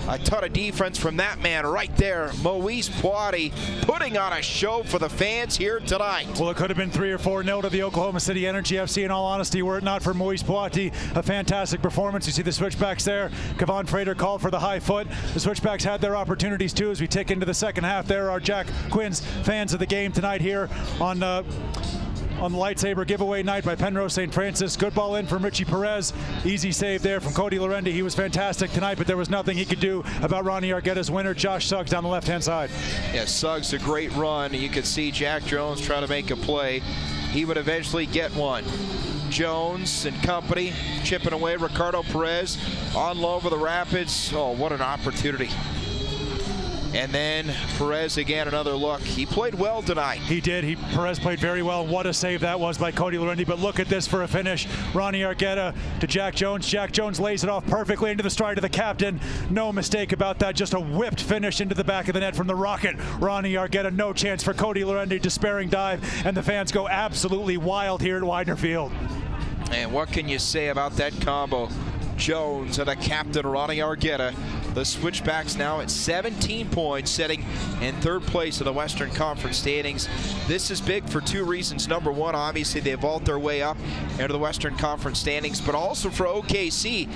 A ton of defense from that man right there, Moise Poiti, putting on a show for the fans here tonight. Well, it could have been 3 or 4-0 to the Oklahoma City Energy FC, in all honesty, were it not for Moise Poiti. A fantastic performance. You see the Switchbacks there. Kevon Frater called for the high foot. The Switchbacks had their opportunities too as we tick into the second half. There are Jack Quinn's fans of the game tonight here on the lightsaber giveaway night by Penrose St. Francis. Good ball in from Richie Perez. Easy save there from Cody Lorendi. He was fantastic tonight, but there was nothing he could do about Ronnie Argueda's winner, Josh Suggs, down the left-hand side. Yeah, Suggs, a great run. You could see Jack Jones trying to make a play. He would eventually get one. Jones and company chipping away. Ricardo Perez on low over the Rapids. Oh, what an opportunity. And then Perez again, another look. He played well tonight. He did. Perez played very well. What a save that was by Cody Lorendi. But look at this for a finish. Ronnie Argueda to Jack Jones. Jack Jones lays it off perfectly into the stride of the captain. No mistake about that. Just a whipped finish into the back of the net from the Rocket. Ronnie Argueda, no chance for Cody Lorendi. Despairing dive. And the fans go absolutely wild here at Widener Field. And what can you say about that combo? Jones and the captain, Ronnie Argueda. The Switchbacks now at 17 points, sitting in third place in the Western Conference standings. This is big for two reasons. Number one, obviously they vault their way up into the Western Conference standings, but also for OKC,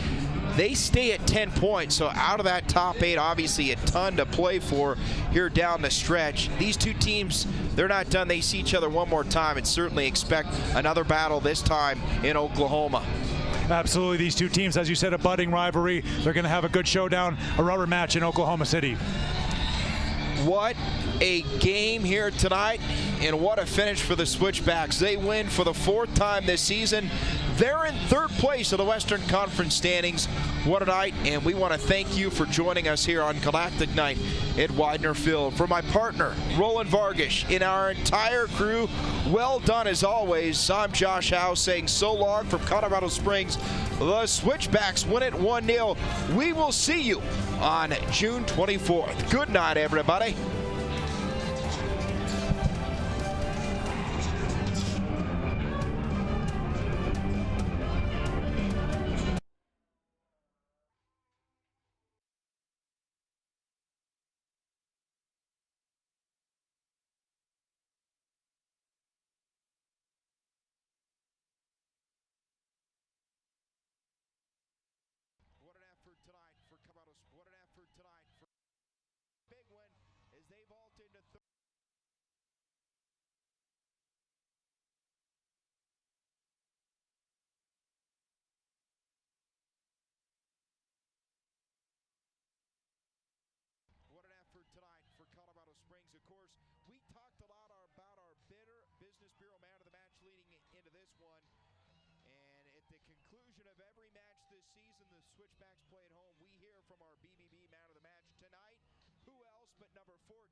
they stay at 10 points. So out of that top 8, obviously a ton to play for here down the stretch. These two teams, they're not done. They see each other one more time and certainly expect another battle this time in Oklahoma. Absolutely, these two teams, as you said, a budding rivalry. They're going to have a good showdown, a rubber match in Oklahoma City. What a game here tonight, and what a finish for the Switchbacks. They win for the 4th time this season. They're in third place of the Western Conference standings. What a night, and we want to thank you for joining us here on Galactic Night at Widener Field. For my partner, Roland Vargas, and our entire crew, well done as always. I'm Josh Howe saying so long from Colorado Springs. The Switchbacks win it 1-0. We will see you on June 24th. Good night, everybody. What an effort tonight for big win as they vault into third. What an effort tonight for Colorado Springs. Of course, we talked a lot about our bitter Business Bureau man of the match leading into this one. And at the conclusion of every match this season, the Switchbacks play at home. We hear from our BBB man of the match tonight. Who else but number 14?